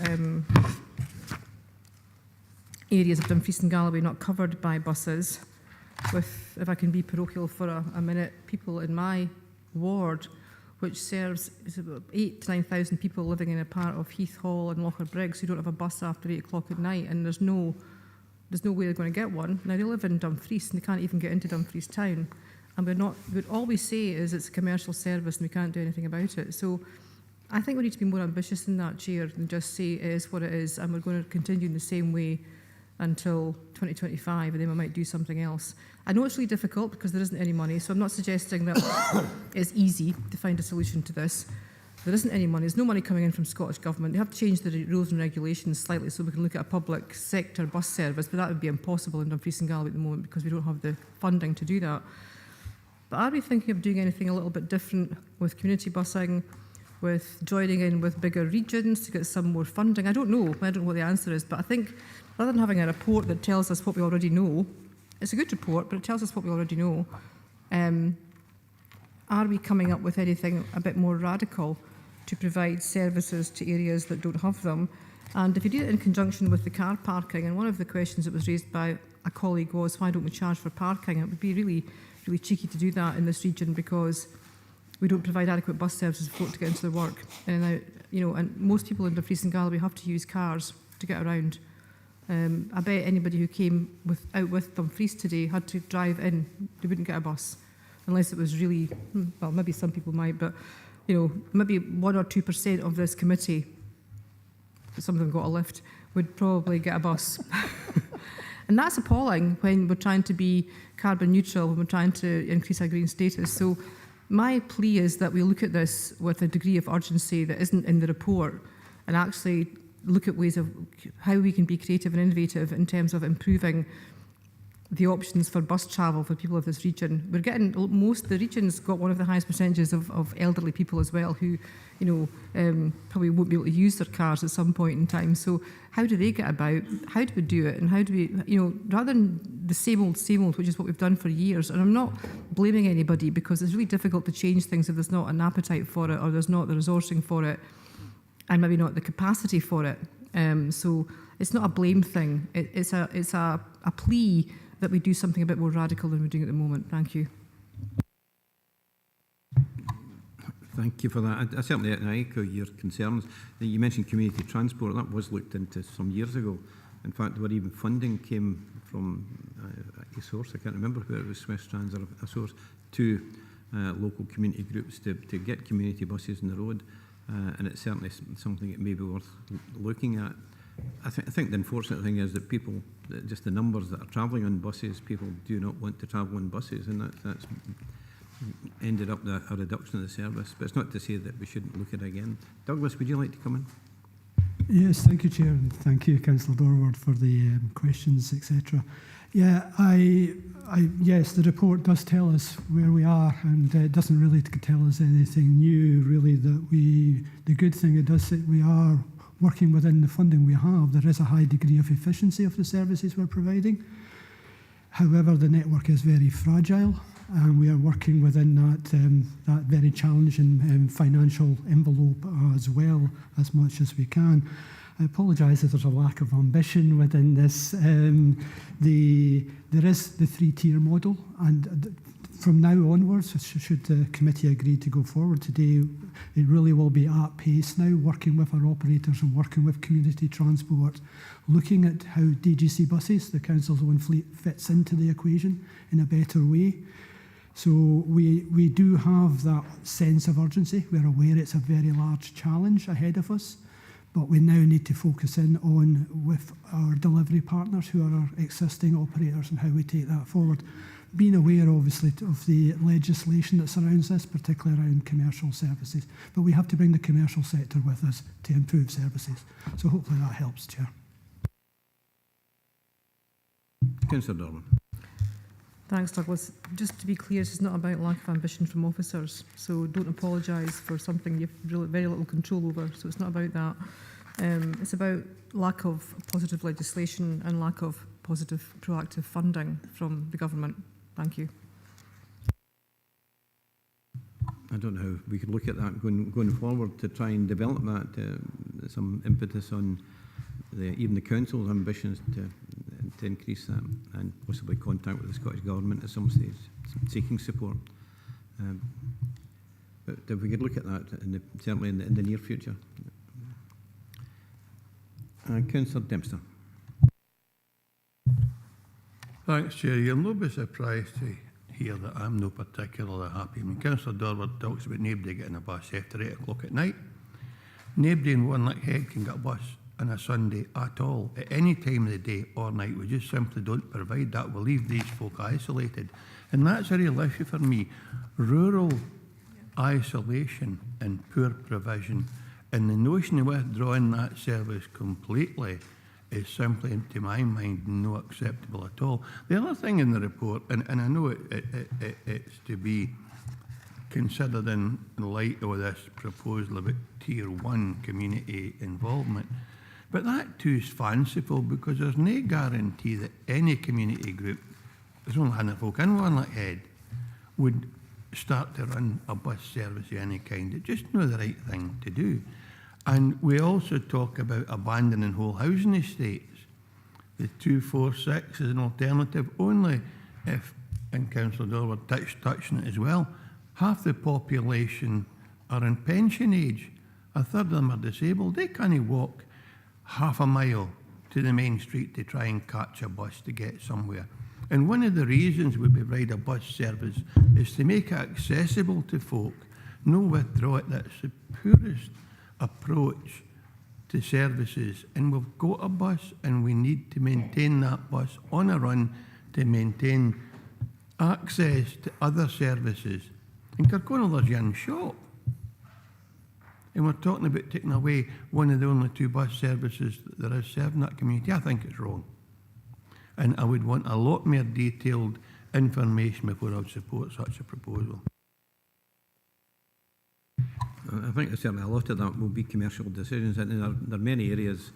areas of Dumfries and Galloway not covered by buses, with, if I can be parochial for a minute, people in my ward, which serves about 8,000 to 9,000 people living in a part of Heath Hall and Locher Briggs who don't have a bus after 8 o'clock at night, and there's no way they're going to get one. Now, they live in Dumfries and they can't even get into Dumfries town, and all we say is it's a commercial service and we can't do anything about it. So I think we need to be more ambitious than that, Chair, than just say it is what it is, and we're going to continue in the same way until 2025, and then we might do something else. I know it's really difficult because there isn't any money, so I'm not suggesting that it's easy to find a solution to this. There isn't any money. There's no money coming in from Scottish Government. They have to change the rules and regulations slightly so we can look at a public sector bus service, but that would be impossible in Dumfries and Galloway at the moment because we don't have the funding to do that. But are we thinking of doing anything a little bit different with community busing, with joining in with bigger regions to get some more funding? I don't know. I don't know what the answer is, but I think rather than having a report that tells us what we already know, it's a good report, but it tells us what we already know. Are we coming up with anything a bit more radical to provide services to areas that don't have them? And if you do it in conjunction with the car parking, and one of the questions that was raised by a colleague was, why don't we charge for parking? It would be really, really cheeky to do that in this region because we don't provide adequate bus services for folk to get into their work. And and most people in Dumfries and Galloway have to use cars to get around. I bet anybody who came out with Dumfries today had to drive in. They wouldn't get a bus unless it was really, well, maybe some people might, but maybe 1 or 2% of this committee, some of them got a lift, would probably get a bus. And that's appalling when we're trying to be carbon neutral, when we're trying to increase our green status. So my plea is that we look at this with a degree of urgency that isn't in the report, and actually look at ways of how we can be creative and innovative in terms of improving the options for bus travel for people of this region. We're getting, the region's got one of the highest percentages of elderly people as well who, probably won't be able to use their cars at some point in time. So how do they get about? How do we do it? And how do we, rather than the same old, which is what we've done for years, and I'm not blaming anybody because it's really difficult to change things if there's not an appetite for it or there's not the resourcing for it, and maybe not the capacity for it. So it's not a blame thing. It's a plea that we do something a bit more radical than we're doing at the moment. Thank you. Thank you for that. I certainly echo your concerns. You mentioned community transport. That was looked into some years ago. In fact, where even funding came from a source, I can't remember whether it was Swiss Trans or a source, to local community groups to get community buses on the road. And it's certainly something that may be worth looking at. I think the unfortunate thing is that people, just the numbers that are travelling on buses, people do not want to travel on buses, and that's ended up a reduction of the service. But it's not to say that we shouldn't look at it again. Douglas, would you like to come in? Yes, thank you, Chair, and thank you, Councillor Dorward, for the questions, etc. Yeah, yes, the report does tell us where we are, and it doesn't really tell us anything new, really. The good thing it does say, we are working within the funding we have. There is a high degree of efficiency of the services we're providing. However, the network is very fragile, and we are working within that very challenging financial envelope as well, as much as we can. I apologise if there's a lack of ambition within this. There is the three-tier model, and from now onwards, should the committee agree to go forward today, it really will be at pace now, working with our operators and working with community transport, looking at how DGC buses, the council's own fleet, fits into the equation in a better way. So we do have that sense of urgency. We're aware it's a very large challenge ahead of us, but we now need to focus in on with our delivery partners who are our existing operators and how we take that forward. Being aware, obviously, of the legislation that surrounds this, particularly around commercial services. But we have to bring the commercial sector with us to improve services. So hopefully that helps, Chair. Councillor Dorman. Thanks, Douglas. Just to be clear, this is not about lack of ambition from officers. So don't apologise for something you've really very little control over. So it's not about that. It's about lack of positive legislation and lack of positive proactive funding from the government. Thank you. I don't know how we could look at that going forward to try and develop that, some impetus on even the council's ambitions to increase that, and possibly contact with the Scottish Government at some stage, seeking support. But if we could look at that certainly in the near future. Councillor Dempster. Thanks, Chair. You'll not be surprised to hear that I'm no particularly happy. When Councillor Dorward talks about nobody getting a bus after 8 o'clock at night, nobody in Warnock-Head can get a bus on a Sunday at all, at any time of the day or night. We just simply don't provide that. We'll leave these folk isolated. And that's a real issue for me. Rural isolation and poor provision, and the notion of withdrawing that service completely is simply, to my mind, not acceptable at all. The other thing in the report, and I know it's to be considered in light of this proposal about Tier 1 community involvement, but that too is fanciful, because there's no guarantee that any community group, there's only 100 folk in Warnock-Head, would start to run a bus service of any kind. It's just not the right thing to do. And we also talk about abandoning whole housing estates. The 246 is an alternative only if, and Councillor Dorward touched on it as well, half the population are in pension age, a third of them are disabled. They can't walk half a mile to the main street to try and catch a bus to get somewhere. And one of the reasons we provide a bus service is to make it accessible to folk. No withdraw it. That's the poorest approach to services, and we've got a bus and we need to maintain that bus on a run to maintain access to other services. In Kirkconnell there's Young Shop, and we're talking about taking away one of the only 2 bus services that there is serving that community. I think it's wrong, and I would want a lot more detailed information before I would support such a proposal. I think certainly a lot of that will be commercial decisions, and there are many areas.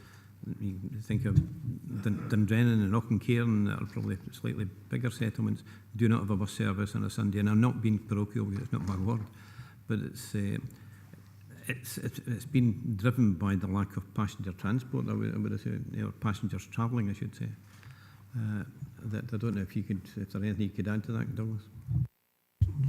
You think of Dundrennan and Auchencairn that are probably slightly bigger settlements, do not have a bus service on a Sunday, and I'm not being parochial because it's not my word, but it's been driven by the lack of passenger transport. I would say, or passengers travelling, I should say. That I don't know if there's anything you could add to that, Douglas.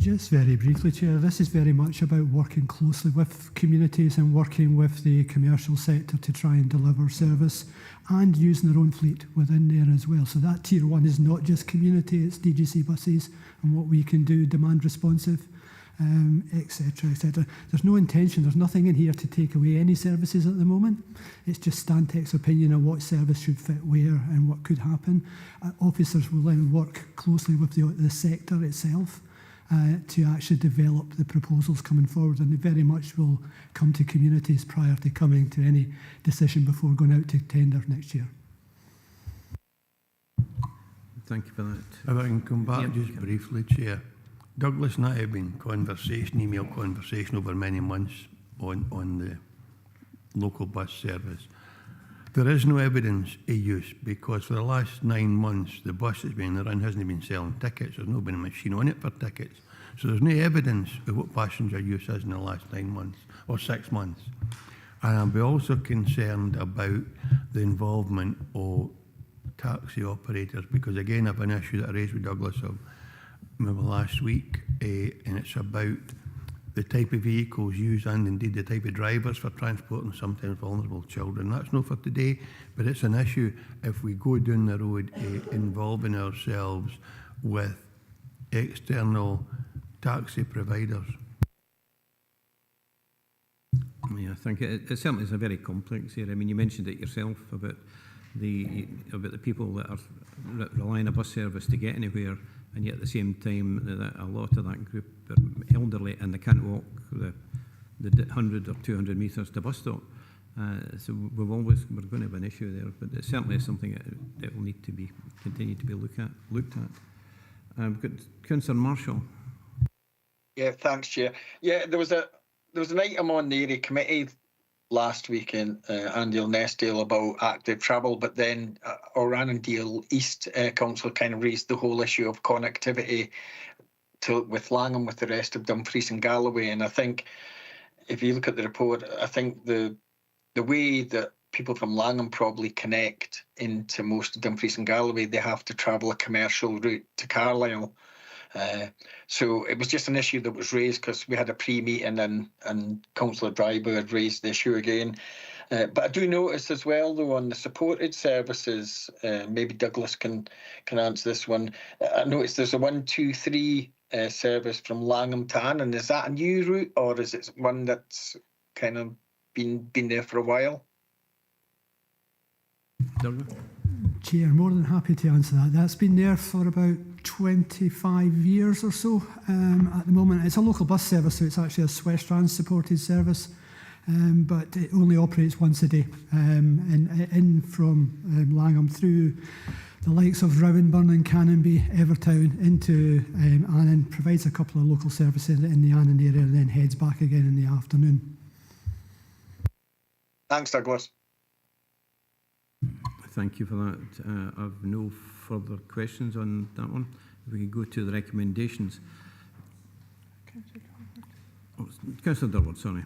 Just very briefly, Chair, this is very much about working closely with communities and working with the commercial sector to try and deliver service and using their own fleet within there as well. So that tier 1 is not just community, it's DGC buses and what we can do, demand responsive, etc., etc. There's no intention, there's nothing in here to take away any services at the moment. It's just Stantec's opinion on what service should fit where and what could happen. Officers will then work closely with the sector itself to actually develop the proposals coming forward, and they very much will come to communities prior to coming to any decision before going out to tender next year. Thank you for that. If I can come back just briefly, Chair. Douglas and I have been email conversation over many months on the local bus service. There is no evidence of use because for the last 9 months the bus that's been run hasn't been selling tickets. There's not been a machine on it for tickets. So there's no evidence of what passenger use is in the last 9 months or 6 months. And I'm also concerned about the involvement of taxi operators because again I have an issue that I raised with Douglas of maybe last week and it's about the type of vehicles used and indeed the type of drivers for transporting sometimes vulnerable children. That's not for today, but it's an issue if we go down the road involving ourselves with external taxi providers. Yeah, I think it certainly is a very complex area. I mean, you mentioned it yourself about the people that are relying on a bus service to get anywhere, and yet at the same time, a lot of that group are elderly and they can't walk the 100 or 200 metres to bus stop. So we're going to have an issue there, but it certainly is something that will need to be continue to be looked at. We've got Councillor Marshall. Yeah, thanks, Chair. Yeah, there was an item on the area committee last week in Andale Nestdale about active travel, but then Orannandale East Council kind of raised the whole issue of connectivity with Langham, with the rest of Dumfries and Galloway. And I think if you look at the report, I think the way that people from Langham probably connect into most of Dumfries and Galloway, they have to travel a commercial route to Carlisle. So it was just an issue that was raised because we had a pre-meeting and Councillor Dryburgh had raised the issue again. But I do notice as well, though, on the supported services, maybe Douglas can answer this one. I noticed there's a 123 service from Langham to Annan. Is that a new route or is it one that's kind of been there for a while? Douglas? Chair, more than happy to answer that. That's been there for about 25 years or so. At the moment, it's a local bus service, so it's actually a Swestrans supported service, but it only operates once a day. In from Langham through the likes of Rowanburn, Canonby, Evertown into Annan, provides a couple of local services in the Annan area and then heads back again in the afternoon. Thanks, Douglas. Thank you for that. I've no further questions on that one. If we can go to the recommendations. Councillor Durward, sorry.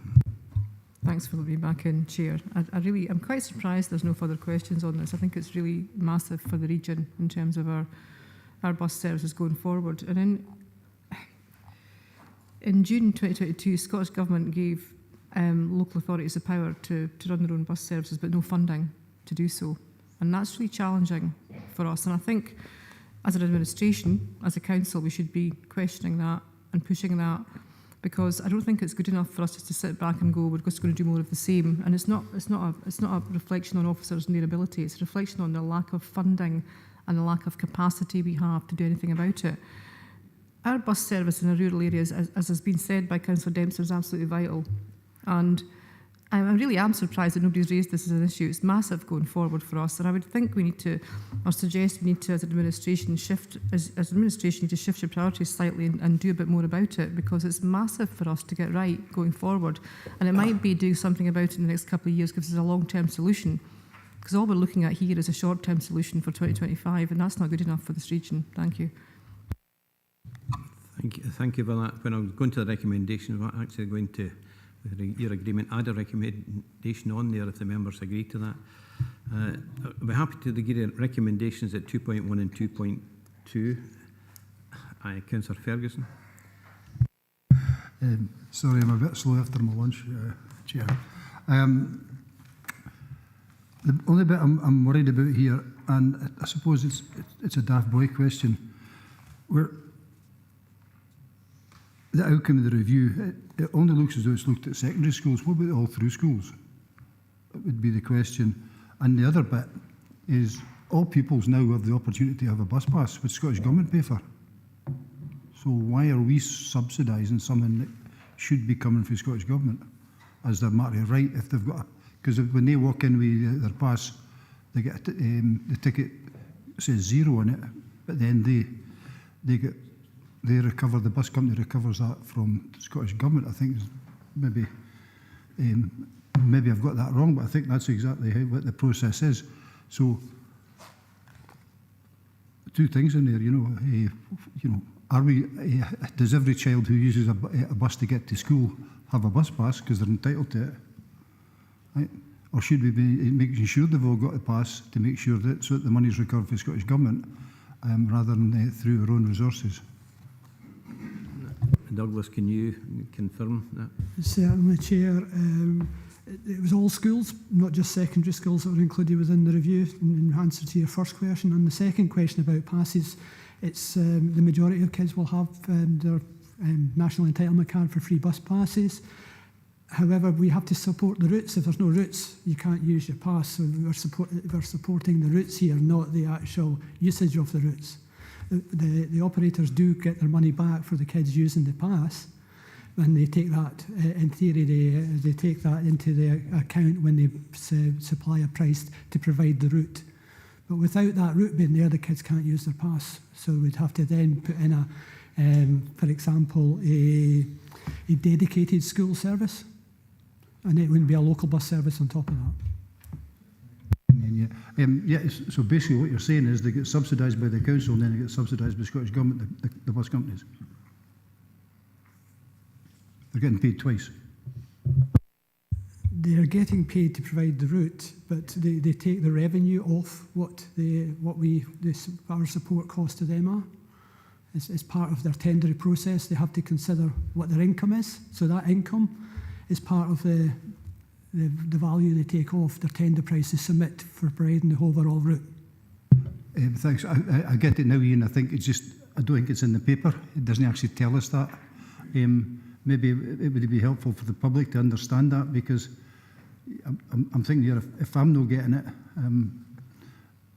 Thanks for being back in, Chair. I'm quite surprised there's no further questions on this. I think it's really massive for the region in terms of our bus services going forward. And in June 2022, Scottish Government gave local authorities the power to run their own bus services, but no funding to do so. And that's really challenging for us. And I think as an administration, as a council, we should be questioning that and pushing that, because I don't think it's good enough for us just to sit back and go, we're just going to do more of the same. And it's not a reflection on officers and their ability. It's a reflection on the lack of funding and the lack of capacity we have to do anything about it. Our bus service in the rural areas, as has been said by Councillor Dempster, is absolutely vital. And I really am surprised that nobody's raised this as an issue. It's massive going forward for us, and I would think we need to, or suggest we need to, as an administration, shift your priorities slightly and do a bit more about it, because it's massive for us to get right going forward. And it might be doing something about it in the next couple of years gives us a long-term solution, because all we're looking at here is a short-term solution for 2025, and that's not good enough for this region. Thank you. Thank you for that. When I was going to the recommendation, I'm actually going to, with your agreement, add a recommendation on there if the members agree to that. I'll be happy to give you recommendations at 2.1 and 2.2. Councillor Ferguson. Sorry, I'm a bit slow after my lunch, Chair. The only bit I'm worried about here, and I suppose it's a daft boy question, where the outcome of the review, it only looks as though it's looked at secondary schools. What about all through schools? That would be the question. And the other bit is all pupils now have the opportunity to have a bus pass, which Scottish Government pay for. So why are we subsidising something that should be coming from Scottish Government as their matter of right if they've got a... Because when they walk in with their pass, they get the ticket says 0 on it, but then they recover, the bus company recovers that from the Scottish Government. I think maybe I've got that wrong, but I think that's exactly what the process is. So two things in there, are we? Does every child who uses a bus to get to school have a bus pass because they're entitled to it? Right? Or should we be making sure they've all got a pass to make sure that so that the money is recovered for the Scottish Government rather than through our own resources? Douglas, can you confirm that? Certainly, Chair. It was all schools, not just secondary schools, that were included within the review, in answer to your first question. And the second question about passes, it's the majority of kids will have their national entitlement card for free bus passes. However, we have to support the routes. If there's no routes, you can't use your pass. So we're supporting the routes here, not the actual usage of the routes. The operators do get their money back for the kids using the pass, and they take that, in theory, they take that into their account when they supply a price to provide the route. But without that route being there, the kids can't use their pass. So we'd have to then put in for example, a dedicated school service, and it wouldn't be a local bus service on top of that. So basically what you're saying is they get subsidised by the council and then they get subsidised by the Scottish Government, the bus companies. They're getting paid twice. They're getting paid to provide the route, but they take the revenue off what our support costs to them are. It's part of their tendering process. They have to consider what their income is. So that income is part of the value they take off their tender price to submit for providing the overall route. Thanks. I get it now, Ian. I think it's just, I don't think it's in the paper. It doesn't actually tell us that. Maybe it would be helpful for the public to understand that, because I'm thinking here, if I'm not getting it, and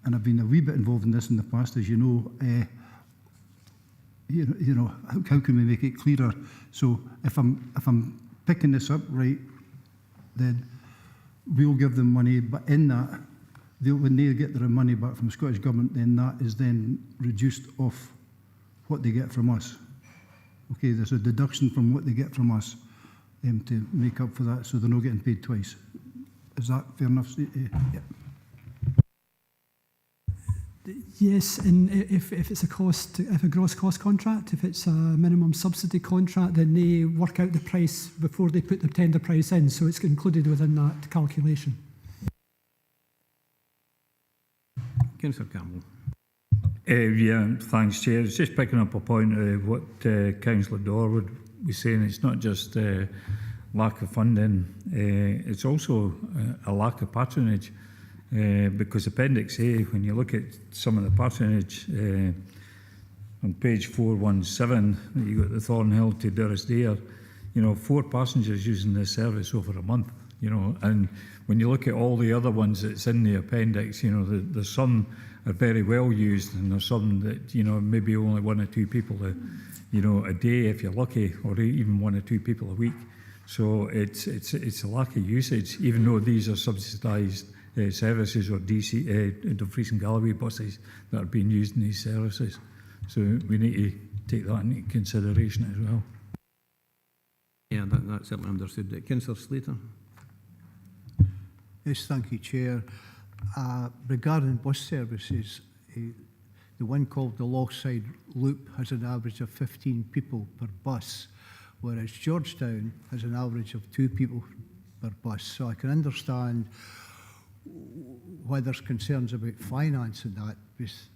I've been a wee bit involved in this in the past, as you know, how can we make it clearer? So if I'm picking this up right, then we'll give them money, but in that, when they get their money back from the Scottish Government, then that is then reduced off what they get from us. Okay, there's a deduction from what they get from us to make up for that, so they're not getting paid twice. Is that fair enough? Yeah. Yes, and if it's if a gross cost contract, if it's a minimum subsidy contract, then they work out the price before they put the tender price in, so it's included within that calculation. Councillor Campbell. Thanks, Chair. It's just picking up a point of what Councillor Dorwood was saying. It's not just lack of funding, it's also a lack of patronage. Because Appendix A, when you look at some of the patronage on page 417, you got the Thornhill to Durrisdeer, 4 passengers using this service over a month, and when you look at all the other ones that's in the appendix, there's some are very well used, and there's some that, maybe only 1 or 2 people a day if you're lucky, or even 1 or 2 people a week. So it's a lack of usage, even though these are subsidised services, or Dumfries and Galloway buses that are being used in these services. So we need to take that into consideration as well. Yeah, that's certainly understood. Councillor Slater. Yes, thank you, Chair. Regarding bus services, the one called the Lochside Loop has an average of 15 people per bus, whereas Georgetown has an average of 2 people per bus. So I can understand why there's concerns about financing that, because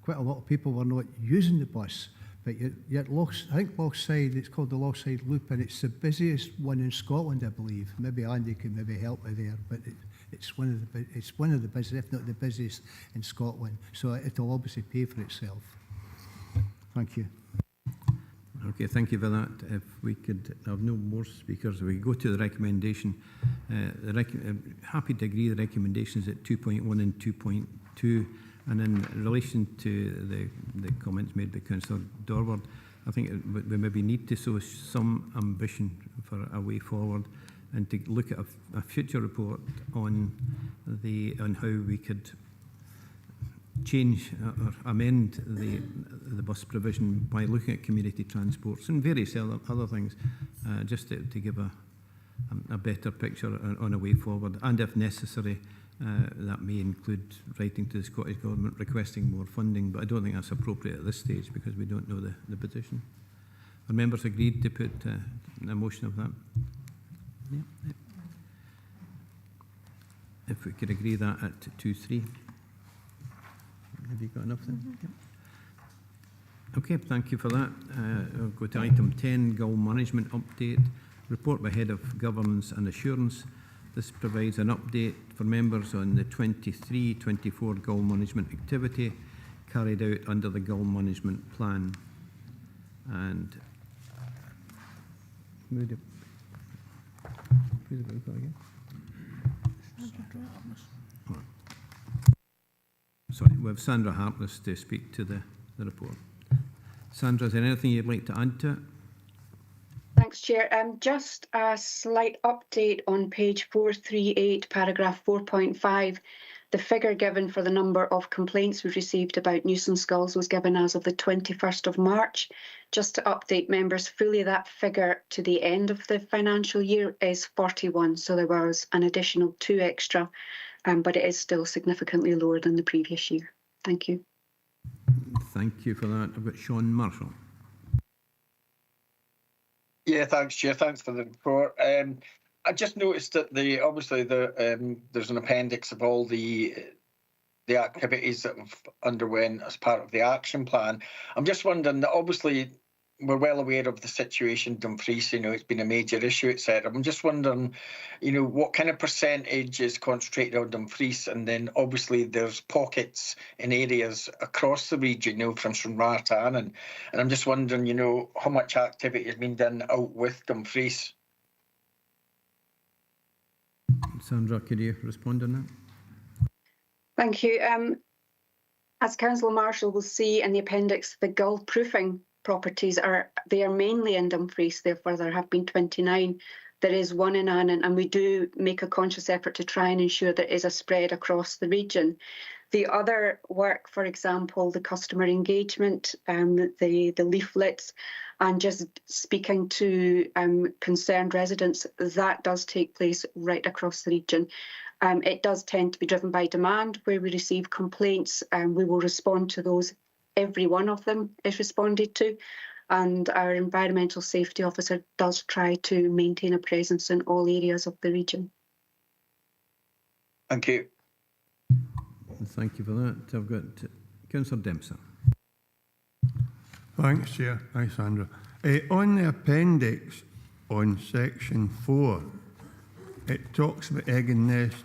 quite a lot of people were not using the bus. But you're at I think Lochside, it's called the Lochside Loop, and it's the busiest one in Scotland, I believe. Maybe Andy can maybe help me there, but it's one of the busiest, if not the busiest, in Scotland. So it'll obviously pay for itself. Thank you. Okay, thank you for that. If we could have no more speakers, we go to the recommendation. Happy to agree the recommendations at 2.1 and 2.2. And in relation to the comments made by Councillor Dorward, I think we maybe need to show some ambition for a way forward and to look at a future report on how we could change or amend the bus provision by looking at community transports and various other things, just to give a better picture on a way forward. And if necessary, that may include writing to the Scottish Government requesting more funding, but I don't think that's appropriate at this stage because we don't know the position. Are members agreed to put a motion of that? Yeah. If we could agree that at 2.3. Have you got enough then? Mm-hmm. Yep. Okay, thank you for that. I'll go to item 10, Gull Management Update. Report by Head of Governance and Assurance. This provides an update for members on the 23-24 Gull Management activity carried out under the Gull Management Plan. And sorry, we have Sandra Harkness to speak to the report. Sandra, is there anything you'd like to add to it? Thanks, Chair. Just a slight update on page 438, paragraph 4.5. The figure given for the number of complaints we've received about nuisance skulls was given as of the 21st of March. Just to update members fully, that figure to the end of the financial year is 41. So there was an additional 2 extra, but it is still significantly lower than the previous year. Thank you. Thank you for that. I've got Sean Marshall. Yeah, thanks, Chair. Thanks for the report. I just noticed that obviously there's an appendix of all the activities that have underwent as part of the action plan. I'm just wondering that obviously we're well aware of the situation in Dumfries, it's been a major issue, etc. I'm just wondering, what kind of percentage is concentrated on Dumfries, and then obviously there's pockets in areas across the region, from Stranraer to Annan, and I'm just wondering, how much activity has been done out with Dumfries. Sandra, could you respond on that? Thank you. As Councillor Marshall will see in the appendix, the Gull proofing properties are mainly in Dumfries, therefore there have been 29. There is 1 in Annan, and we do make a conscious effort to try and ensure there is a spread across the region. The other work, for example, the customer engagement, the leaflets, and just speaking to concerned residents, that does take place right across the region. It does tend to be driven by demand. Where we receive complaints, we will respond to those. Every one of them is responded to, and our environmental safety officer does try to maintain a presence in all areas of the region. Thank you. Thank you for that. I've got Councillor Dempster. Thanks, Chair. Thanks, Sandra. On the appendix on section 4, it talks about egg and nest,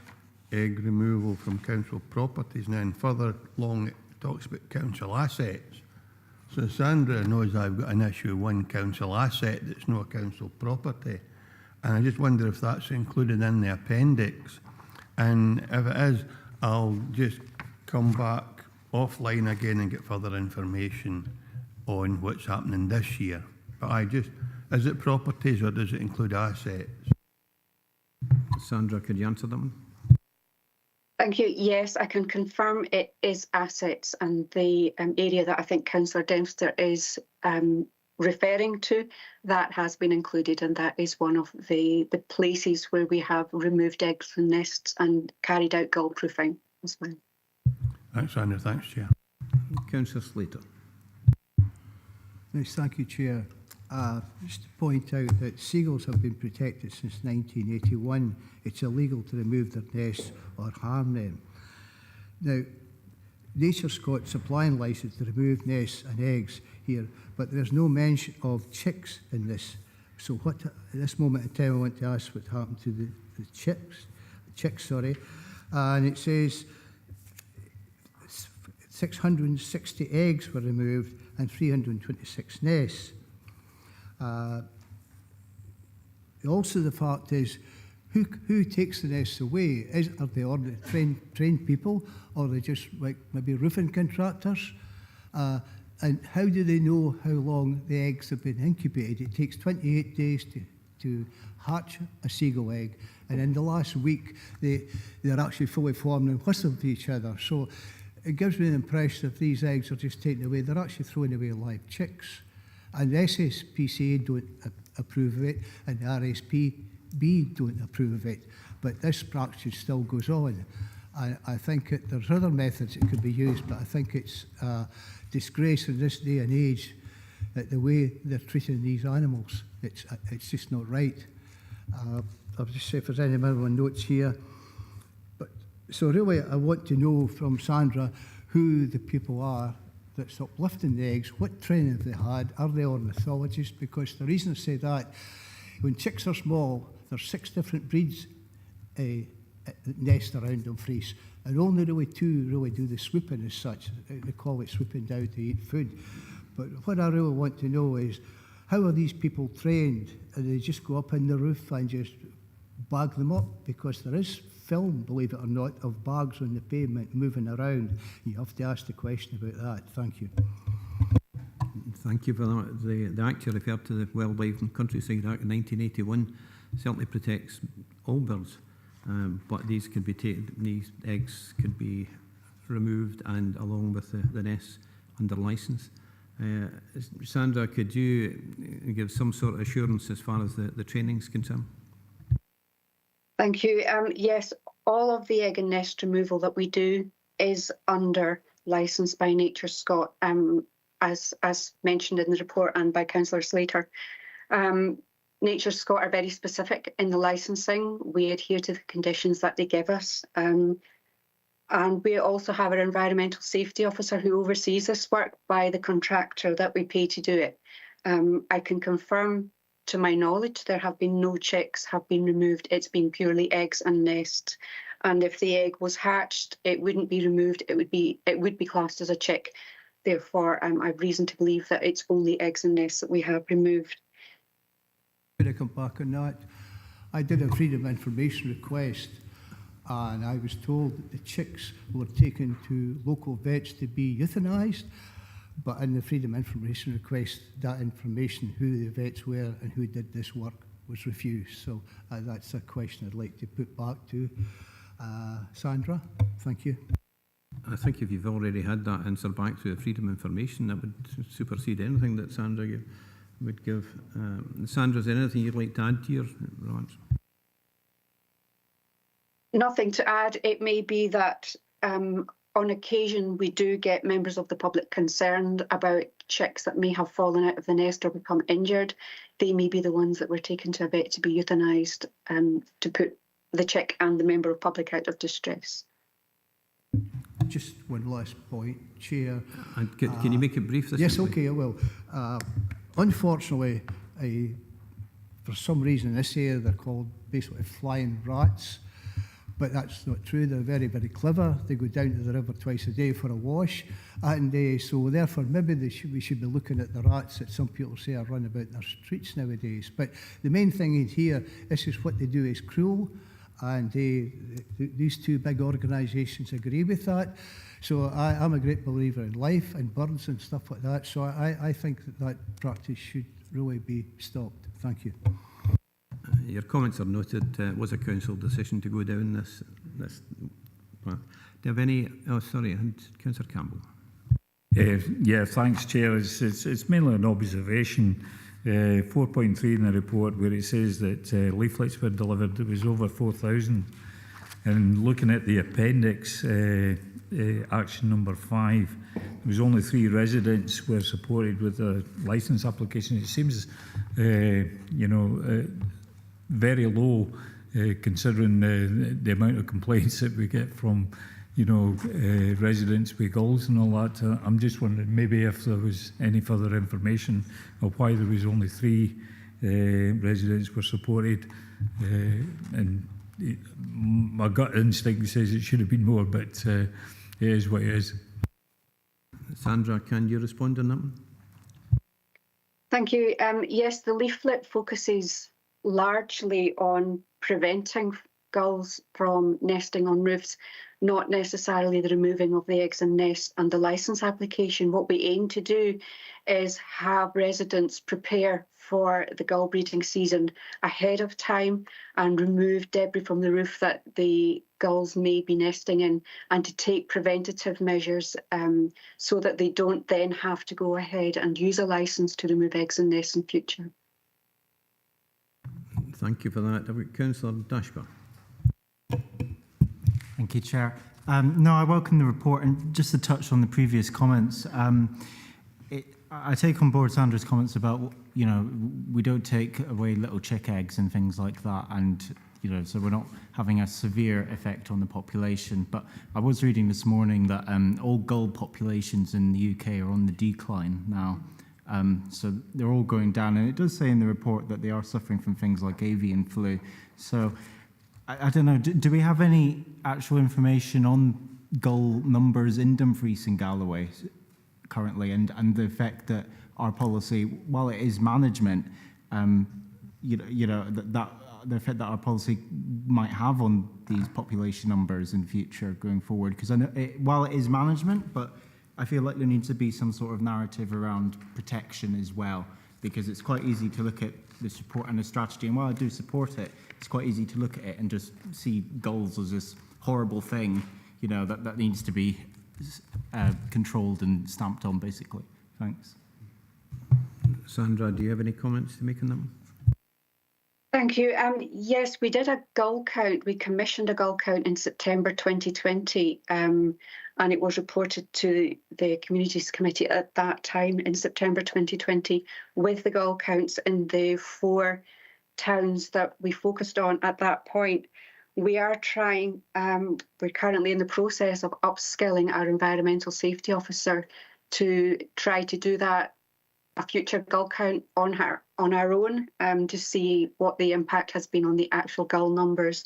egg removal from council properties, and then further along it talks about council assets. So Sandra knows I've got an issue with one council asset that's not a council property. And I just wonder if that's included in the appendix. And if it is, I'll just come back offline again and get further information on what's happening this year. But is it properties or does it include assets? Sandra, could you answer that one? Thank you. Yes, I can confirm it is assets, and the area that I think Councillor Dempster is referring to, that has been included, and that is one of the places where we have removed eggs and nests and carried out gull proofing as well. Thanks, Sandra. Thanks, Chair. Councillor Slater. Yes, thank you, Chair. Just to point out that seagulls have been protected since 1981. It's illegal to remove their nests or harm them. Now, Nature Scott supplying licence to remove nests and eggs here, but there's no mention of chicks in this. So what, at this moment in time, I want to ask what happened to the chicks, and it says 660 eggs were removed and 326 nests. Also, the fact is, who takes the nests away? Are they ordinary trained people, or are they just like maybe roofing contractors? And how do they know how long the eggs have been incubated? It takes 28 days to hatch a seagull egg, and in the last week they're actually fully formed and whistle to each other. So it gives me the impression if these eggs are just taken away, they're actually throwing away live chicks. And the SSPCA don't approve of it, and the RSPB don't approve of it. But this practice still goes on. I think there's other methods that could be used, but I think it's a disgrace in this day and age that the way they're treating these animals. It's just not right. I'll just say if there's any other notes here. But so really, I want to know from Sandra who the people are that's uplifting the eggs. What training have they had? Are they ornithologists? Because the reason I say that, when chicks are small, there's 6 different breeds nest around Dumfries, and only really 2 really do the swooping as such. They call it swooping down to eat food. But what I really want to know is, how are these people trained? And they just go up in the roof and just bag them up? Because there is film, believe it or not, of bags on the pavement moving around. You have to ask the question about that. Thank you. Thank you for that. The Act you referred to, the Wildlife and Countryside Act in 1981, certainly protects all birds, but these could be these eggs could be removed and along with the nests under licence. Sandra, could you give some sort of assurance as far as the training is concerned? Thank you. Yes, all of the egg and nest removal that we do is under licence by Nature Scott, as mentioned in the report and by Councillor Slater. Nature Scott are very specific in the licensing. We adhere to the conditions that they give us. And we also have our environmental safety officer who oversees this work by the contractor that we pay to do it. I can confirm, to my knowledge, there have been no chicks have been removed. It's been purely eggs and nests. And if the egg was hatched, it wouldn't be removed. It would be classed as a chick. Therefore, I have reason to believe that it's only eggs and nests that we have removed. Could I come back on that? I did a Freedom of Information request, and I was told that the chicks were taken to local vets to be euthanised, but in the Freedom of Information request, that information, who the vets were and who did this work, was refused. So that's a question I'd like to put back to Sandra. Thank you. I think if you've already had that answer back through the Freedom of Information, that would supersede anything that Sandra would give. Sandra, is there anything you'd like to add to your answer? Nothing to add. It may be that on occasion we do get members of the public concerned about chicks that may have fallen out of the nest or become injured. They may be the ones that were taken to a vet to be euthanised to put the chick and the member of public out of distress. Just one last point, Chair. And can you make it brief? Yes, okay, I will. Unfortunately, for some reason in this area they're called basically flying rats, but that's not true. They're very, very clever. They go down to the river twice a day for a wash, and so therefore maybe we should be looking at the rats that some people say are run about their streets nowadays. But the main thing in here, this is what they do is cruel, and these 2 big organisations agree with that. So I'm a great believer in life and birds and stuff like that. So I think that practice should really be stopped. Thank you. Your comments are noted. It was a council decision to go down this path. Do you have any? Oh, sorry, Councillor Campbell. Yeah, thanks, Chair. It's mainly an observation. 4.3 in the report where it says that leaflets were delivered, there was over 4,000. And looking at the appendix, action number 5, there was only 3 residents were supported with a licence application. It seems, very low considering the amount of complaints that we get from, residents with goals and all that. I'm just wondering maybe if there was any further information of why there was only 3 residents were supported, and my gut instinct says it should have been more, but it is what it is. Sandra, can you respond on that one? Thank you. Yes, the leaflet focuses largely on preventing gulls from nesting on roofs, not necessarily the removing of the eggs and nest and the licence application. What we aim to do is have residents prepare for the gull breeding season ahead of time and remove debris from the roof that the gulls may be nesting in, and to take preventative measures so that they don't then have to go ahead and use a licence to remove eggs and nests in future. Thank you for that. Councillor Dashba. Thank you, Chair. No, I welcome the report, and just to touch on the previous comments, I take on board Sandra's comments about, we don't take away little chick eggs and things like that, and, so we're not having a severe effect on the population. But I was reading this morning that all gull populations in the UK are on the decline now. So they're all going down, and it does say in the report that they are suffering from things like avian flu. So I don't know, do we have any actual information on gull numbers in Dumfries and Galloway currently, and the effect that our policy, while it is management, that the effect that our policy might have on these population numbers in future going forward? Because I know while it is management, but I feel like there needs to be some sort of narrative around protection as well, because it's quite easy to look at the support and the strategy, and while I do support it, it's quite easy to look at it and just see gulls as this horrible thing, that needs to be controlled and stamped on, basically. Thanks. Sandra, do you have any comments to make on that one? Thank you. Yes, we did a gull count. We commissioned a gull count in September 2020, and it was reported to the Communities Committee at that time in September 2020 with the gull counts in the 4 towns that we focused on at that point. We are trying, we're currently in the process of upskilling our environmental safety officer to try to do that, a future gull count on our own, to see what the impact has been on the actual gull numbers.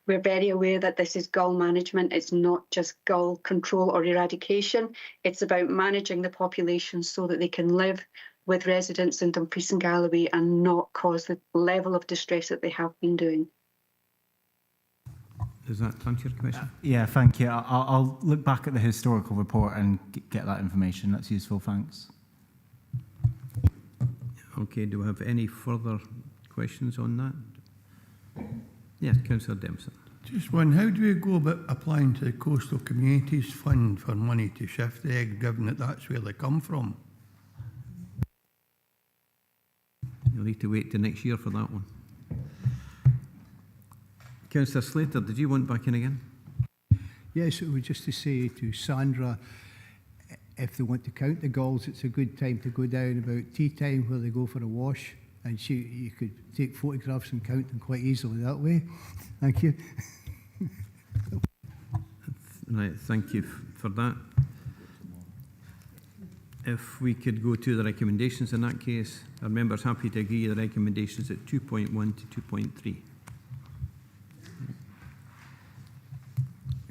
We're very aware that this is gull management. It's not just gull control or eradication. It's about managing the population so that they can live with residents in Dumfries and Galloway and not cause the level of distress that they have been doing. Does that answer your question? Yeah, thank you. I'll look back at the historical report and get that information. That's useful, thanks. Okay, do we have any further questions on that? Yes, Councillor Dempsey. Just one, how do we go about applying to the Coastal Communities Fund for money to shift the egg, given that that's where they come from? You'll need to wait till next year for that one. Councillor Slater, did you want back in again? Yes, it was just to say to Sandra, if they want to count the gulls, it's a good time to go down about tea time where they go for a wash, and you could take photographs and count them quite easily that way. Thank you. Right, thank you for that. If we could go to the recommendations in that case, are members happy to agree the recommendations at 2.1 to 2.3?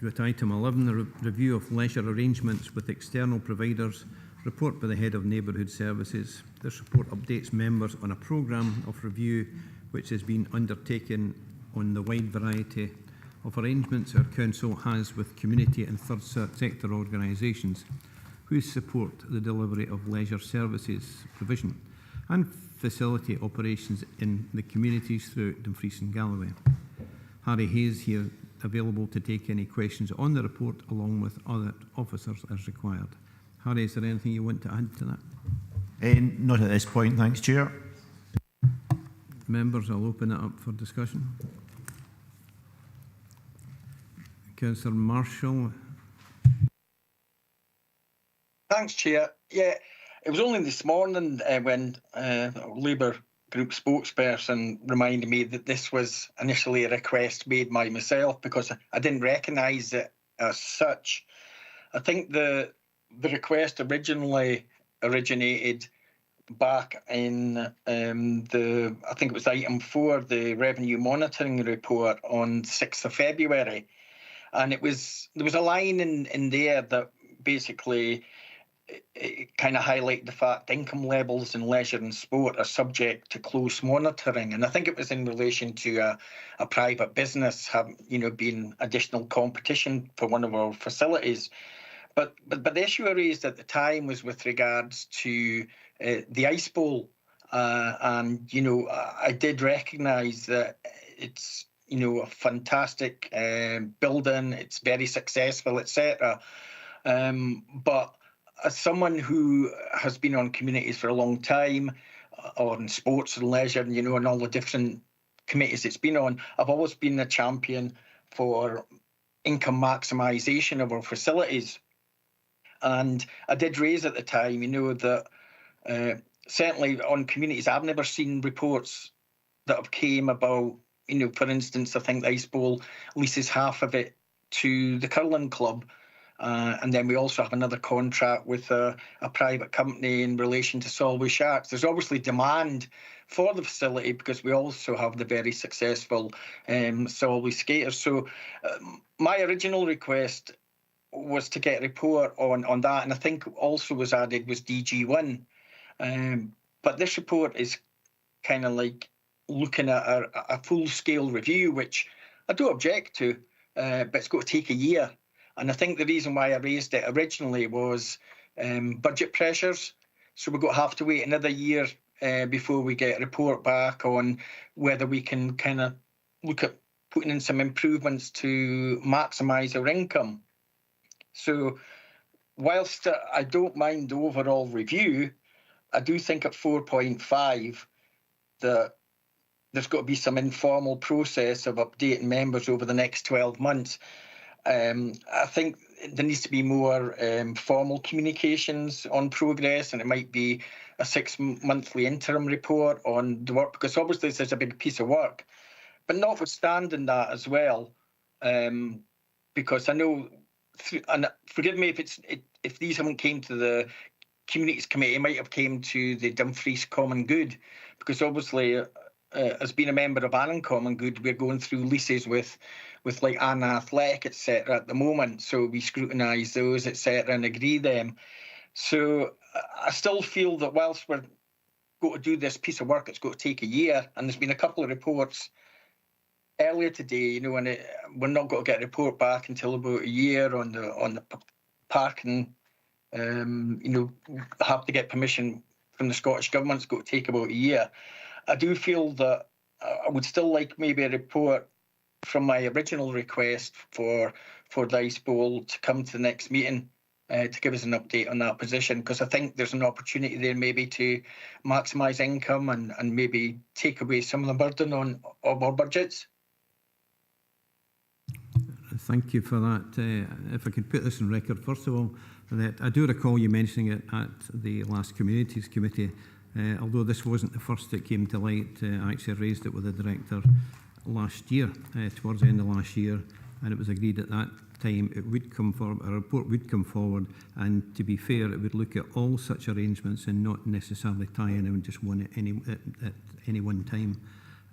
Go to item 11, the review of leisure arrangements with external providers, report by the Head of Neighbourhood Services. This report updates members on a programme of review which has been undertaken on the wide variety of arrangements our Council has with community and third sector organisations who support the delivery of leisure services provision and facility operations in the communities throughout Dumfries and Galloway. Harry Hayes here available to take any questions on the report along with other officers as required. Harry, is there anything you want to add to that? Not at this point, thanks, Chair. Members, I'll open it up for discussion. Councillor Marshall. Thanks, Chair. Yeah, it was only this morning when Labour Group spokesperson reminded me that this was initially a request made by myself, because I didn't recognise it as such. I think the request originally originated back in I think it was item 4, the revenue monitoring report on 6th of February. And there was a line in there that basically it kind of highlighted the fact income levels in leisure and sport are subject to close monitoring. And I think it was in relation to a private business having, being additional competition for one of our facilities. But the issue I raised at the time was with regards to the Ice Bowl. And, I did recognise that it's, a fantastic building, it's very successful, etc. But as someone who has been on communities for a long time, on sports and leisure, and all the different committees it's been on, I've always been a champion for income maximisation of our facilities. And I did raise at the time, that certainly on communities, I've never seen reports that have came about, for instance, I think the Ice Bowl leases half of it to the curling club. And then we also have another contract with a private company in relation to Solway Sharks. There's obviously demand for the facility because we also have the very successful Solway Skaters. So my original request was to get a report on that, and I think also was added was DG1. But this report is kind of like looking at a full-scale review, which I do object to, but it's got to take a year. And I think the reason why I raised it originally was budget pressures. So we're going to have to wait another year before we get a report back on whether we can kind of look at putting in some improvements to maximise our income. So whilst I don't mind the overall review, I do think at 4.5 that there's got to be some informal process of updating members over the next 12 months. I think there needs to be more formal communications on progress, and it might be a 6-monthly interim report on the work, because obviously this is a big piece of work. But notwithstanding that as well, because I know, and forgive me if these haven't came to the Communities Committee, it might have came to the Dumfries Common Good, because obviously as being a member of Annan Common Good, we're going through leases with like Annan Athletic, etc. at the moment. So we scrutinise those, etc. and agree them. So I still feel that whilst we're going to do this piece of work, it's going to take a year. And there's been a couple of reports earlier today, and we're not going to get a report back until about a year on the parking. Have to get permission from the Scottish Government. It's going to take about a year. I do feel that I would still like maybe a report from my original request for the Ice Bowl to come to the next meeting to give us an update on that position, because I think there's an opportunity there maybe to maximise income and maybe take away some of the burden of our budgets. Thank you for that. If I could put this on record, first of all, that I do recall you mentioning it at the last Communities Committee. Although this wasn't the first that came to light, I actually raised it with the Director last year, towards the end of last year, and it was agreed at that time it would come forward, a report would come forward, and to be fair, it would look at all such arrangements and not necessarily tie in just one at any one time.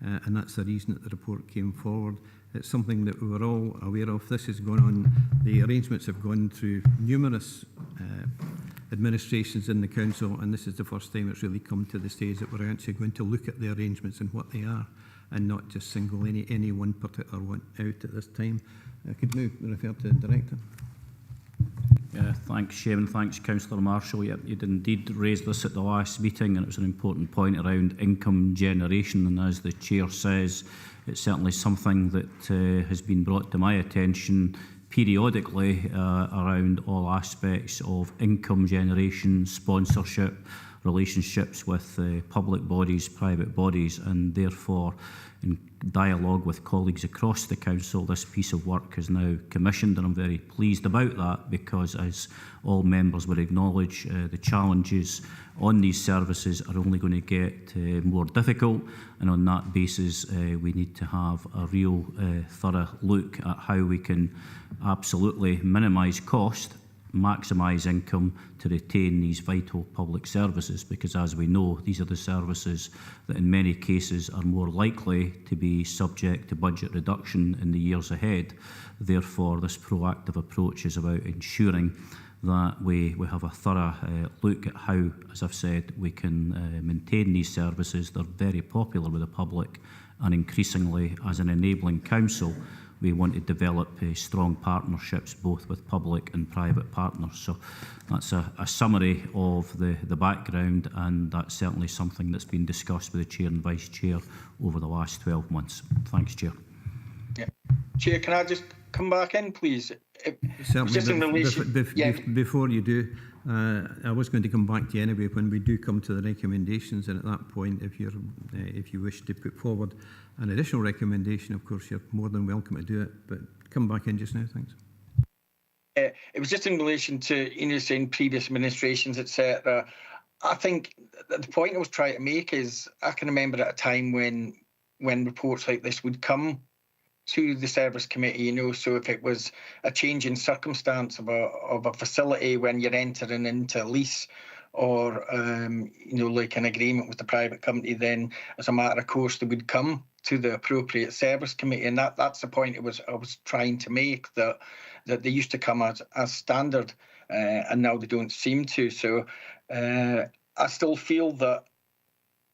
And that's the reason that the report came forward. It's something that we were all aware of. This has gone on, the arrangements have gone through numerous administrations in the council, and this is the first time it's really come to the stage that we're actually going to look at the arrangements and what they are, and not just single any one particular one out at this time. I could now refer to the Director. Thanks, Chairman. Thanks, Councillor Marshall. You did indeed raise this at the last meeting, and it was an important point around income generation. And as the Chair says, it's certainly something that has been brought to my attention periodically around all aspects of income generation, sponsorship, relationships with public bodies, private bodies, and therefore in dialogue with colleagues across the council, this piece of work is now commissioned, and I'm very pleased about that, because as all members would acknowledge, the challenges on these services are only going to get more difficult, and on that basis we need to have a real thorough look at how we can absolutely minimise cost, maximise income to retain these vital public services, because as we know, these are the services that in many cases are more likely to be subject to budget reduction in the years ahead. Therefore, this proactive approach is about ensuring that we have a thorough look at how, as I've said, we can maintain these services. They're very popular with the public, and increasingly as an enabling council, we want to develop strong partnerships both with public and private partners. So that's a summary of the background, and that's certainly something that's been discussed with the Chair and Vice Chair over the last 12 months. Thanks, Chair. Yeah. Chair, can I just come back in, please? Certainly, just in relation, before you do, I was going to come back to you anyway when we do come to the recommendations, and at that point, if you wish to put forward an additional recommendation, of course, you're more than welcome to do it. But come back in just now, thanks. It was just in relation to saying previous administrations, etc. I think the point I was trying to make is I can remember at a time when reports like this would come to the service committee, so if it was a change in circumstance of a facility when you're entering into a lease or like an agreement with the private company, then as a matter of course they would come to the appropriate service committee, and that's the point I was trying to make, that they used to come as standard, and now they don't seem to. So I still feel that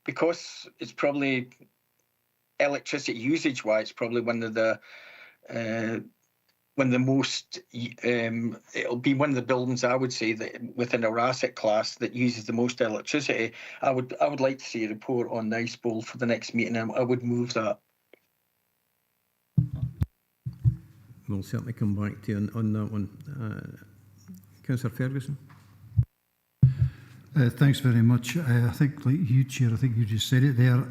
because it's probably electricity usage wise, probably one of the most it'll be one of the buildings I would say that within our asset class that uses the most electricity. I would like to see a report on the ice bowl for the next meeting, and I would move that. We'll certainly come back to you on that one. Councillor Ferguson. Thanks very much. I think, like you, Chair, I think you just said it there.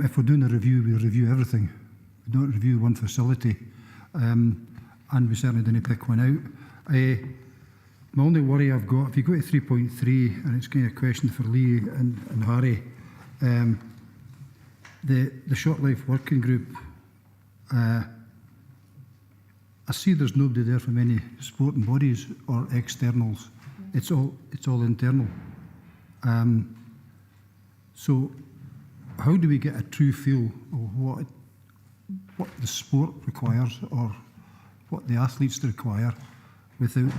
If we're doing a review, we review everything. We don't review one facility. And we certainly didn't pick one out. My only worry I've got, if you go to 3.3, and it's kind of a question for Lee and Harry, the short life working group, I see there's nobody there from any sporting bodies or externals. It's all internal. So how do we get a true feel of what the sport requires or what the athletes require without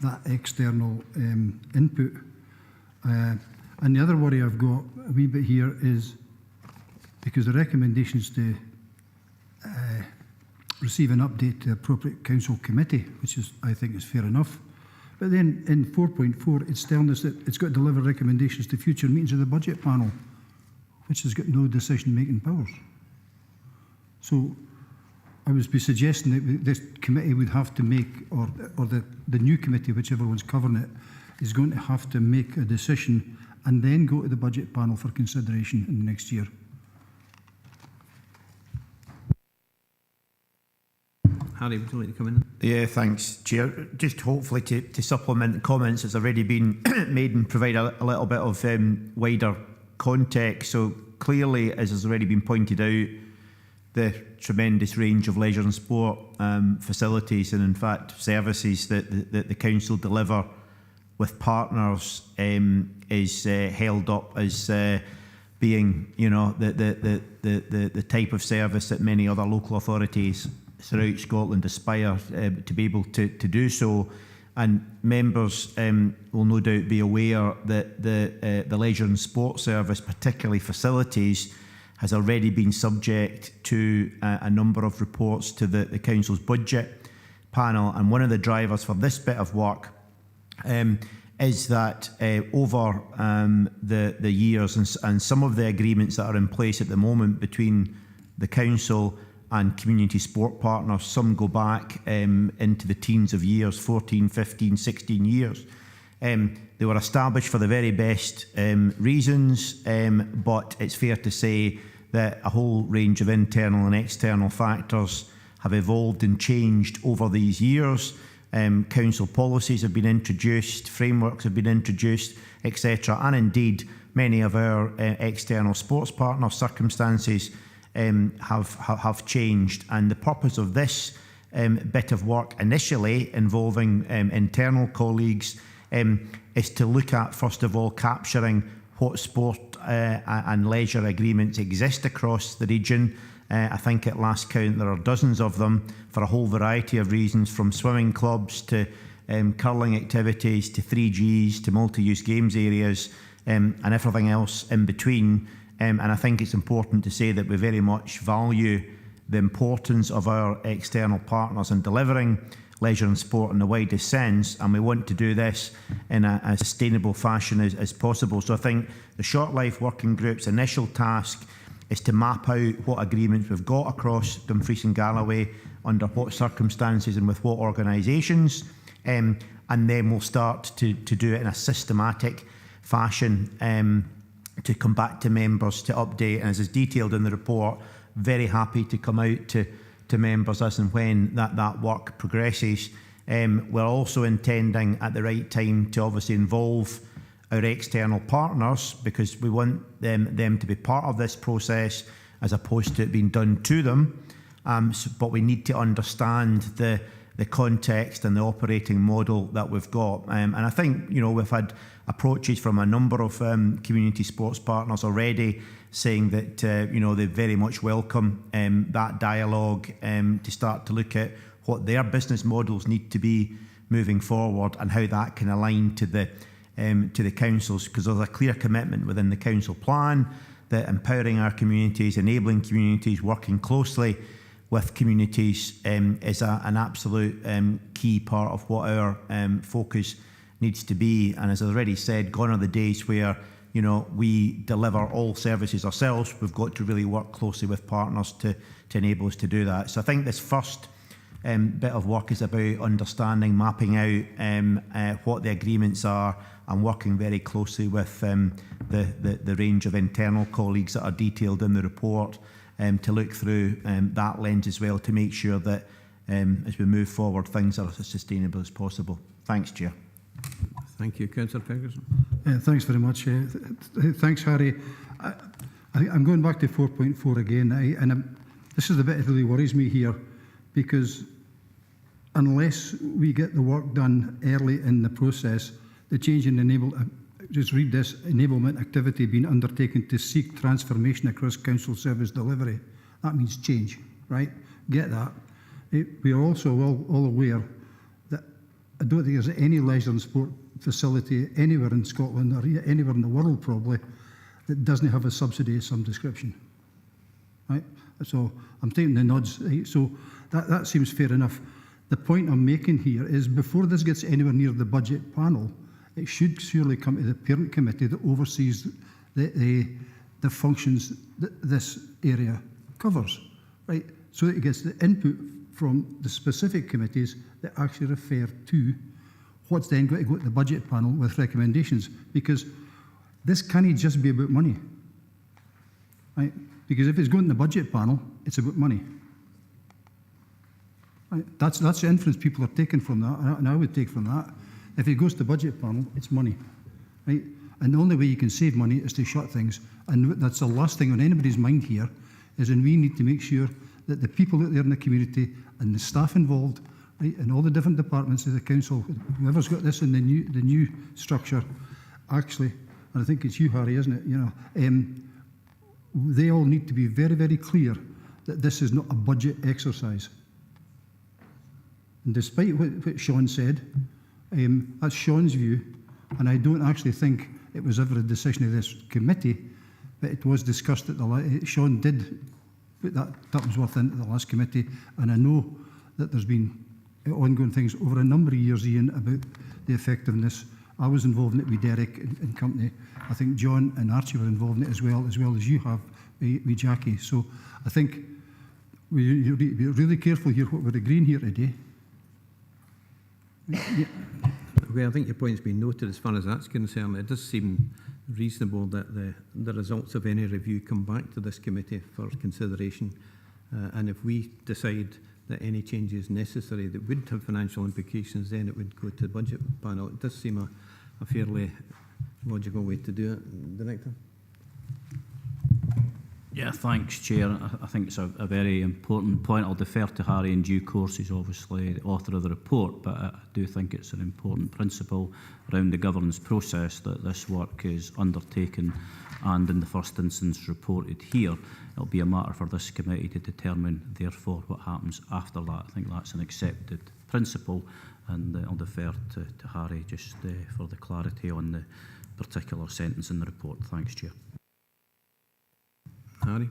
that external input? And the other worry I've got a wee bit here is because the recommendations to receive an update to the appropriate council committee, which is, I think, is fair enough. But then in 4.4, it's telling us that it's got to deliver recommendations to future meetings of the budget panel, which has got no decision-making powers. So I would be suggesting that this committee would have to make, or the new committee, whichever one's covering it, is going to have to make a decision and then go to the budget panel for consideration in the next year. Harry, would you like to come in? Yeah, thanks, Chair. Just hopefully to supplement the comments that's already been made and provide a little bit of wider context. So clearly, as has already been pointed out, the tremendous range of leisure and sport facilities and in fact services that the council deliver with partners is held up as being, the type of service that many other local authorities throughout Scotland aspire to be able to do so. And members will no doubt be aware that the leisure and sport service, particularly facilities, has already been subject to a number of reports to the council's budget panel. And one of the drivers for this bit of work is that over the years and some of the agreements that are in place at the moment between the council and community sport partners, some go back into the teens of years, 14, 15, 16 years. They were established for the very best reasons, but it's fair to say that a whole range of internal and external factors have evolved and changed over these years. Council policies have been introduced, frameworks have been introduced, etc. And indeed, many of our external sports partner circumstances have changed. And the purpose of this bit of work initially involving internal colleagues is to look at, first of all, capturing what sport and leisure agreements exist across the region. I think at last count there are dozens of them for a whole variety of reasons, from swimming clubs to curling activities to 3Gs to multi-use games areas and everything else in between. And I think it's important to say that we very much value the importance of our external partners in delivering leisure and sport in the widest sense, and we want to do this in a sustainable fashion as possible. So I think the Short Life Working Group's initial task is to map out what agreements we've got across Dumfries and Galloway, under what circumstances and with what organisations, and then we'll start to do it in a systematic fashion to come back to members to update. And as is detailed in the report, very happy to come out to members as and when that work progresses. We're also intending at the right time to obviously involve our external partners, because we want them to be part of this process as opposed to it being done to them. But we need to understand the context and the operating model that we've got. And I think, we've had approaches from a number of community sports partners already saying that, they very much welcome that dialogue to start to look at what their business models need to be moving forward and how that can align to the councils, because there's a clear commitment within the council plan that empowering our communities, enabling communities, working closely with communities is an absolute key part of what our focus needs to be. And as I already said, gone are the days where we deliver all services ourselves. We've got to really work closely with partners to enable us to do that. So I think this first bit of work is about understanding, mapping out what the agreements are, and working very closely with the range of internal colleagues that are detailed in the report to look through that lens as well, to make sure that as we move forward, things are as sustainable as possible. Thanks, Chair. Thank you. Councillor Ferguson. Thanks very much. Thanks, Harry. I'm going back to 4.4 again, this is the bit that really worries me here, because unless we get the work done early in the process, the change in just read this, enablement activity being undertaken to seek transformation across council service delivery. That means change, right? Get that. We are also all aware that I don't think there's any leisure and sport facility anywhere in Scotland or anywhere in the world probably that doesn't have a subsidy of some description, right? So I'm taking the nods, right? So that seems fair enough. The point I'm making here is, before this gets anywhere near the budget panel, it should surely come to the parent committee that oversees the functions that this area covers, right? So that it gets the input from the specific committees that actually refer to what's then going to go to the budget panel with recommendations, because this can't just be about money, right? Because if it's going to the budget panel, it's about money. Right? That's the inference people are taking from that, and I would take from that. If it goes to the budget panel, it's money, right? And the only way you can save money is to shut things. And that's the last thing on anybody's mind here, is that we need to make sure that the people out there in the community and the staff involved, right, in all the different departments of the council, whoever's got this in the new structure, actually, and I think it's you, Harry, isn't it? They all need to be very, very clear that this is not a budget exercise. And despite what Sean said, that's Sean's view, and I don't actually think it was ever a decision of this committee, but it was discussed at Sean did put that Duttonsworth into the last committee, and I know that there's been ongoing things over a number of years, Ian, about the effectiveness. I was involved in it with Derek and company. I think John and Archie were involved in it as well as you have with Jackie. So I think we're really careful here what we're agreeing here today. Yeah. I think your point's been noted as far as that's concerned. It does seem reasonable that the results of any review come back to this committee for consideration. And if we decide that any change is necessary that would have financial implications, then it would go to the budget panel. It does seem a fairly logical way to do it. Director? Yeah, thanks, Chair. I think it's a very important point. I'll defer to Harry in due course. He's obviously the author of the report, but I do think it's an important principle around the governance process that this work is undertaken and in the first instance reported here. It'll be a matter for this committee to determine, therefore, what happens after that. I think that's an accepted principle, and I'll defer to Harry just for the clarity on the particular sentence in the report. Thanks, Chair. Harry?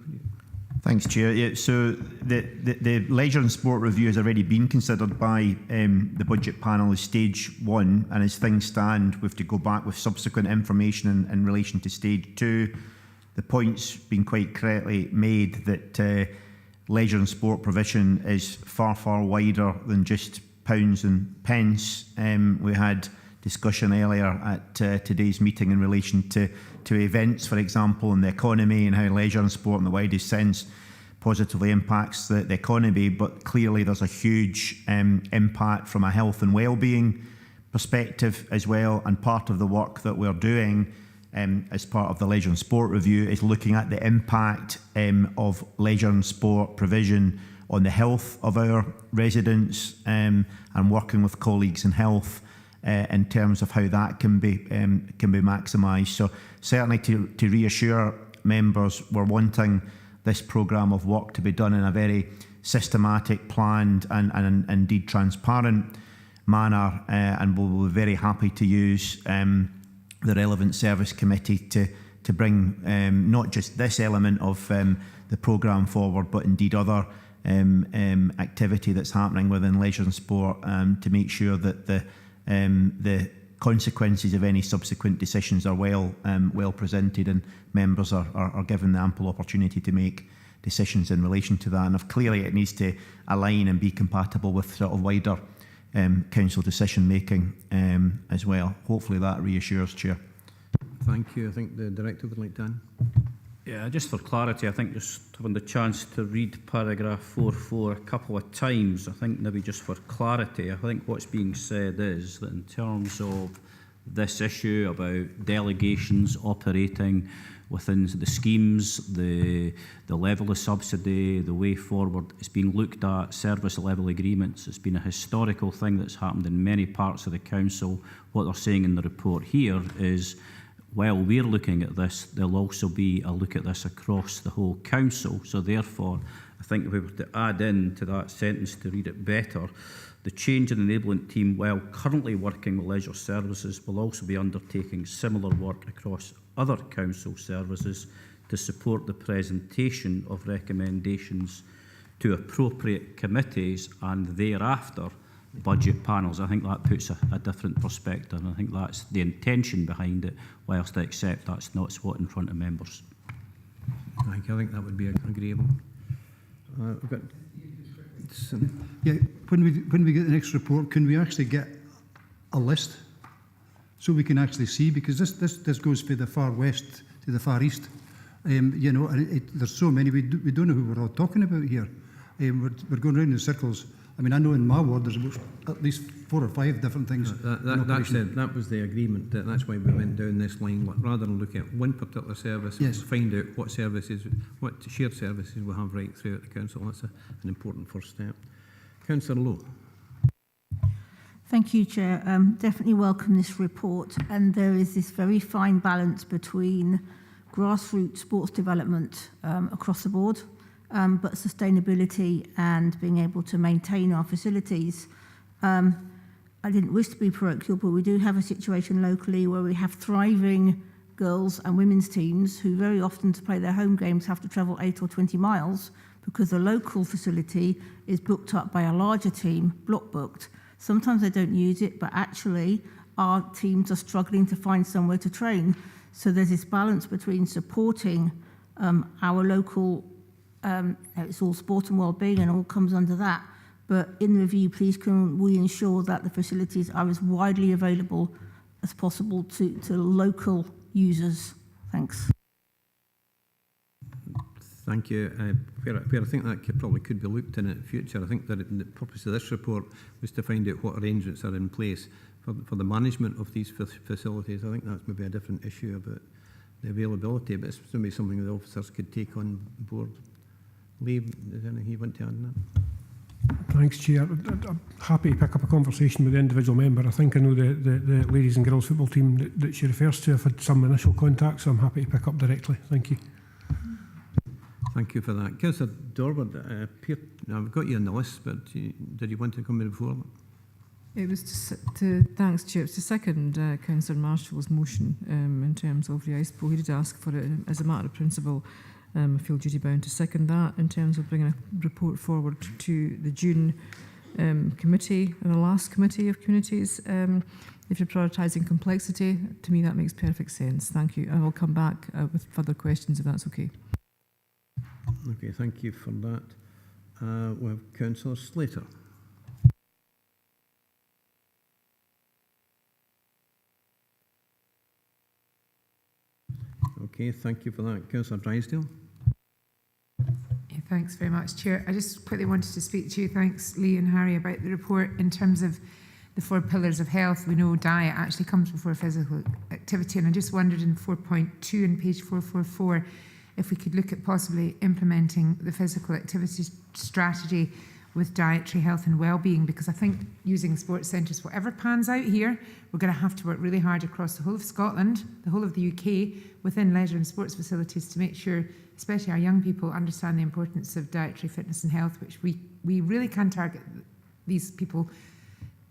Thanks, Chair. Yeah, so the leisure and sport review has already been considered by the budget panel as stage 1, and as things stand, we have to go back with subsequent information in relation to stage 2. The point's been quite correctly made that leisure and sport provision is far, far wider than just pounds and pence. We had discussion earlier at today's meeting in relation to events, for example, and the economy, and how leisure and sport in the widest sense positively impacts the economy, but clearly there's a huge impact from a health and well-being perspective as well, and part of the work that we're doing as part of the leisure and sport review is looking at the impact of leisure and sport provision on the health of our residents, and working with colleagues in health in terms of how that can be maximised. So certainly to reassure members, we're wanting this programme of work to be done in a very systematic, planned and indeed transparent manner, and we'll be very happy to use the relevant service committee to bring not just this element of the programme forward, but indeed other activity that's happening within leisure and sport, to make sure that the consequences of any subsequent decisions are well presented, and members are given the ample opportunity to make decisions in relation to that. And if clearly it needs to align and be compatible with sort of wider council decision making as well. Hopefully that reassures, Chair. Thank you. I think the Director would like to add. Yeah, just for clarity, I think just having the chance to read paragraph 4.4 a couple of times, I think maybe just for clarity, I think what's being said is that in terms of this issue about delegations operating within the schemes, the level of subsidy, the way forward, it's being looked at service level agreements. It's been a historical thing that's happened in many parts of the council. What they're saying in the report here is, while we're looking at this, there'll also be a look at this across the whole council. So therefore, I think if we were to add in to that sentence to read it better, the change and enablement team, while currently working with leisure services, will also be undertaking similar work across other council services to support the presentation of recommendations to appropriate committees and thereafter budget panels. I think that puts a different perspective, and I think that's the intention behind it, whilst I accept that's not what's in front of members. Thank you. I think that would be agreeable. We've got yeah, when we get the next report, can we actually get a list so we can actually see, because this goes from the far west to the far east, you know, and there's so many we don't know who we're all talking about here. We're going round in circles. I mean, I know in my ward there's at least 4 or 5 different things. That was the agreement. That's why we went down this line. Rather than look at one particular service, yes, find out what shared services we have right throughout the council. That's an important first step. Councillor Lowe. Thank you, Chair. Definitely welcome this report. And there is this very fine balance between grassroots sports development across the board, but sustainability and being able to maintain our facilities. I didn't wish to be parochial, but we do have a situation locally where we have thriving girls and women's teams who very often to play their home games have to travel 8 or 20 miles because the local facility is booked up by a larger team, block booked. Sometimes they don't use it, but actually our teams are struggling to find somewhere to train. So there's this balance between supporting our local, it's all sport and well-being and all comes under that, But in review, please can we ensure that the facilities are as widely available as possible to local users? Thanks. Thank you. Where I think that probably could be looked in the future, I think that the purpose of this report was to find out what arrangements are in place for the management of these facilities. I think that's maybe a different issue about the availability, but it's maybe something the officers could take on board. Lee, is there anything you want to add on that? Thanks, Chair. I'm happy to pick up a conversation with the individual member. I think I know the ladies and girls football team that she refers to. I've had some initial contact, so I'm happy to pick up directly. Thank you. Thank you for that. Councillor Dorward, I've got you on the list, but did you want to come in before? It was thanks, Chair. It's to second Councillor Marshall's motion in terms of the ISPO. He did ask for it as a matter of principle. I feel duty bound to second that in terms of bringing a report forward to the June committee and the last committee of communities. If you're prioritising complexity, to me that makes perfect sense. Thank you. I will come back with further questions if that's okay. Okay, thank you for that. We have Councillor Slater. Okay, thank you for that. Councillor Drysdale. Yeah, thanks very much, Chair. I just quickly wanted to speak to you, thanks Lee and Harry, about the report in terms of the 4 pillars of health. We know diet actually comes before physical activity, and I just wondered in 4.2 on page 444 if we could look at possibly implementing the physical activity strategy with dietary health and well-being, because I think using sports centres, whatever pans out here, we're going to have to work really hard across the whole of Scotland, the whole of the UK, within leisure and sports facilities to make sure, especially our young people, understand the importance of dietary fitness and health, which we really can target these people,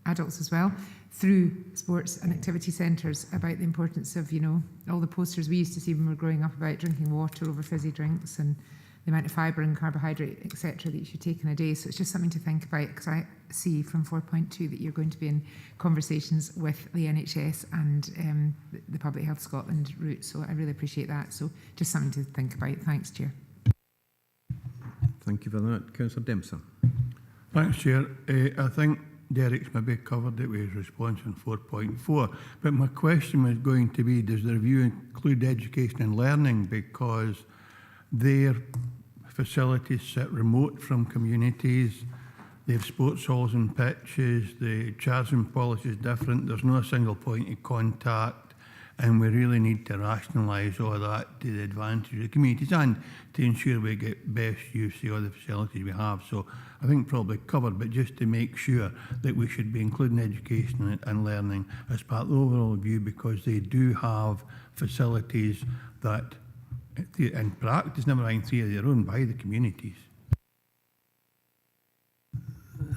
adults as well, through sports and activity centres, about the importance of, you know, all the posters we used to see when we were growing up about drinking water over fizzy drinks and the amount of fibre and carbohydrate, etc., that you should take in a day. So it's just something to think about, because I see from 4.2 that you're going to be in conversations with the NHS and the Public Health Scotland route. So I really appreciate that. So just something to think about. Thanks, Chair. Thank you for that. Councillor Dempster. Thanks, Chair. I think Derek's maybe covered it with his response on 4.4, but my question was going to be, does the review include education and learning, because their facilities sit remote from communities, they have sports halls and pitches, the charging policy is different, there's no single point of contact, and we really need to rationalise all of that to the advantage of the communities and to ensure we get best use of all the facilities we have. So I think probably covered, but just to make sure that we should be including education and learning as part of the overall view, because they do have facilities that in practice, never mind theory, they're owned by the communities.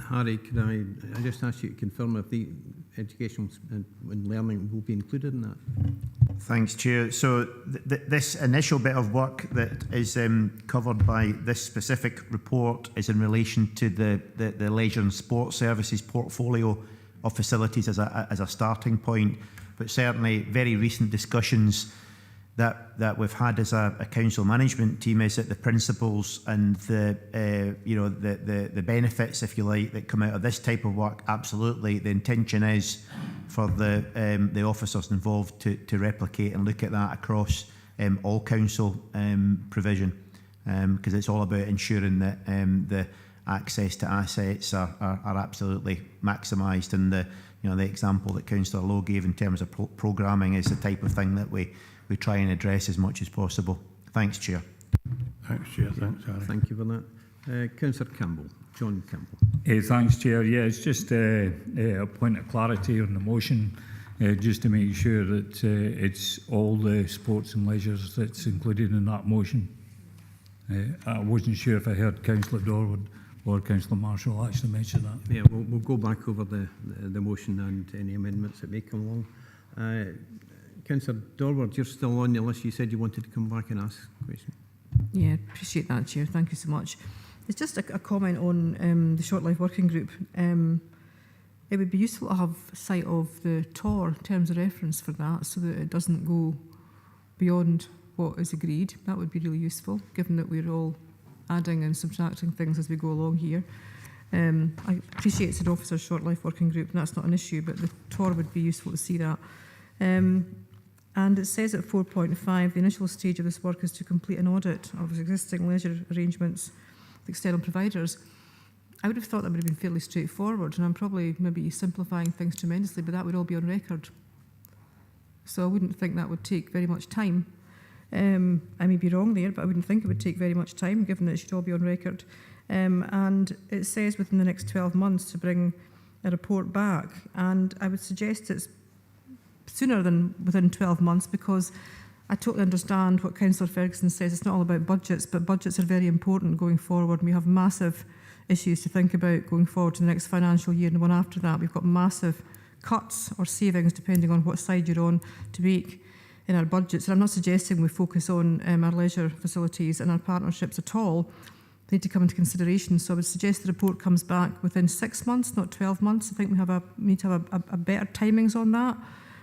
Harry, can I just ask you to confirm if the education and learning will be included in that? Thanks, Chair. So this initial bit of work that is covered by this specific report is in relation to the leisure and sports services portfolio of facilities as a starting point, but certainly very recent discussions that we've had as a council management team is that the principles and the benefits, if you like, that come out of this type of work, absolutely the intention is for the officers involved to replicate and look at that across all council provision, because it's all about ensuring that the access to assets are absolutely maximised, and the example that Councillor Lowe gave in terms of programming is the type of thing that we try and address as much as possible. Thanks, Chair. Thanks, Chair. Thanks, Harry. Thank you for that. Councillor Campbell, John Campbell. Thanks, Chair. Yeah, it's just a point of clarity on the motion, just to make sure that it's all the sports and leisures that's included in that motion. I wasn't sure if I heard Councillor Dorward or Councillor Marshall actually mention that. Yeah, we'll go back over the motion and any amendments that may come along. Councillor Dorward, you're still on the list. You said you wanted to come back and ask a question. Yeah, appreciate that, Chair. Thank you so much. It's just a comment on the Short Life Working Group. It would be useful to have sight of the TOR terms of reference for that, so that it doesn't go beyond what is agreed. That would be really useful, given that we're all adding and subtracting things as we go along here. I appreciate it's an officer short life working group, and that's not an issue, but the TOR would be useful to see that. And it says at 4.5, the initial stage of this work is to complete an audit of existing leisure arrangements with external providers. I would have thought that would have been fairly straightforward, and I'm probably maybe simplifying things tremendously, but that would all be on record. So I wouldn't think that would take very much time. I may be wrong there, but I wouldn't think it would take very much time, given that it should all be on record. And it says within the next 12 months to bring a report back, and I would suggest it's sooner than within 12 months, because I totally understand what Councillor Ferguson says. It's not all about budgets, but budgets are very important going forward. We have massive issues to think about going forward to the next financial year and the one after that. We've got massive cuts or savings, depending on what side you're on, to make in our budgets. And I'm not suggesting we focus on our leisure facilities and our partnerships at all. They need to come into consideration. So I would suggest the report comes back within 6 months, not 12 months. I think we need to have a better timings on that,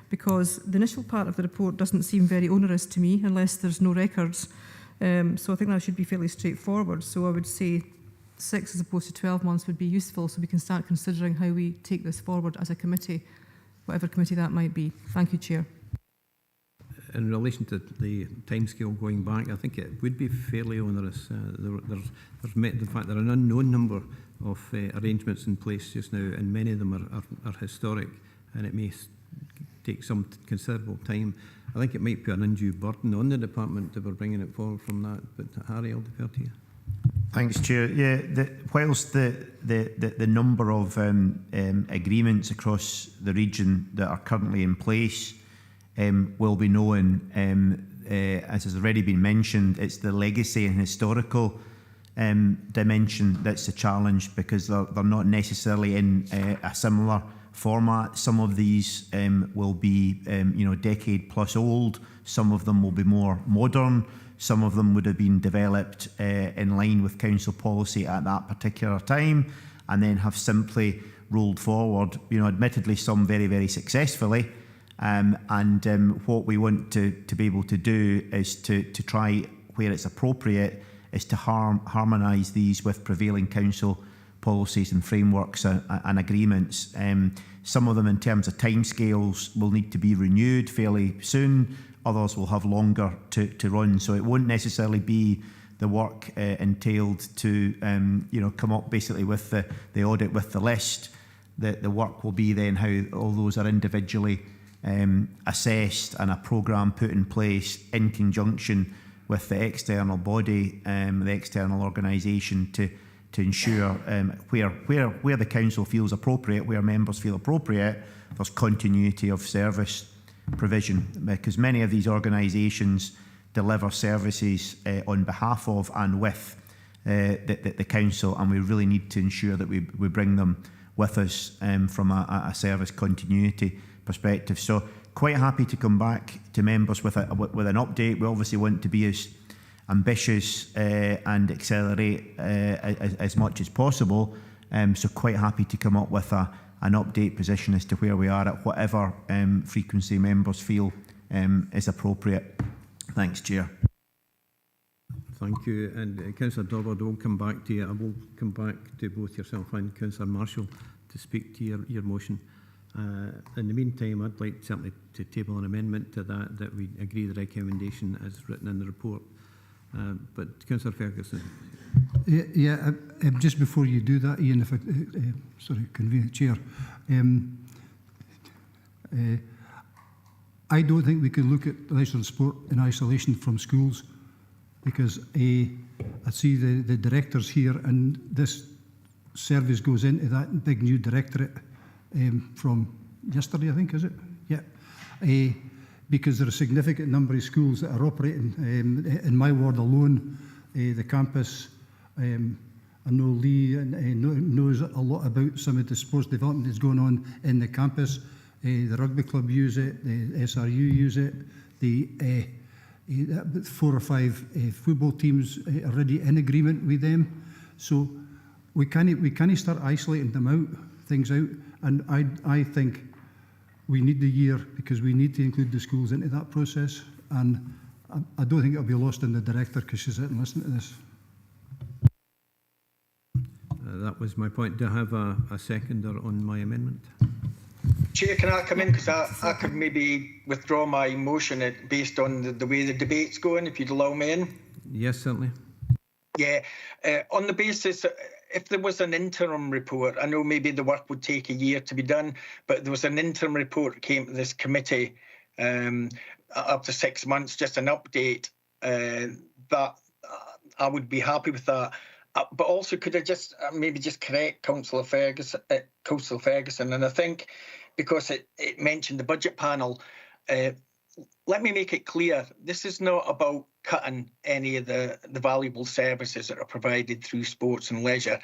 because the initial part of the report doesn't seem very onerous to me unless there's no records. So I think that should be fairly straightforward. So I would say 6 as opposed to 12 months would be useful, so we can start considering how we take this forward as a committee, whatever committee that might be. Thank you, Chair. In relation to the timescale going back, I think it would be fairly onerous. There's in fact, there are an unknown number of arrangements in place just now, and many of them are historic, and it may take some considerable time. I think it might put an undue burden on the department if we're bringing it forward from that. But Harry, I'll defer to you. Thanks, Chair. Yeah, whilst the number of agreements across the region that are currently in place will be known, as has already been mentioned, it's the legacy and historical dimension that's the challenge, because they're not necessarily in a similar format. Some of these will be decade plus old. Some of them will be more modern. Some of them would have been developed in line with council policy at that particular time, and then have simply rolled forward, admittedly some very, very successfully. What we want to be able to do is to try, where it's appropriate, is to harmonise these with prevailing council policies and frameworks and agreements. Some of them, in terms of timescales, will need to be renewed fairly soon. Others will have longer to run. So it won't necessarily be the work entailed to come up basically with the audit with the list. The work will be then how all those are individually assessed, and a programme put in place in conjunction with the external body, the external organisation, to ensure where the council feels appropriate, where members feel appropriate, there's continuity of service provision, because many of these organisations deliver services on behalf of and with the council, and we really need to ensure that we bring them with us from a service continuity perspective. So quite happy to come back to members with an update. We obviously want to be as ambitious and accelerate as much as possible. So quite happy to come up with an update position as to where we are at whatever frequency members feel is appropriate. Thanks, Chair. Thank you. And Councillor Durward, I will come back to you. I will come back to both yourself and Councillor Marshall to speak to your motion. In the meantime, I'd like certainly to table an amendment to that we agree the recommendation as written in the report. But Councillor Ferguson. Yeah, just before you do that, Ian, if I, convenient Chair, I don't think we can look at leisure and sport in isolation from schools, because I see the directors here, and this service goes into that big new directorate from yesterday, I think, is it? Yeah. Because there are a significant number of schools that are operating. In my ward alone, the campus, I know Lee knows a lot about some of the sports development that's going on in the campus. The rugby club use it, the SRU use it, the 4 or 5 football teams are already in agreement with them. So we can't start isolating things out. And I think we need the year, because we need to include the schools into that process. And I don't think it'll be lost on the director, because she's sitting listening to this. That was my point. Do I have a seconder on my amendment? Chair, can I come in? Because I could maybe withdraw my motion based on the way the debate's going, if you'd allow me in. Yes, certainly. Yeah, on the basis, if there was an interim report, I know maybe the work would take a year to be done, but there was an interim report that came to this committee up to 6 months, just an update, that I would be happy with that. But also, could I just maybe just correct Councillor Ferguson, and I think because it mentioned the budget panel, let me make it clear, this is not about cutting any of the valuable services that are provided through sports and leisure.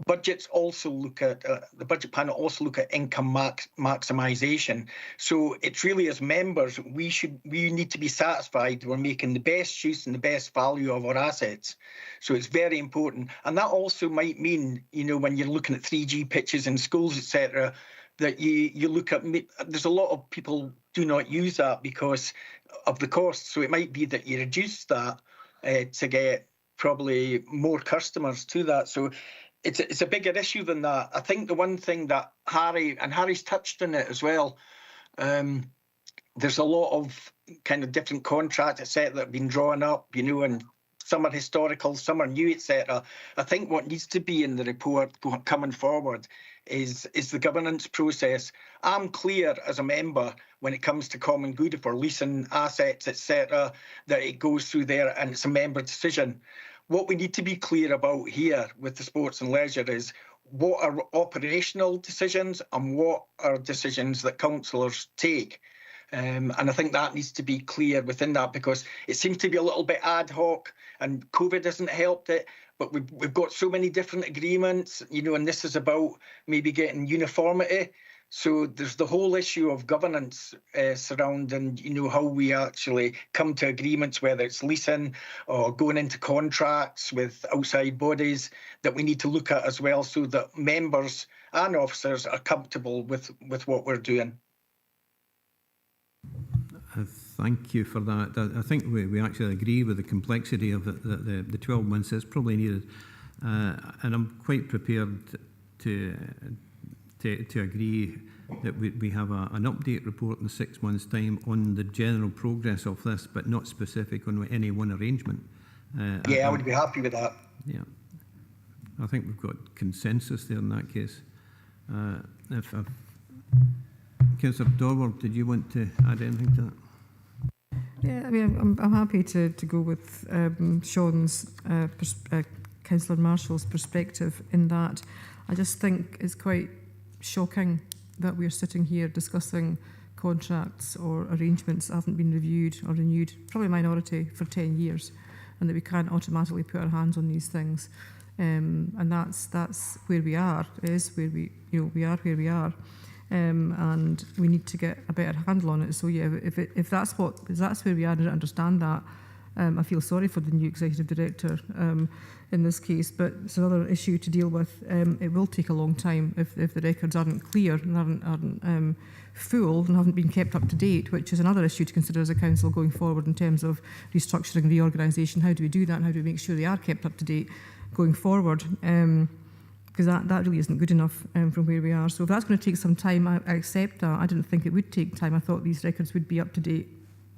Budgets also look at, the budget panel also look at income maximisation. So it's really, as members, we need to be satisfied we're making the best use and the best value of our assets. So it's very important. And that also might mean, you know, when you're looking at 3G pitches in schools, etc., that you look at, there's a lot of people do not use that because of the cost. So it might be that you reduce that to get probably more customers to that. So it's a bigger issue than that. I think the one thing that Harry's touched on it as well, there's a lot of kind of different contracts, etc., that have been drawn up, you know, and some are historical, some are new, etc. I think what needs to be in the report coming forward is the governance process. I'm clear as a member when it comes to common good, if we're leasing assets, etc., that it goes through there and it's a member decision. What we need to be clear about here with the sports and leisure is what are operational decisions and what are decisions that councillors take. And I think that needs to be clear within that, because it seems to be a little bit ad hoc, and COVID hasn't helped it. But we've got so many different agreements, you know, and this is about maybe getting uniformity. So there's the whole issue of governance surrounding, you know, how we actually come to agreements, whether it's leasing or going into contracts with outside bodies, that we need to look at as well, so that members and officers are comfortable with what we're doing. Thank you for that. I think we actually agree with the complexity of it, that the 12 months is probably needed. And I'm quite prepared to agree that we have an update report in 6 months' time on the general progress of this, but not specific on any one arrangement. I would be happy with that. Yeah. I think we've got consensus there in that case. Councillor Dorward, did you want to add anything to that? Yeah, I mean, I'm happy to go with Sean's, Councillor Marshall's perspective in that. I just think it's quite shocking that we're sitting here discussing contracts or arrangements that haven't been reviewed or renewed, probably a minority, for 10 years, and that we can't automatically put our hands on these things. And that's where we are, is where we are where we are. And we need to get a better handle on it. So yeah, if that's where we are, I don't understand that. I feel sorry for the new executive director in this case, but it's another issue to deal with. It will take a long time if the records aren't clear and aren't full and haven't been kept up to date, which is another issue to consider as a council going forward in terms of restructuring, reorganisation. How do we do that, and how do we make sure they are kept up to date going forward? Because that really isn't good enough from where we are. So if that's going to take some time, I accept that. I didn't think it would take time. I thought these records would be up to date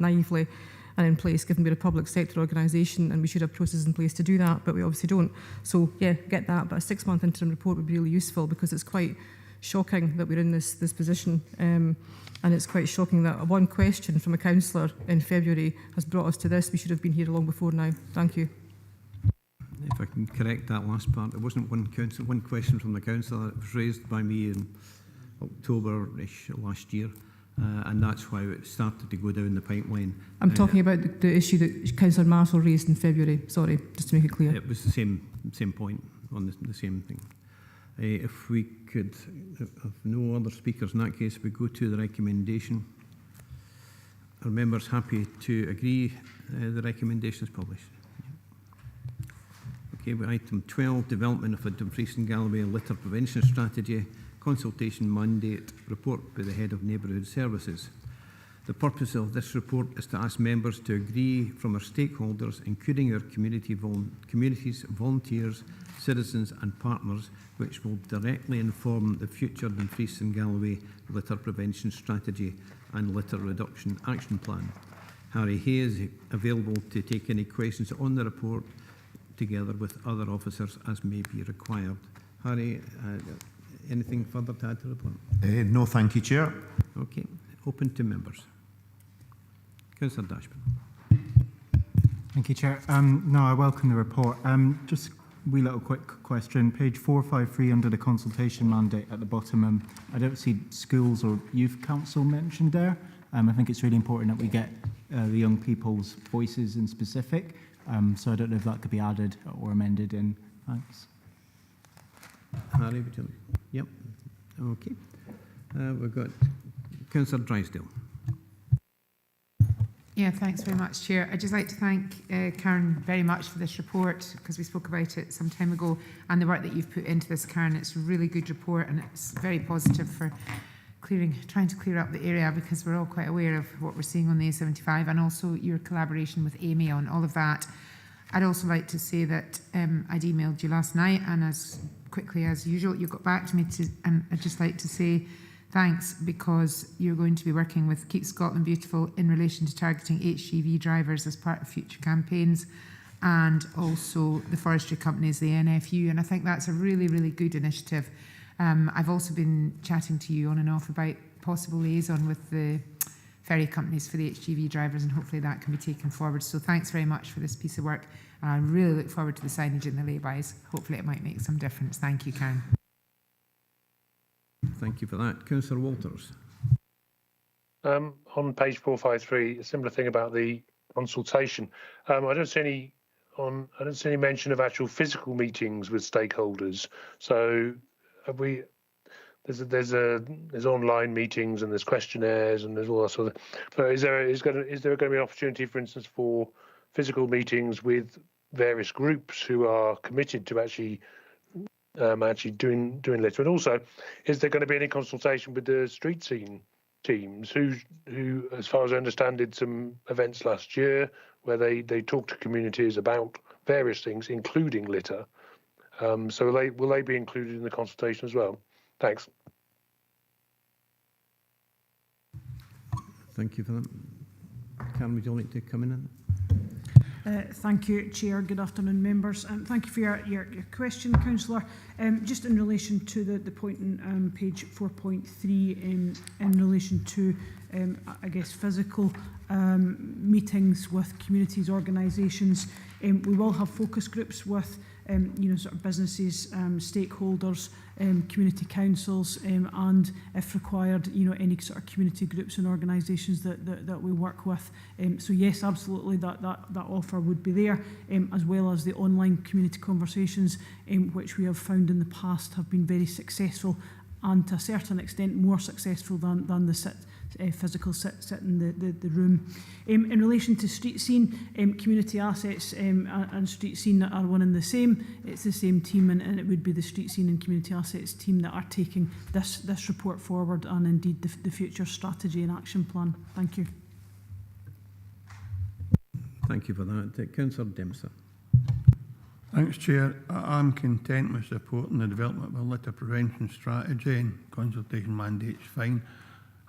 naively and in place, given we're a public sector organisation and we should have processes in place to do that, but we obviously don't. So yeah, get that. But a 6-month interim report would be really useful, because it's quite shocking that we're in this position. And it's quite shocking that one question from a councillor in February has brought us to this. We should have been here long before now. Thank you. If I can correct that last part, it wasn't one question from the council. It was raised by me in October-ish last year, and that's why it started to go down the pipeline. I'm talking about the issue that Councillor Marshall raised in February. Sorry, just to make it clear. It was the same point on the same thing. If we could, if no other speakers in that case, we go to the recommendation. Are members happy to agree the recommendation is published? Okay, item 12, development of a Dumfries and Galloway litter prevention strategy, consultation mandate, report by the Head of Neighbourhood Services. The purpose of this report is to ask members to agree from our stakeholders, including our communities, volunteers, citizens and partners, which will directly inform the future Dumfries and Galloway litter prevention strategy and litter reduction action plan. Harry Hay is available to take any questions on the report together with other officers as may be required. Harry, anything further to add to the report? No, thank you, Chair. Okay, open to members. Councillor Dashman. Thank you, Chair. No, I welcome the report. Just a wee little quick question. Page 453 under the consultation mandate at the bottom, I don't see schools or youth council mentioned there. I think it's really important that we get the young people's voices in specific. So I don't know if that could be added or amended in. Thanks. Harry, would you like? Yep. Okay. We've got Councillor Drysdale. Yeah, thanks very much, Chair. I'd just like to thank Karen very much for this report, because we spoke about it some time ago, and the work that you've put into this, Karen. It's a really good report, and it's very positive for trying to clear up the area, because we're all quite aware of what we're seeing on the A75, and also your collaboration with Amy on all of that. I'd also like to say that I'd emailed you last night, and as quickly as usual, you got back to me, and I'd just like to say thanks, because you're going to be working with Keep Scotland Beautiful in relation to targeting HGV drivers as part of future campaigns, and also the forestry companies, the NFU, and I think that's a really, really good initiative. I've also been chatting to you on and off about possible liaison with the ferry companies for the HGV drivers, and hopefully that can be taken forward. So thanks very much for this piece of work, and I really look forward to the signage and the laybys. Hopefully it might make some difference. Thank you, Karen. Thank you for that. Councillor Walters. On page 453, a similar thing about the consultation. I don't see any mention of actual physical meetings with stakeholders. So have we? There's online meetings and there's questionnaires and there's all that sort of. But is there going to be an opportunity, for instance, for physical meetings with various groups who are committed to actually doing litter? And also, is there going to be any consultation with the street scene teams who, as far as I understand, did some events last year where they talked to communities about various things, including litter? So will they be included in the consultation as well? Thanks. Thank you for that. Karen, would you like to come in? Thank you, Chair. Good afternoon, members. Thank you for your question, Councillor. Just in relation to the point on page 4.3 in relation to, I guess, physical meetings with communities, organisations, we will have focus groups with sort of businesses, stakeholders, community councils, and if required, any sort of community groups and organisations that we work with. So yes, absolutely, that offer would be there, as well as the online community conversations, which we have found in the past have been very successful, and to a certain extent more successful than the physical sit in the room. In relation to street scene, community assets and street scene are one and the same. It's the same team, and it would be the street scene and community assets team that are taking this report forward, and indeed the future strategy and action plan. Thank you. Thank you for that. Councillor Dempster. Thanks, Chair. I'm content with supporting the development of a litter prevention strategy, and consultation mandate's fine.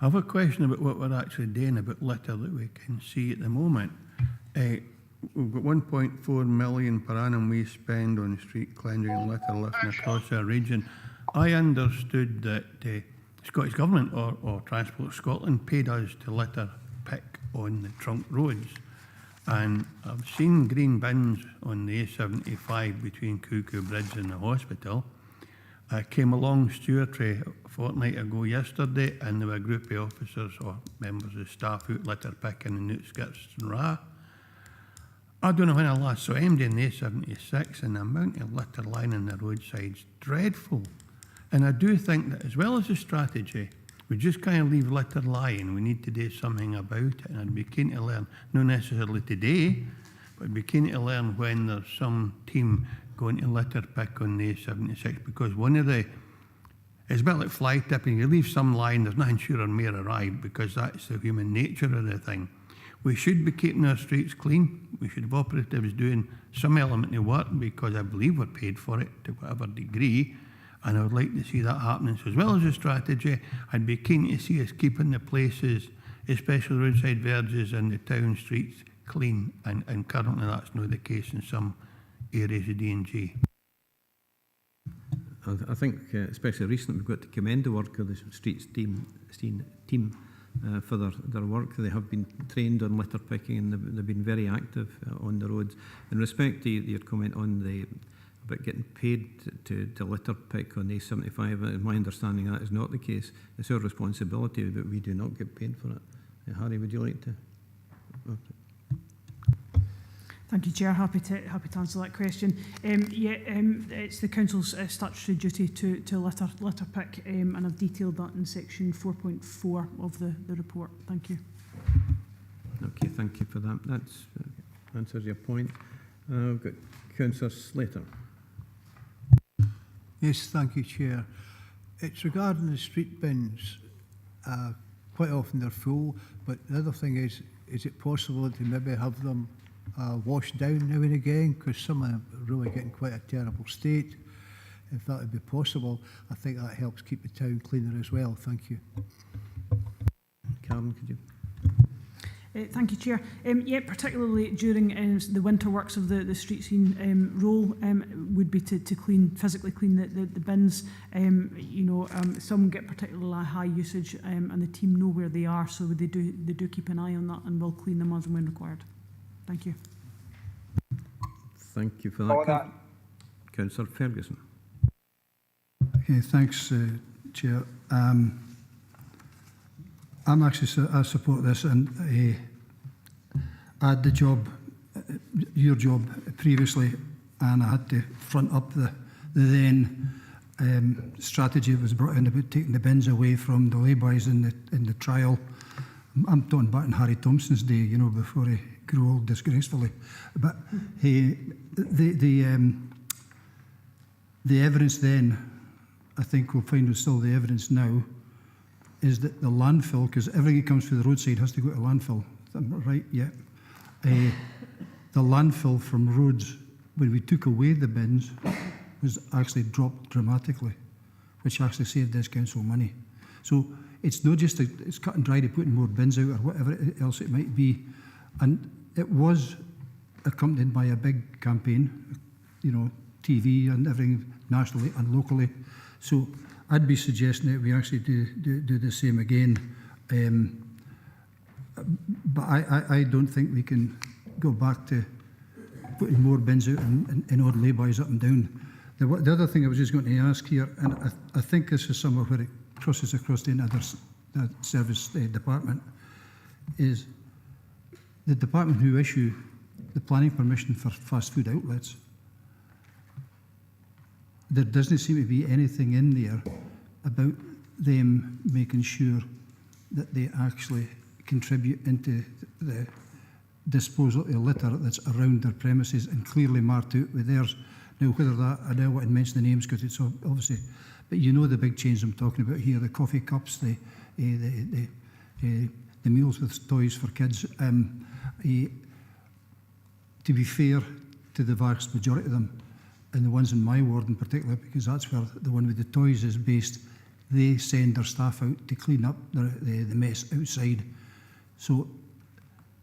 I have a question about what we're actually doing about litter that we can see at the moment. We've got 1.4 million per annum we spend on street cleansing and litter lifting across our region. I understood that the Scottish Government or Transport Scotland paid us to litter pick on the trunk roads. And I've seen green bins on the A75 between Cuckoo Bridge and the hospital. I came along Stewartry a fortnight ago yesterday, and there were a group of officers or members of staff out litter picking in the outskirts and Rah. I don't know when I last saw MD in the A76, and the amount of litter lying on the roadside's dreadful. And I do think that as well as a strategy, we just can't leave litter lying. We need to do something about it, and I'd be keen to learn, not necessarily today, but I'd be keen to learn when there's some team going to litter pick on the A76, because one of the It's a bit like fly tipping. You leave some lying, there's nothing sure may arrive, because that's the human nature of the thing. We should be keeping our streets clean. We should have operatives doing some element of work, because I believe we're paid for it to whatever degree, and I would like to see that happening. So as well as a strategy, I'd be keen to see us keeping the places, especially roadside verges and the town streets, clean, and currently that's not the case in some areas of D&G. I think, especially recently, we've got to commend the work of the streets team for their work. They have been trained on litter picking, and they've been very active on the roads. In respect to your comment on about getting paid to litter pick on A75, in my understanding that is not the case. It's our responsibility, but we do not get paid for it. Harry, would you like to? Thank you, Chair. Happy to answer that question. It's the council's statutory duty to litter pick, and I've detailed that in section 4.4 of the report. Thank you. Okay, thank you for that. That answers your point. We've got Councillor Slater. Yes, thank you, Chair. It's regarding the street bins. Quite often they're full, but the other thing is it possible to maybe have them washed down now and again, because some of them are really getting quite a terrible state. If that would be possible, I think that helps keep the town cleaner as well. Thank you. Karen, could you? Thank you, Chair. Particularly during the winter works of the street scene role would be to physically clean the bins. Some get particularly high usage, and the team know where they are, so they do keep an eye on that, and will clean them as and when required. Thank you. Thank you for that. Councillor Ferguson. Okay, thanks, Chair. I'm actually, I support this, and I had the job, your job previously, and I had to front up the then strategy that was brought in about taking the bins away from the lay-bys in the trial. I'm talking back in Harry Thompson's day, before he grew old disgracefully. But the evidence then, I think we'll find still the evidence now, is that the landfill, because everything that comes through the roadside has to go to landfill. Am I right? Yeah. The landfill from roads, when we took away the bins, was actually dropped dramatically, which actually saved this council money. So it's not just it's cut and dry to putting more bins out or whatever else it might be. And it was accompanied by a big campaign, TV and everything nationally and locally. So I'd be suggesting that we actually do the same again. But I don't think we can go back to putting more bins out in odd lay-bys up and down. The other thing I was just going to ask here, and I think this is somewhere where it crosses across the other service department, is the department who issue the planning permission for fast food outlets. There doesn't seem to be anything in there about them making sure that they actually contribute into the disposal of litter that's around their premises and clearly marked out with theirs. Now, whether that, I don't want to mention the names because it's obviously, but the big change I'm talking about here, the coffee cups, the meals with toys for kids. To be fair to the vast majority of them, and the ones in my ward in particular, because that's where the one with the toys is based, they send their staff out to clean up the mess outside. So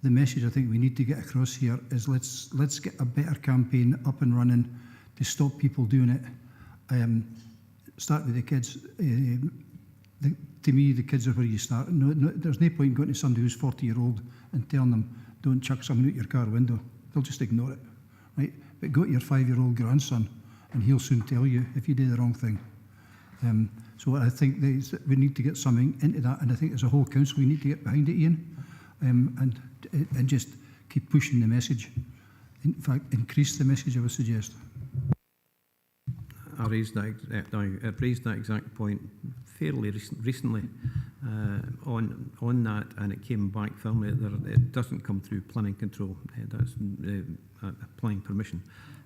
the message I think we need to get across here is let's get a better campaign up and running to stop people doing it. Start with the kids. To me, the kids are where you start. No, there's no point going to somebody who's 40-year-old and telling them, don't chuck something out your car window. They'll just ignore it, right? But go to your 5-year-old grandson and he'll soon tell you if you do the wrong thing. So I think we need to get something into that, and I think as a whole council we need to get behind it, Ian, and just keep pushing the message. In fact, increase the message, I would suggest. I raised that exact point fairly recently, on that, and it came back firmly that it doesn't come through planning control. That's planning permission.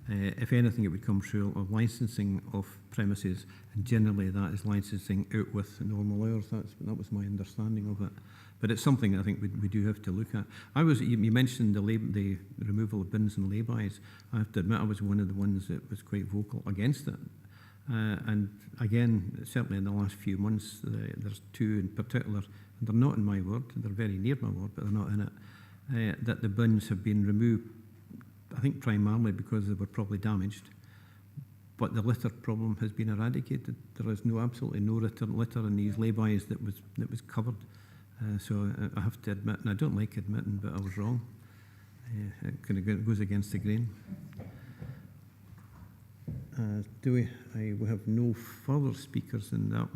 If anything, it would come through of licensing of premises, and generally that is licensing out with normal hours. That was my understanding of it. But it's something I think we do have to look at. You mentioned the removal of bins and lay-bys. I have to admit I was one of the ones that was quite vocal against it. And again, certainly in the last few months, there's two in particular, and they're not in my ward, they're very near my ward, but they're not in it, that the bins have been removed, I think primarily because they were probably damaged. But the litter problem has been eradicated. There is absolutely no litter in these lay-bys that was covered. So I have to admit, and I don't like admitting, but I was wrong. It kind of goes against the grain. We have no further speakers in that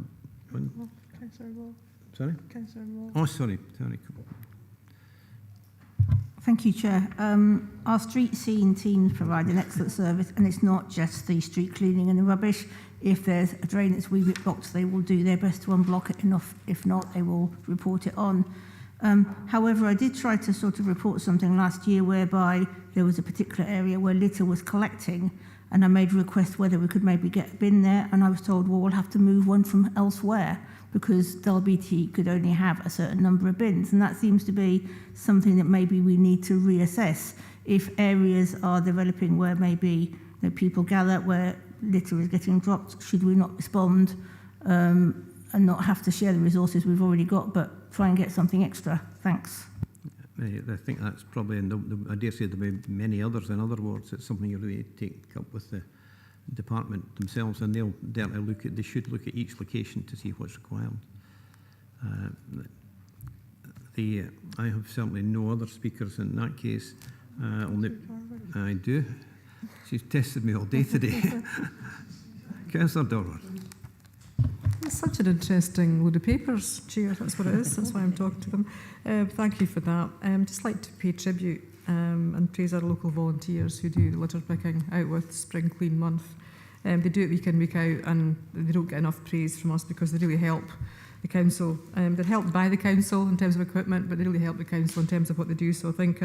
one. Councillor Wall. Sorry? Councillor Wall. Oh, sorry. Thank you, Chair. Our street scene teams provide an excellent service, and it's not just the street cleaning and the rubbish. If there's a drain that's wee bit blocked, they will do their best to unblock it enough. If not, they will report it on. However, I did try to sort of report something last year whereby there was a particular area where litter was collecting, and I made a request whether we could maybe get a bin there, and I was told, well, we'll have to move one from elsewhere because LBT could only have a certain number of bins, and that seems to be something that maybe we need to reassess. If areas are developing where maybe people gather, where litter is getting dropped, should we not respond and not have to share the resources we've already got, but try and get something extra? Thanks. I think that's probably, I dare say there'll be many others in other wards. It's something you really take up with the department themselves, and they should look at each location to see what's required. I have certainly no other speakers in that case. I do. She's tested me all day today. Councillor Dorward. It's such an interesting load of papers, Chair. That's what it is. That's why I'm talking to them. Thank you for that. Just like to pay tribute and praise our local volunteers who do the litter picking out with Spring Clean Month. They do it week in, week out, and they don't get enough praise from us because they really help the council. They're helped by the council in terms of equipment, but they really help the council in terms of what they do. So I think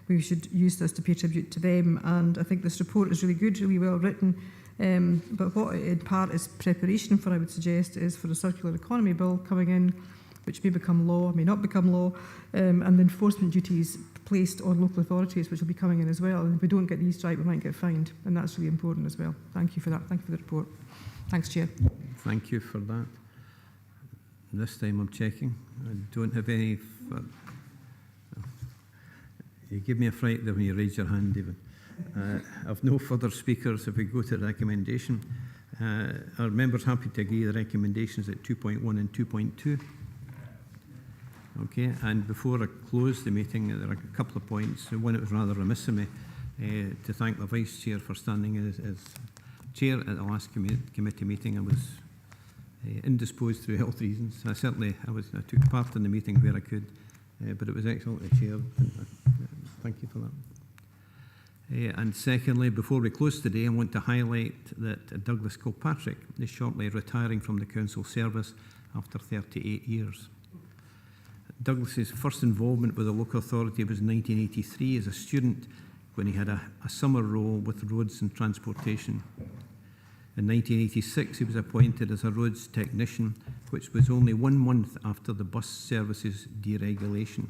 we should use this to pay tribute to them. And I think this report is really good, really well written. But what it in part is preparation for, I would suggest, is for the circular economy bill coming in, which may become law, may not become law, and the enforcement duties placed on local authorities, which will be coming in as well. And if we don't get these right, we might get fined, and that's really important as well. Thank you for that. Thank you for the report. Thanks, Chair. Thank you for that. This time I'm checking. I don't have any. You give me a fright there when you raise your hand, David. I've no further speakers. If we go to the recommendation, are members happy to agree the recommendations at 2.1 and 2.2? Okay, and before I close the meeting, there are a couple of points. One, it was rather remiss of me to thank the Vice Chair for standing as Chair at the last committee meeting. I was indisposed through health reasons. I took part in the meeting where I could, but it was excellently chaired. Thank you for that. And secondly, before we close today, I want to highlight that Douglas Kilpatrick is shortly retiring from the council service after 38 years. Douglas's first involvement with the local authority was in 1983 as a student when he had a summer role with roads and transportation. In 1986, he was appointed as a roads technician, which was only 1 month after the bus services deregulation.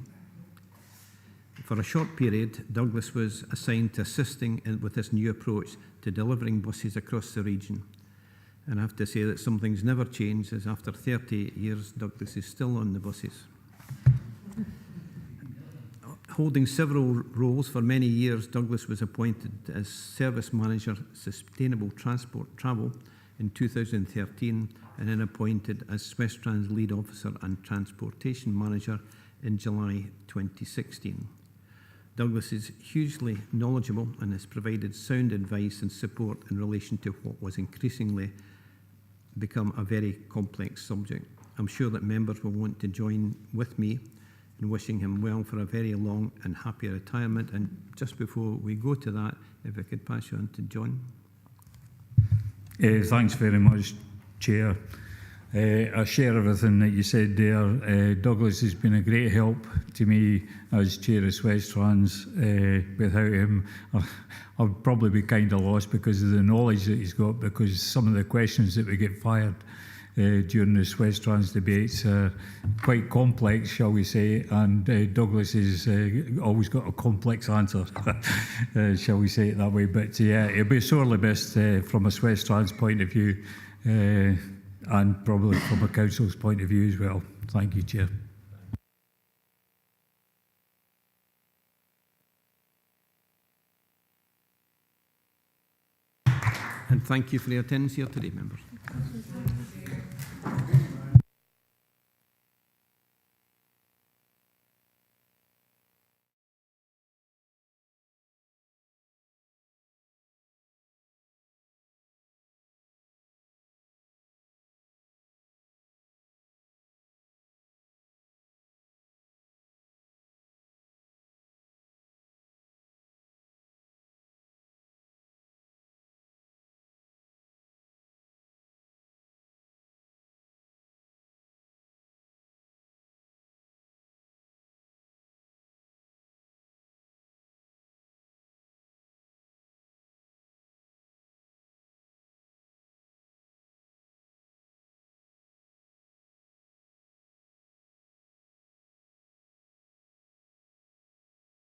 For a short period, Douglas was assigned to assisting with this new approach to delivering buses across the region. And I have to say that some things never change, as after 38 years, Douglas is still on the buses. Holding several roles for many years, Douglas was appointed as Service Manager Sustainable Transport Travel in 2013 and then appointed as Swiss-Trans Lead Officer and Transportation Manager in July 2016. Douglas is hugely knowledgeable and has provided sound advice and support in relation to what was increasingly become a very complex subject. I'm sure that members will want to join with me in wishing him well for a very long and happy retirement. And just before we go to that, if I could pass you on to John. Thanks very much, Chair. I share everything that you said there. Douglas has been a great help to me as chair of West Trans. Without him, I'd probably be kind of lost because of the knowledge that he's got, because some of the questions that we get fired during the West Trans debates are quite complex, shall we say, and Douglas has always got a complex answer, shall we say it that way. But yeah, it'll be sorely missed from a West Trans point of view, and probably from a council's point of view as well. Thank you, Chair. And thank you for your attendance here today, members.